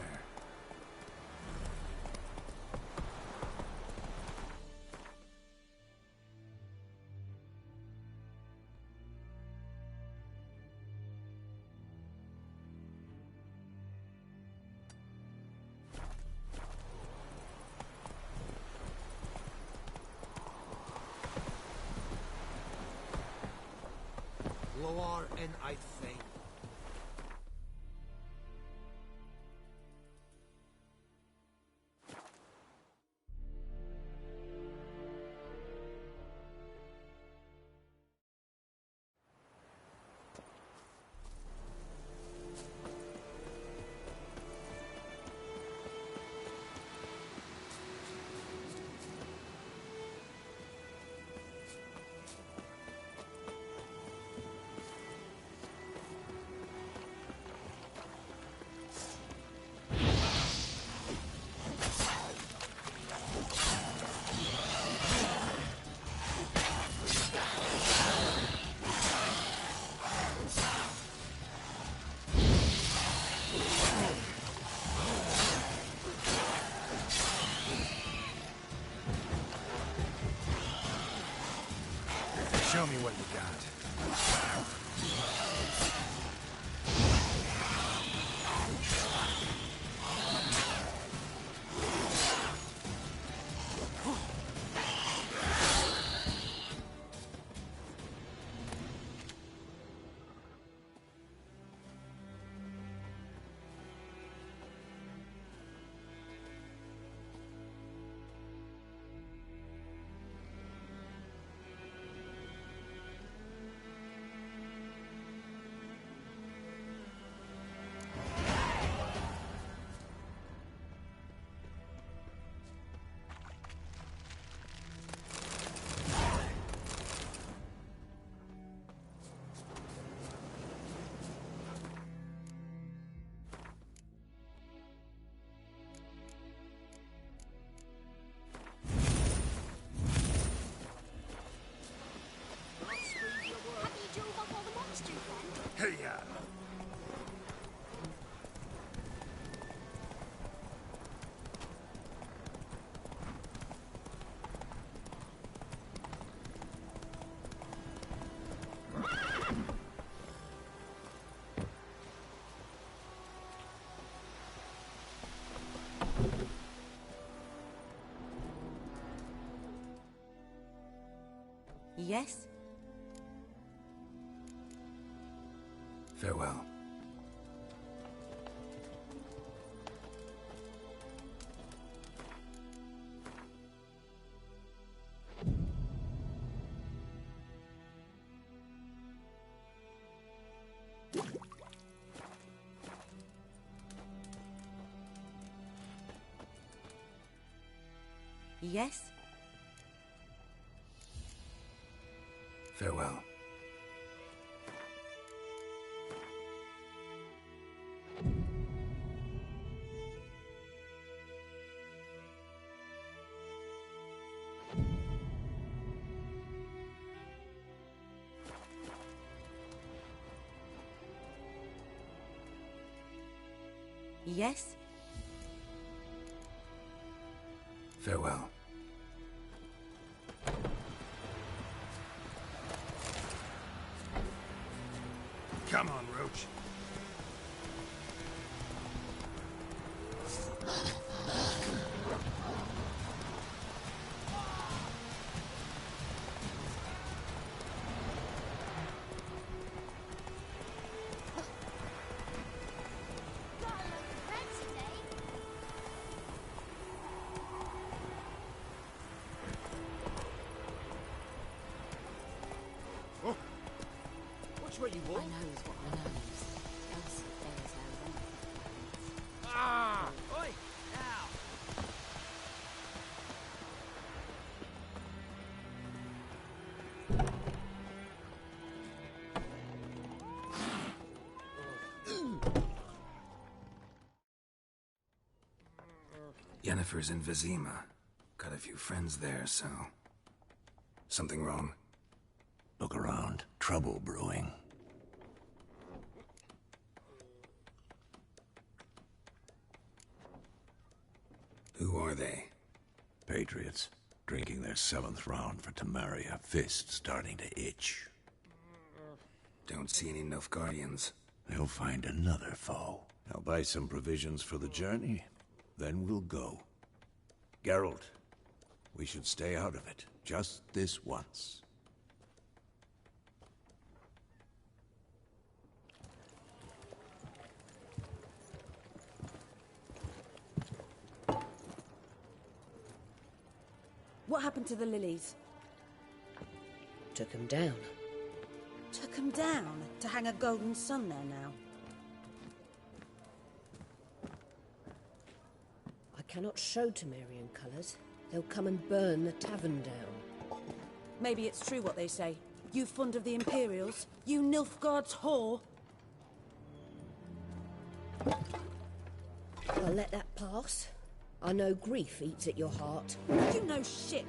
Lower and I think. Yes? Farewell. Yes? Farewell. Yes? Farewell. Come on, Roach. Watch where you walk. I knows what I knows. Elsa bears her rump for the blackens. Ah! Oi! Now! Yennefer's in Vizima. Got a few friends there, so... Something wrong? Look around. Trouble brewing. Who are they? Patriots. Drinking their 7th round for Tamaria. Fist starting to itch. Don't see any Nilfgaardians. They'll find another foe. I'll buy some provisions for the journey. Then we'll go. Geralt, we should stay out of it. Just this once. What happened to the lilies? Took them down. Took them down to hang a golden sun there now. I cannot show Temerian colours. They'll come and burn the tavern down. Maybe it's true what they say. You fond of the Imperials? You Nilfgaard's whore? I'll let that pass. I know grief eats at your heart. You know shit.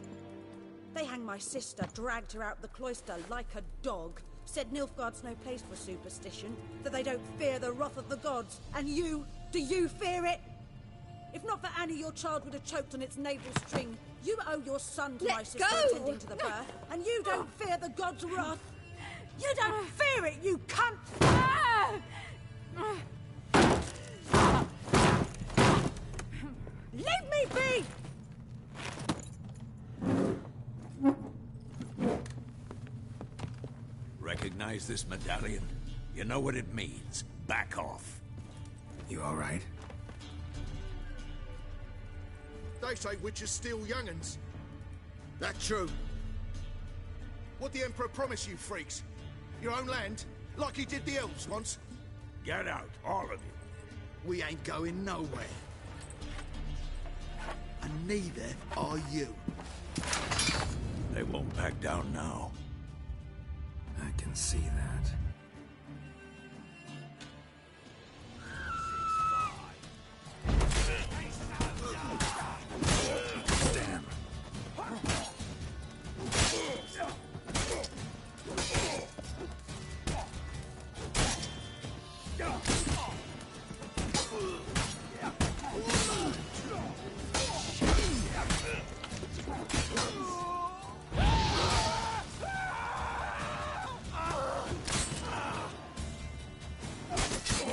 They hanged my sister, dragged her out the cloister like a dog. Said Nilfgaard's no place for superstition, that they don't fear the wrath of the gods. And you, do you fear it? If not for Annie, your child would have choked on its navel string. You owe your son to my sister attending to the birth, and you don't fear the gods' wrath. You don't fear it, you cunt! Leave me be! Recognize this medallion? You know what it means. Back off. You all right? They say witches steal young'uns. That true? What the Emperor promise you, freaks? Your own land? Like he did the elves once? Get out, all of you. We ain't going nowhere. And neither are you. They won't back down now. I can see that. Damn.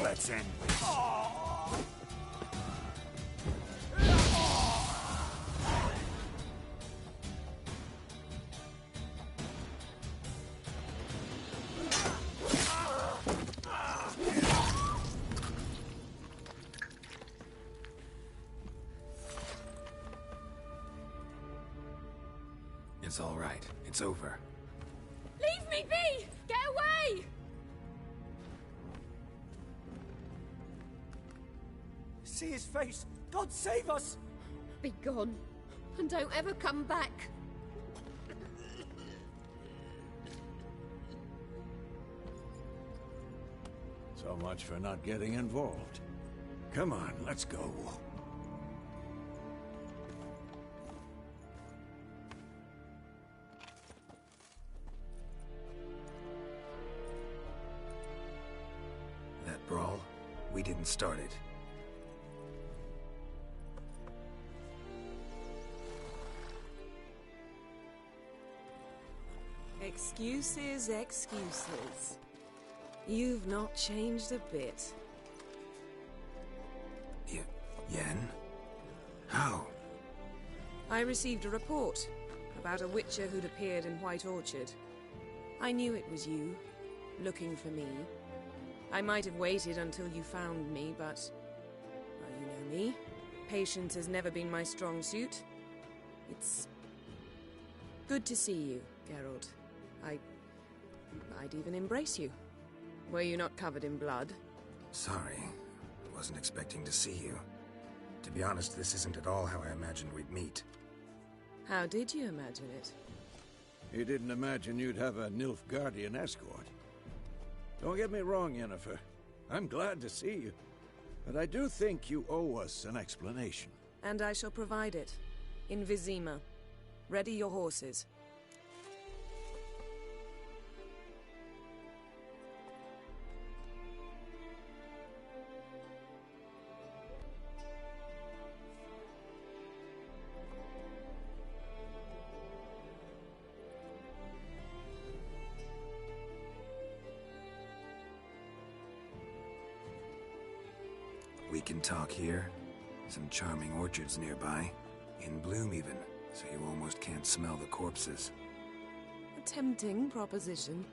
Let's end this. It's all right. It's over. Leave me be! Get away! See his face! God save us! Be gone, and don't ever come back. So much for not getting involved. Come on, let's go. That brawl, we didn't start it. Excuses, excuses. You've not changed a bit. Yen? How? I received a report about a witcher who'd appeared in White Orchard. I knew it was you, looking for me. I might have waited until you found me, but... well, you know me. Patience has never been my strong suit. It's... good to see you, Geralt. I'd even embrace you. Were you not covered in blood? Sorry. Wasn't expecting to see you. To be honest, this isn't at all how I imagined we'd meet. How did you imagine it? You didn't imagine you'd have a Nilfgaardian escort. Don't get me wrong, Yennefer. I'm glad to see you. But I do think you owe us an explanation. And I shall provide it. In Vizima. Ready your horses. We can talk here. Some charming orchards nearby. In bloom even, so you almost can't smell the corpses. A tempting proposition.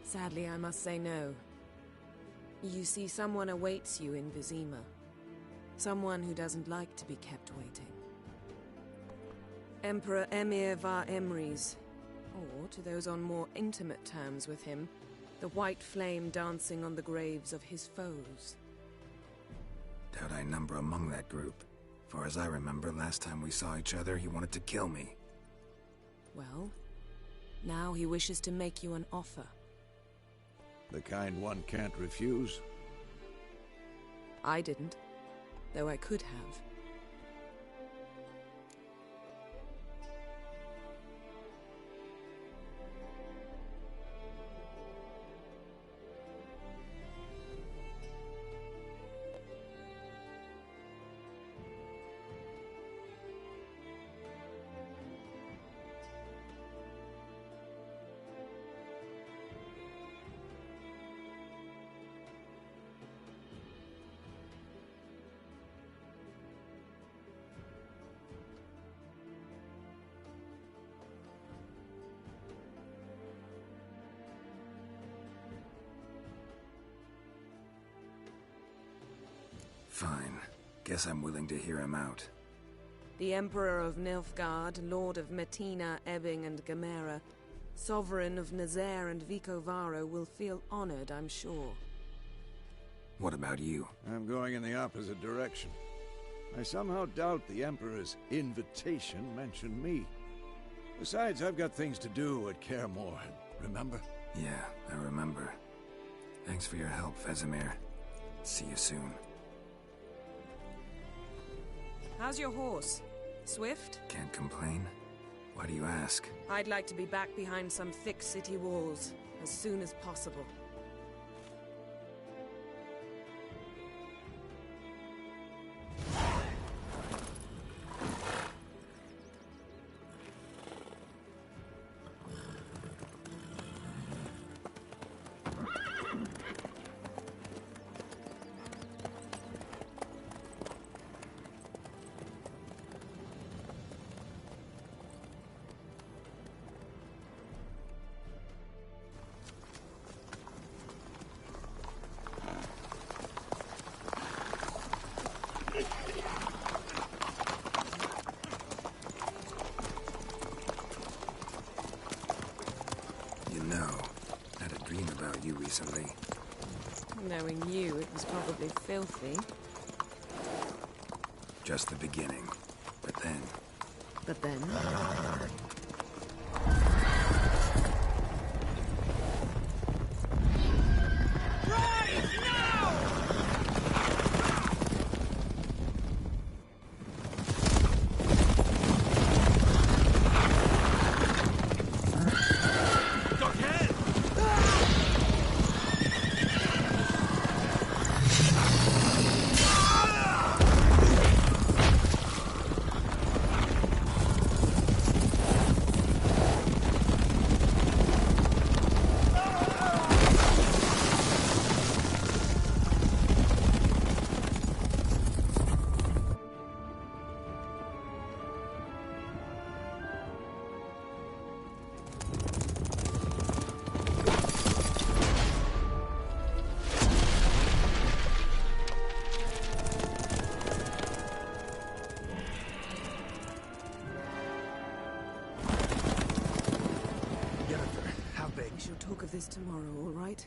Sadly, I must say no. You see, someone awaits you in Vizima. Someone who doesn't like to be kept waiting. Emperor Emir var Emrys. Or, to those on more intimate terms with him, the white flame dancing on the graves of his foes. Doubt I number among that group. Far as I remember, last time we saw each other, he wanted to kill me. Well, now he wishes to make you an offer. The kind one can't refuse? I didn't, though I could have. Fine. Guess I'm willing to hear him out. The Emperor of Nilfgaard, Lord of Metina, Ebbing and Gamera, Sovereign of Nazaire and Vicovaro will feel honored, I'm sure. What about you? I'm going in the opposite direction. I somehow doubt the Emperor's invitation mentioned me. Besides, I've got things to do at Kaer Morhen, remember? Yeah, I remember. Thanks for your help, Vesemir. See you soon. How's your horse? Swift? Can't complain. Why do you ask? I'd like to be back behind some thick city walls as soon as possible. recently. Knowing you, it was probably filthy. Just the beginning. But then... But then... We shall talk of this tomorrow, all right?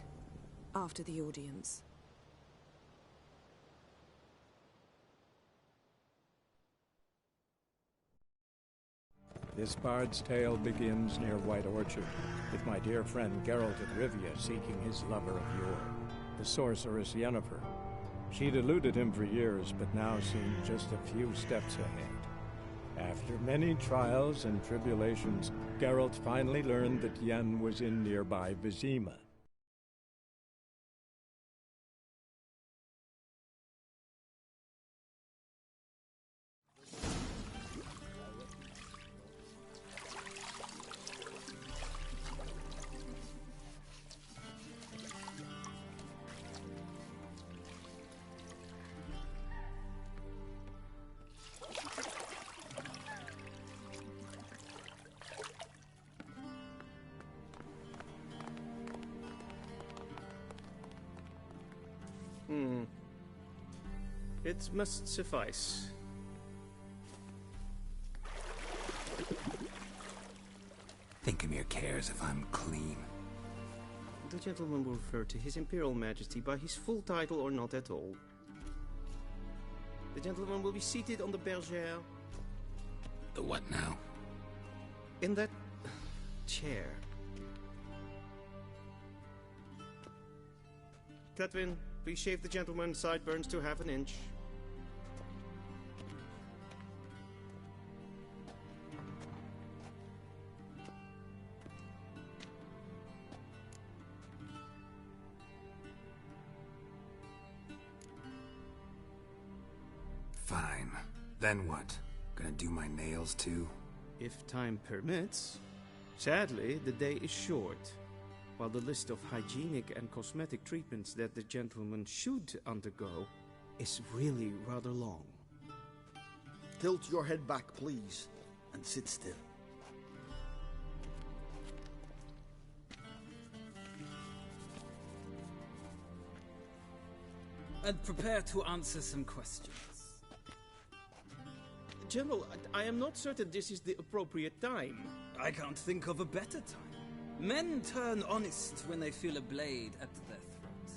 After the audience. This bard's tale begins near White Orchard, with my dear friend Geralt of Rivia seeking his lover of yore, the sorceress Yennefer. She'd eluded him for years, but now seemed just a few steps ahead. After many trials and tribulations, Geralt finally learned that Yen was in nearby Vizima. It must suffice. Thinkamere cares if I'm clean. The gentleman will refer to His Imperial Majesty by his full title or not at all. The gentleman will be seated on the bergère. The what now? In that chair. Cletwin, please shave the gentleman's sideburns to half an inch. Fine. Then what? Gonna do my nails too? If time permits. Sadly, the day is short, while the list of hygienic and cosmetic treatments that the gentleman should undergo is really rather long. Tilt your head back, please, and sit still. And prepare to answer some questions. General, I am not certain this is the appropriate time. I can't think of a better time. Men turn honest when they feel a blade at their throat.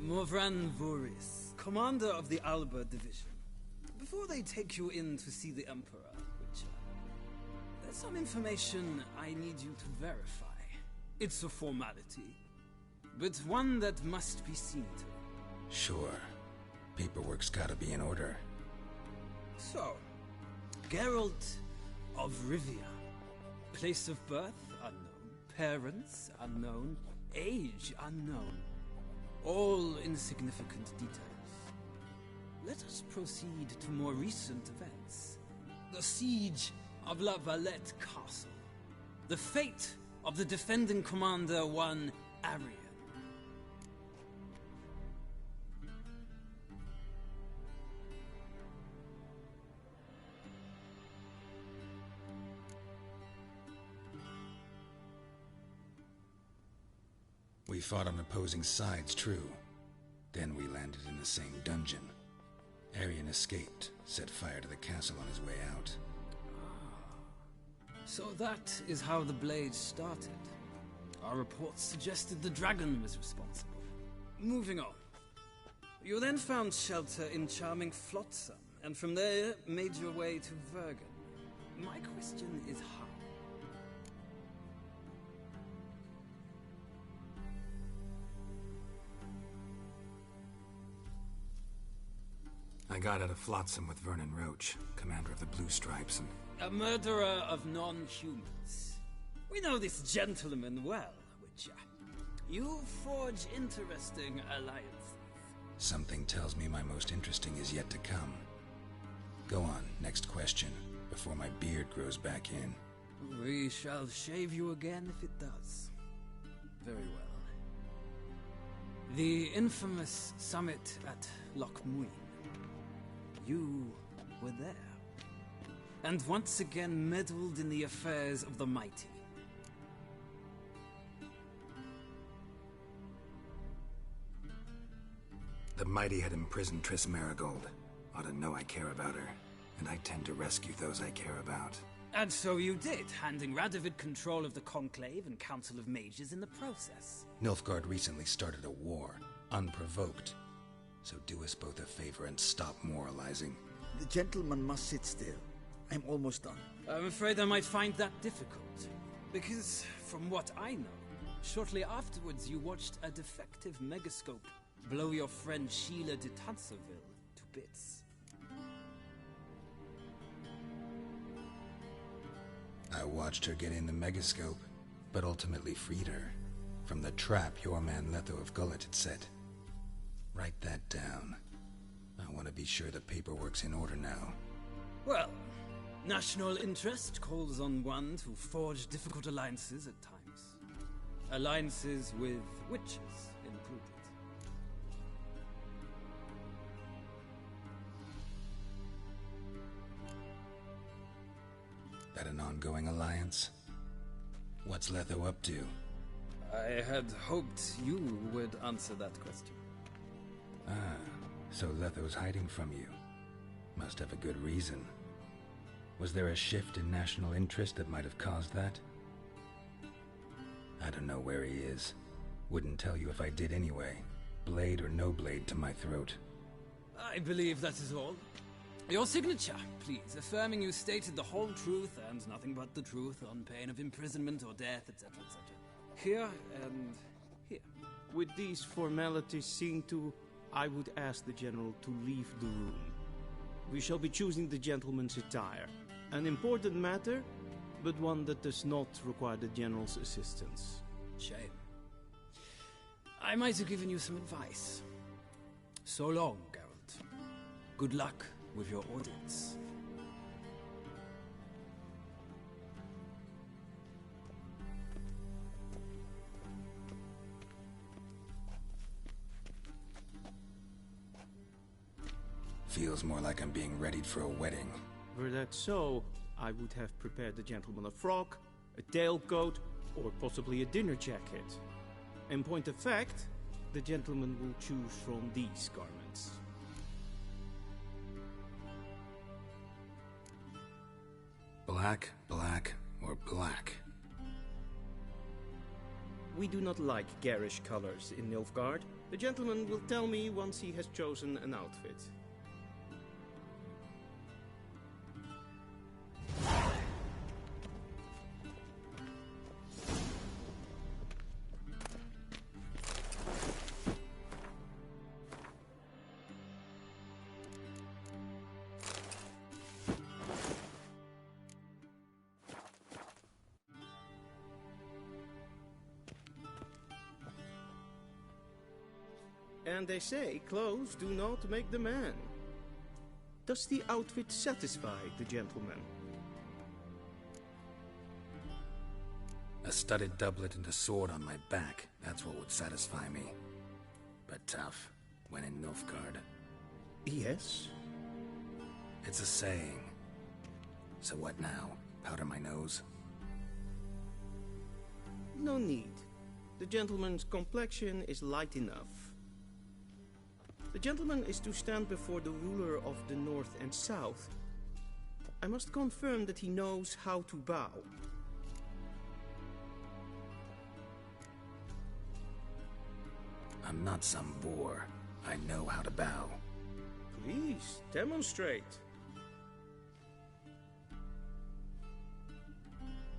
Morvran Voris, commander of the Alba Division. Before they take you in to see the Emperor, Witcher, there's some information I need you to verify. It's a formality, but one that must be seen to. Sure. Paperwork's gotta be in order. So, Geralt of Rivia. Place of birth, unknown. Parents, unknown. Age, unknown. All insignificant details. Let us proceed to more recent events. The siege of La Valette Castle. The fate of the defending commander, one Arian. We fought on opposing sides, true. Then we landed in the same dungeon. Arian escaped, set fire to the castle on his way out. So that is how the blade started. Our reports suggested the dragon was responsible. Moving on. You then found shelter in charming Flotsam, and from there made your way to Vergen. My question is how? I got out of Flotsam with Vernon Roach, commander of the Blue Stripes, and... A murderer of non-humans. We know this gentleman well, Witcher. You forge interesting alliances. Something tells me my most interesting is yet to come. Go on, next question, before my beard grows back in. We shall shave you again if it does. Very well. The infamous summit at Loch Muin. You were there. And once again meddled in the affairs of the mighty. The mighty had imprisoned Triss Marigold. Ought to know I care about her, and I tend to rescue those I care about. And so you did, handing Radovid control of the Conclave and Council of Mages in the process. Nilfgaard recently started a war, unprovoked. So do us both a favor and stop moralizing. The gentleman must sit still. I'm almost done. I'm afraid I might find that difficult. Because, from what I know, shortly afterwards you watched a defective megascope blow your friend Sheila de Tanserville to bits. I watched her get in the megascope, but ultimately freed her from the trap your man Letho of Gullet had set. Write that down. I want to be sure the paperwork's in order now. Well, national interest calls on one to forge difficult alliances at times. Alliances with witches included. That an ongoing alliance? What's Letho up to? I had hoped you would answer that question. Ah, so Letho's hiding from you. Must have a good reason. Was there a shift in national interest that might have caused that? I don't know where he is. Wouldn't tell you if I did anyway. Blade or no blade to my throat. I believe that is all. Your signature, please, affirming you stated the whole truth and nothing but the truth on pain of imprisonment or death, etc., etc. Here and here. With these formalities seen to, I would ask the General to leave the room. We shall be choosing the gentleman's attire. An important matter, but one that does not require the General's assistance. Shame. I might have given you some advice. So long, Geralt. Good luck with your audience. Feels more like I'm being readied for a wedding. Were that so, I would have prepared the gentleman a frock, a tailcoat, or possibly a dinner jacket. In point of fact, the gentleman will choose from these garments. Black, black, or black? We do not like garish colors in Nilfgaard. The gentleman will tell me once he has chosen an outfit. And they say clothes do not make the man. Does the outfit satisfy the gentleman? A studded doublet and a sword on my back, that's what would satisfy me. But tough, when in Nilfgaard. Yes? It's a saying. So what now? Powder my nose? No need. The gentleman's complexion is light enough. The gentleman is to stand before the ruler of the North and South. I must confirm that he knows how to bow. I'm not some boor. I know how to bow. Please, demonstrate.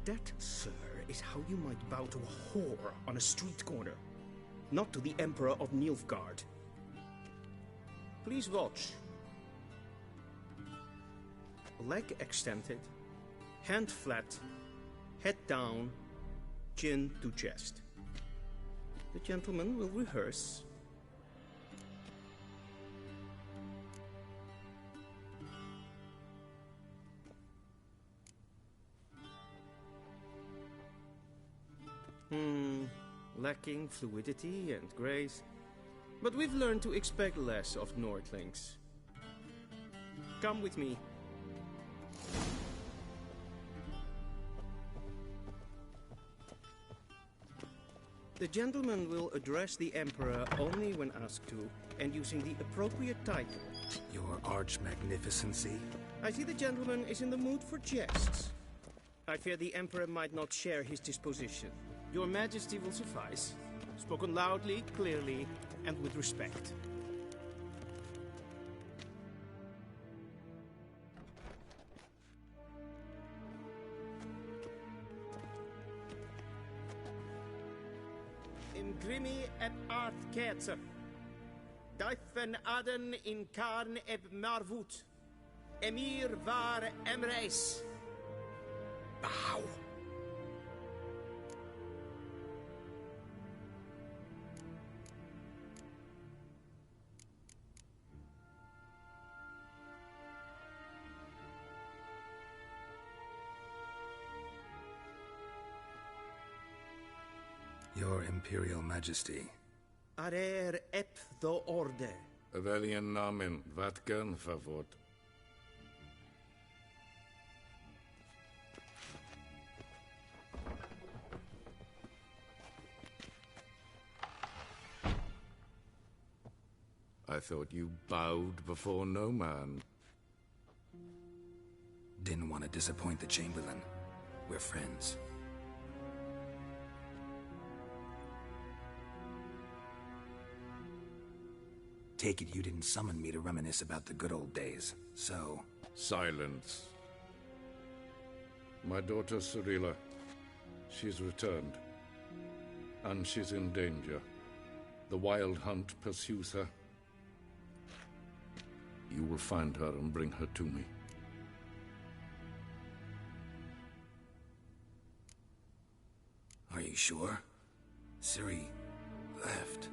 That, sir, is how you might bow to a whore on a street corner, not to the Emperor of Nilfgaard. Please watch. Leg extended, hand flat, head down, chin to chest. The gentleman will rehearse. Lacking fluidity and grace. But we've learned to expect less of Nordlings. Come with me. The gentleman will address the Emperor only when asked to, and using the appropriate title. Your Arch-Magnificency? I see the gentleman is in the mood for jests. I fear the Emperor might not share his disposition. Your Majesty will suffice. Spoken loudly, clearly, and with respect. Imgrimi et art ketzer. Daifen aden in karn eb marvut. Emir var emreis. Bow. Your Imperial Majesty. Arer ep do orde. Welchen Namen? Wat gern verwort? I thought you bowed before no man. Didn't want to disappoint the Chamberlain. We're friends. Take it you didn't summon me to reminisce about the good old days, so... Silence. My daughter Cirilla, she's returned. And she's in danger. The Wild Hunt pursues her. You will find her and bring her to me. Are you sure? Ciri left.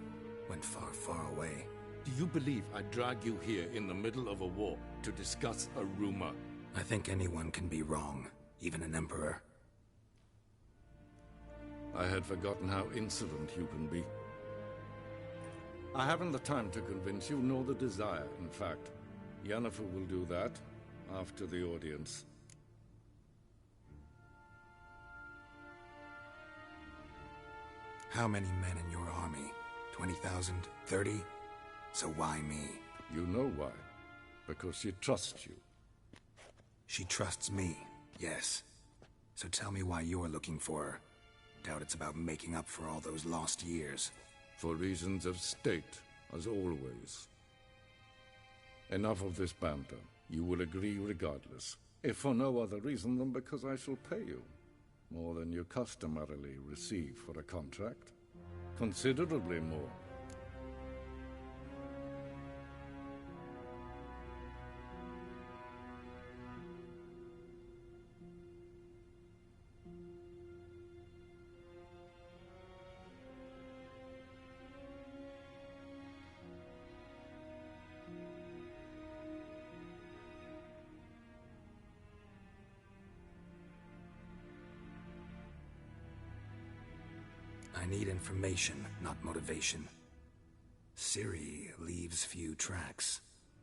Went far, far away. Do you believe I'd drag you here in the middle of a war to discuss a rumor? I think anyone can be wrong, even an emperor. I had forgotten how insolent you can be. I haven't the time to convince you, nor the desire, in fact. Yennefer will do that after the audience. How many men in your army? 20,000? 30? So why me? You know why. Because she trusts you. She trusts me, yes. So tell me why you're looking for her. Doubt it's about making up for all those lost years. For reasons of state, as always. Enough of this banter. You will agree regardless. If for no other reason than because I shall pay you. More than you customarily receive for a contract. Considerably more. I need information, not motivation. Ciri leaves few tracks.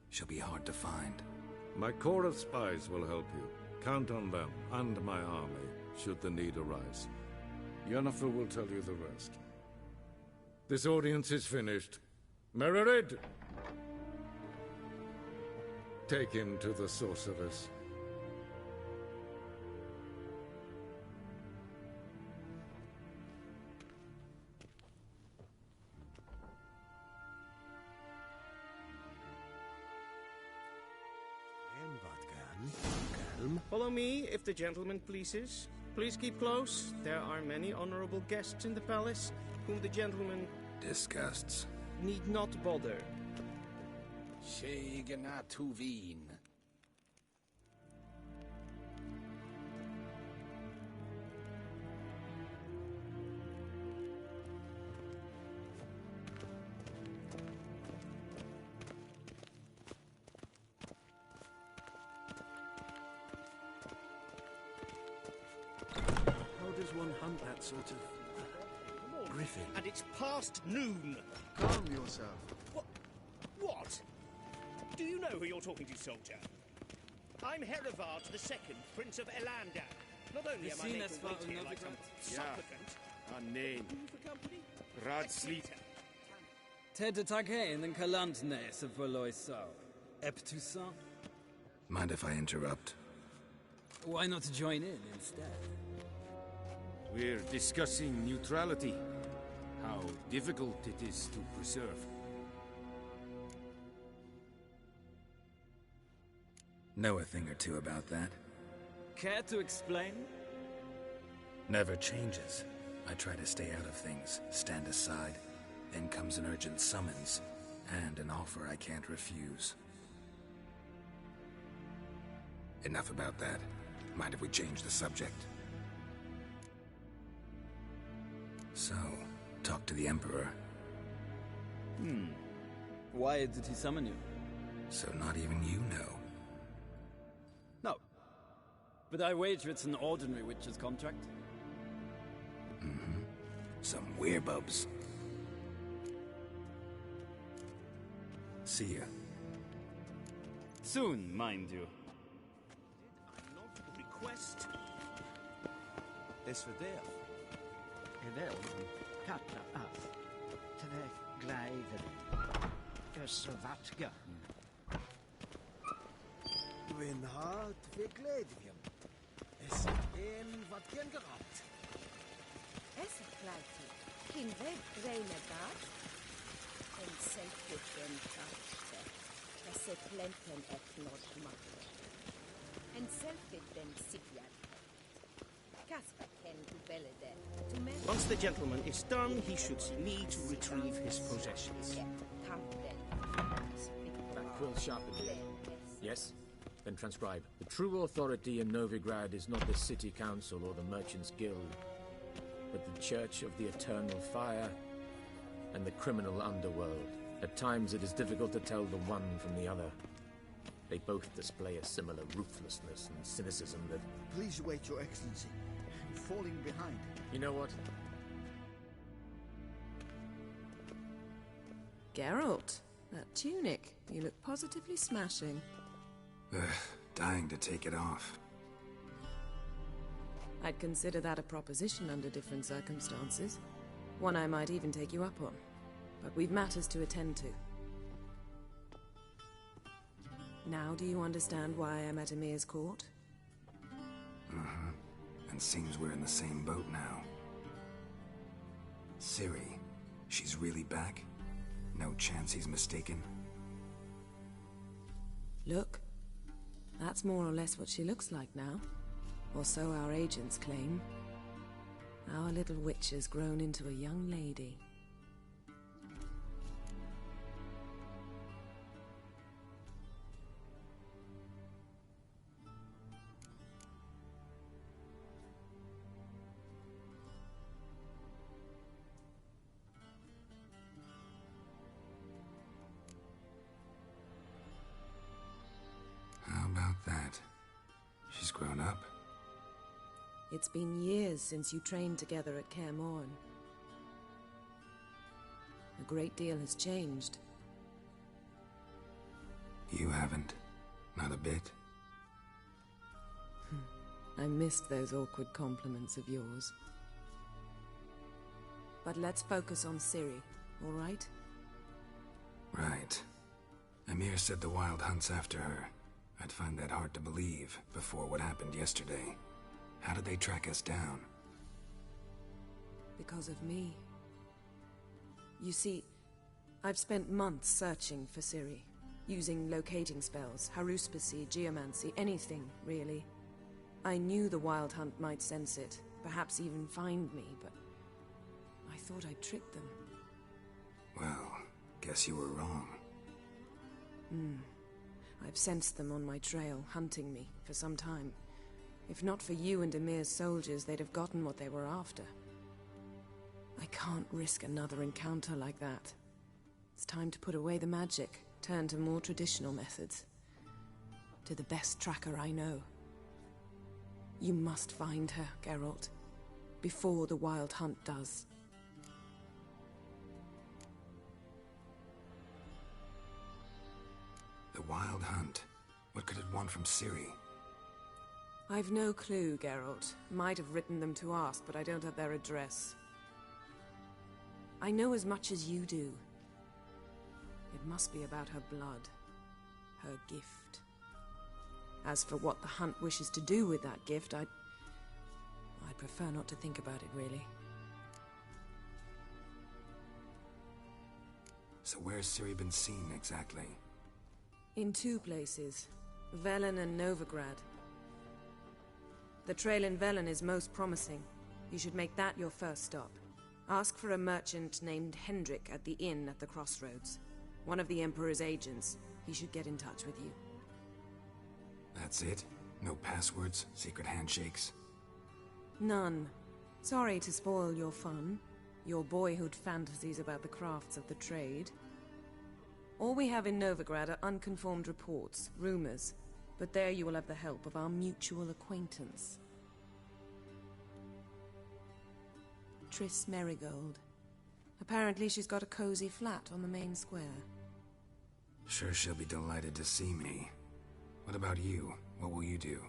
She'll be hard to find. My corps of spies will help you. Count on them, and my army, should the need arise. Yennefer will tell you the rest. This audience is finished. Mererid! Take him to the sorceress. realm. Follow me, if the gentleman pleases. Please keep close. There are many honorable guests in the palace, whom the gentleman... disgusts. ...need not bother. Tuvin. Does one hunt that sort of griffin? And it's past noon. Calm yourself. What? Do you know who you're talking to, soldier? I'm Herivard II, Prince of Elander. Not only am I making wait here like some supplicant... A name. Radsleet. Tedetake in the Kalantnes of Voloisau. Eptusan. Mind if I interrupt? Why not join in instead? We're discussing neutrality. How difficult it is to preserve. Know a thing or two about that? Care to explain? Never changes. I try to stay out of things, stand aside. Then comes an urgent summons, and an offer I can't refuse. Enough about that. Mind if we change the subject? So, talk to the Emperor. Why did he summon you? So not even you know. No. But I wager it's an ordinary witcher's contract. Mm-hmm. Some werebubs. See ya. Soon, mind you. Request? Is for death. Gewelden, katta af. Terug glijden. Usselvatgen. Win hart verkleedingen. Es een wat ken gehad. Es glijdt. Geen weg reine gaat. En zelfbekend kaartje. Es se plenten et not maken. En zelfbekend sipjad. Kasper ken to belede. Once the gentleman is done, he should see me to retrieve his possessions. That quill sharpened here. Yes? Then transcribe. The true authority in Novigrad is not the city council or the merchants' guild, but the Church of the Eternal Fire and the criminal underworld. At times it is difficult to tell the one from the other. They both display a similar ruthlessness and cynicism that... Please wait, Your Excellency. I'm falling behind. You know what? Geralt, that tunic. You look positively smashing. Ugh, dying to take it off. I'd consider that a proposition under different circumstances. One I might even take you up on. But we've matters to attend to. Now do you understand why I'm at Emir's court? Mm-hmm. And seems we're in the same boat now. Ciri, she's really back? No chance he's mistaken? Look. That's more or less what she looks like now. Or so our agents claim. Our little witch has grown into a young lady. How about that? She's grown up. It's been years since you trained together at Kaer Morhen. A great deal has changed. You haven't. Not a bit. I missed those awkward compliments of yours. But let's focus on Ciri, all right? Right. Emir said the Wild hunts after her. I'd find that hard to believe before what happened yesterday. How did they track us down? Because of me. You see, I've spent months searching for Ciri, using locating spells, haruspicy, geomancy, anything, really. I knew the Wild Hunt might sense it, perhaps even find me, but I thought I'd tricked them. Well, guess you were wrong. I've sensed them on my trail, hunting me, for some time. If not for you and Emir's soldiers, they'd have gotten what they were after. I can't risk another encounter like that. It's time to put away the magic, turn to more traditional methods. To the best tracker I know. You must find her, Geralt, before the Wild Hunt does. The Wild Hunt? What could it want from Ciri? I've no clue, Geralt. Might have written them to ask, but I don't have their address. I know as much as you do. It must be about her blood. Her gift. As for what the Hunt wishes to do with that gift, I'd prefer not to think about it, really. So where's Ciri been seen, exactly? In 2 places. Velen and Novigrad. The trail in Velen is most promising. You should make that your first stop. Ask for a merchant named Hendrik at the inn at the crossroads. One of the Emperor's agents. He should get in touch with you. That's it? No passwords? Secret handshakes? None. Sorry to spoil your fun. Your boyhood fantasies about the crafts of the trade. All we have in Novigrad are unconfirmed reports, rumors. But there you will have the help of our mutual acquaintance. Triss Merigold. Apparently she's got a cozy flat on the main square. Sure she'll be delighted to see me. What about you? What will you do?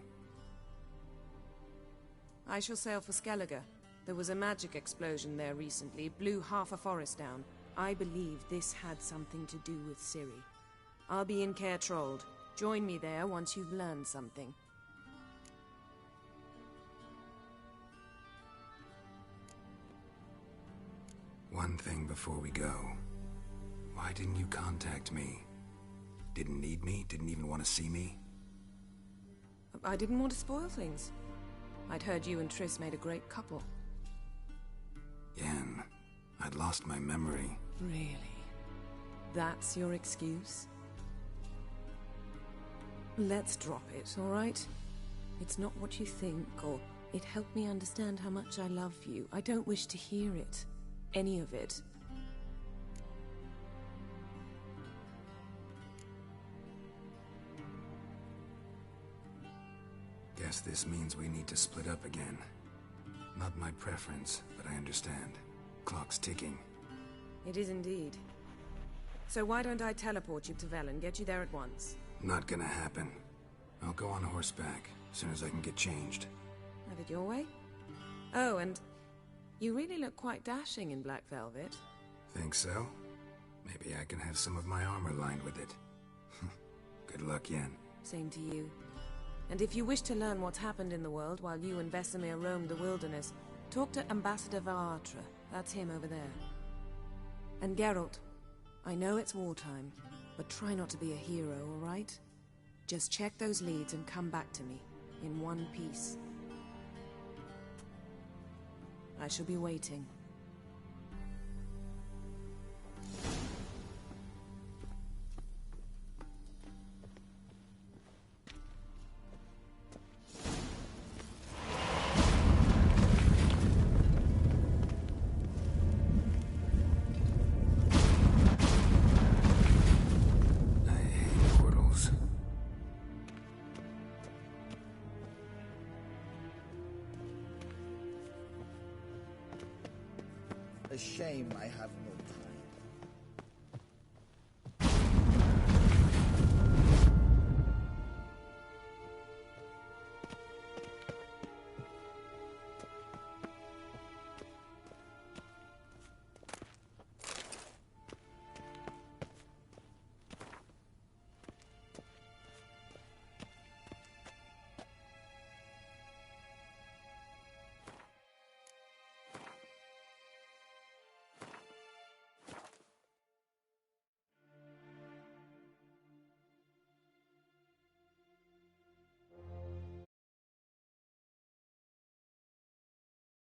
I shall sail for Skellige. There was a magic explosion there recently, blew half a forest down. I believe this had something to do with Ciri. I'll be in Caer Trold. Join me there once you've learned something. One thing before we go. Why didn't you contact me? Didn't need me? Didn't even want to see me? I didn't want to spoil things. I'd heard you and Triss made a great couple. Yen, I'd lost my memory. Really? That's your excuse? Let's drop it, all right? It's not what you think, or it helped me understand how much I love you. I don't wish to hear it. Any of it. Guess this means we need to split up again. Not my preference, but I understand. Clock's ticking. It is indeed. So why don't I teleport you to Velen, get you there at once? Not gonna happen. I'll go on horseback, as soon as I can get changed. Have it your way? Oh, and you really look quite dashing in black velvet. Think so? Maybe I can have some of my armor lined with it. Good luck, Yen. Same to you. And if you wish to learn what's happened in the world while you and Vesemir roamed the wilderness, talk to Ambassador Varatra. That's him over there. And Geralt, I know it's wartime, but try not to be a hero, all right? Just check those leads and come back to me, in one piece. I shall be waiting. A shame I have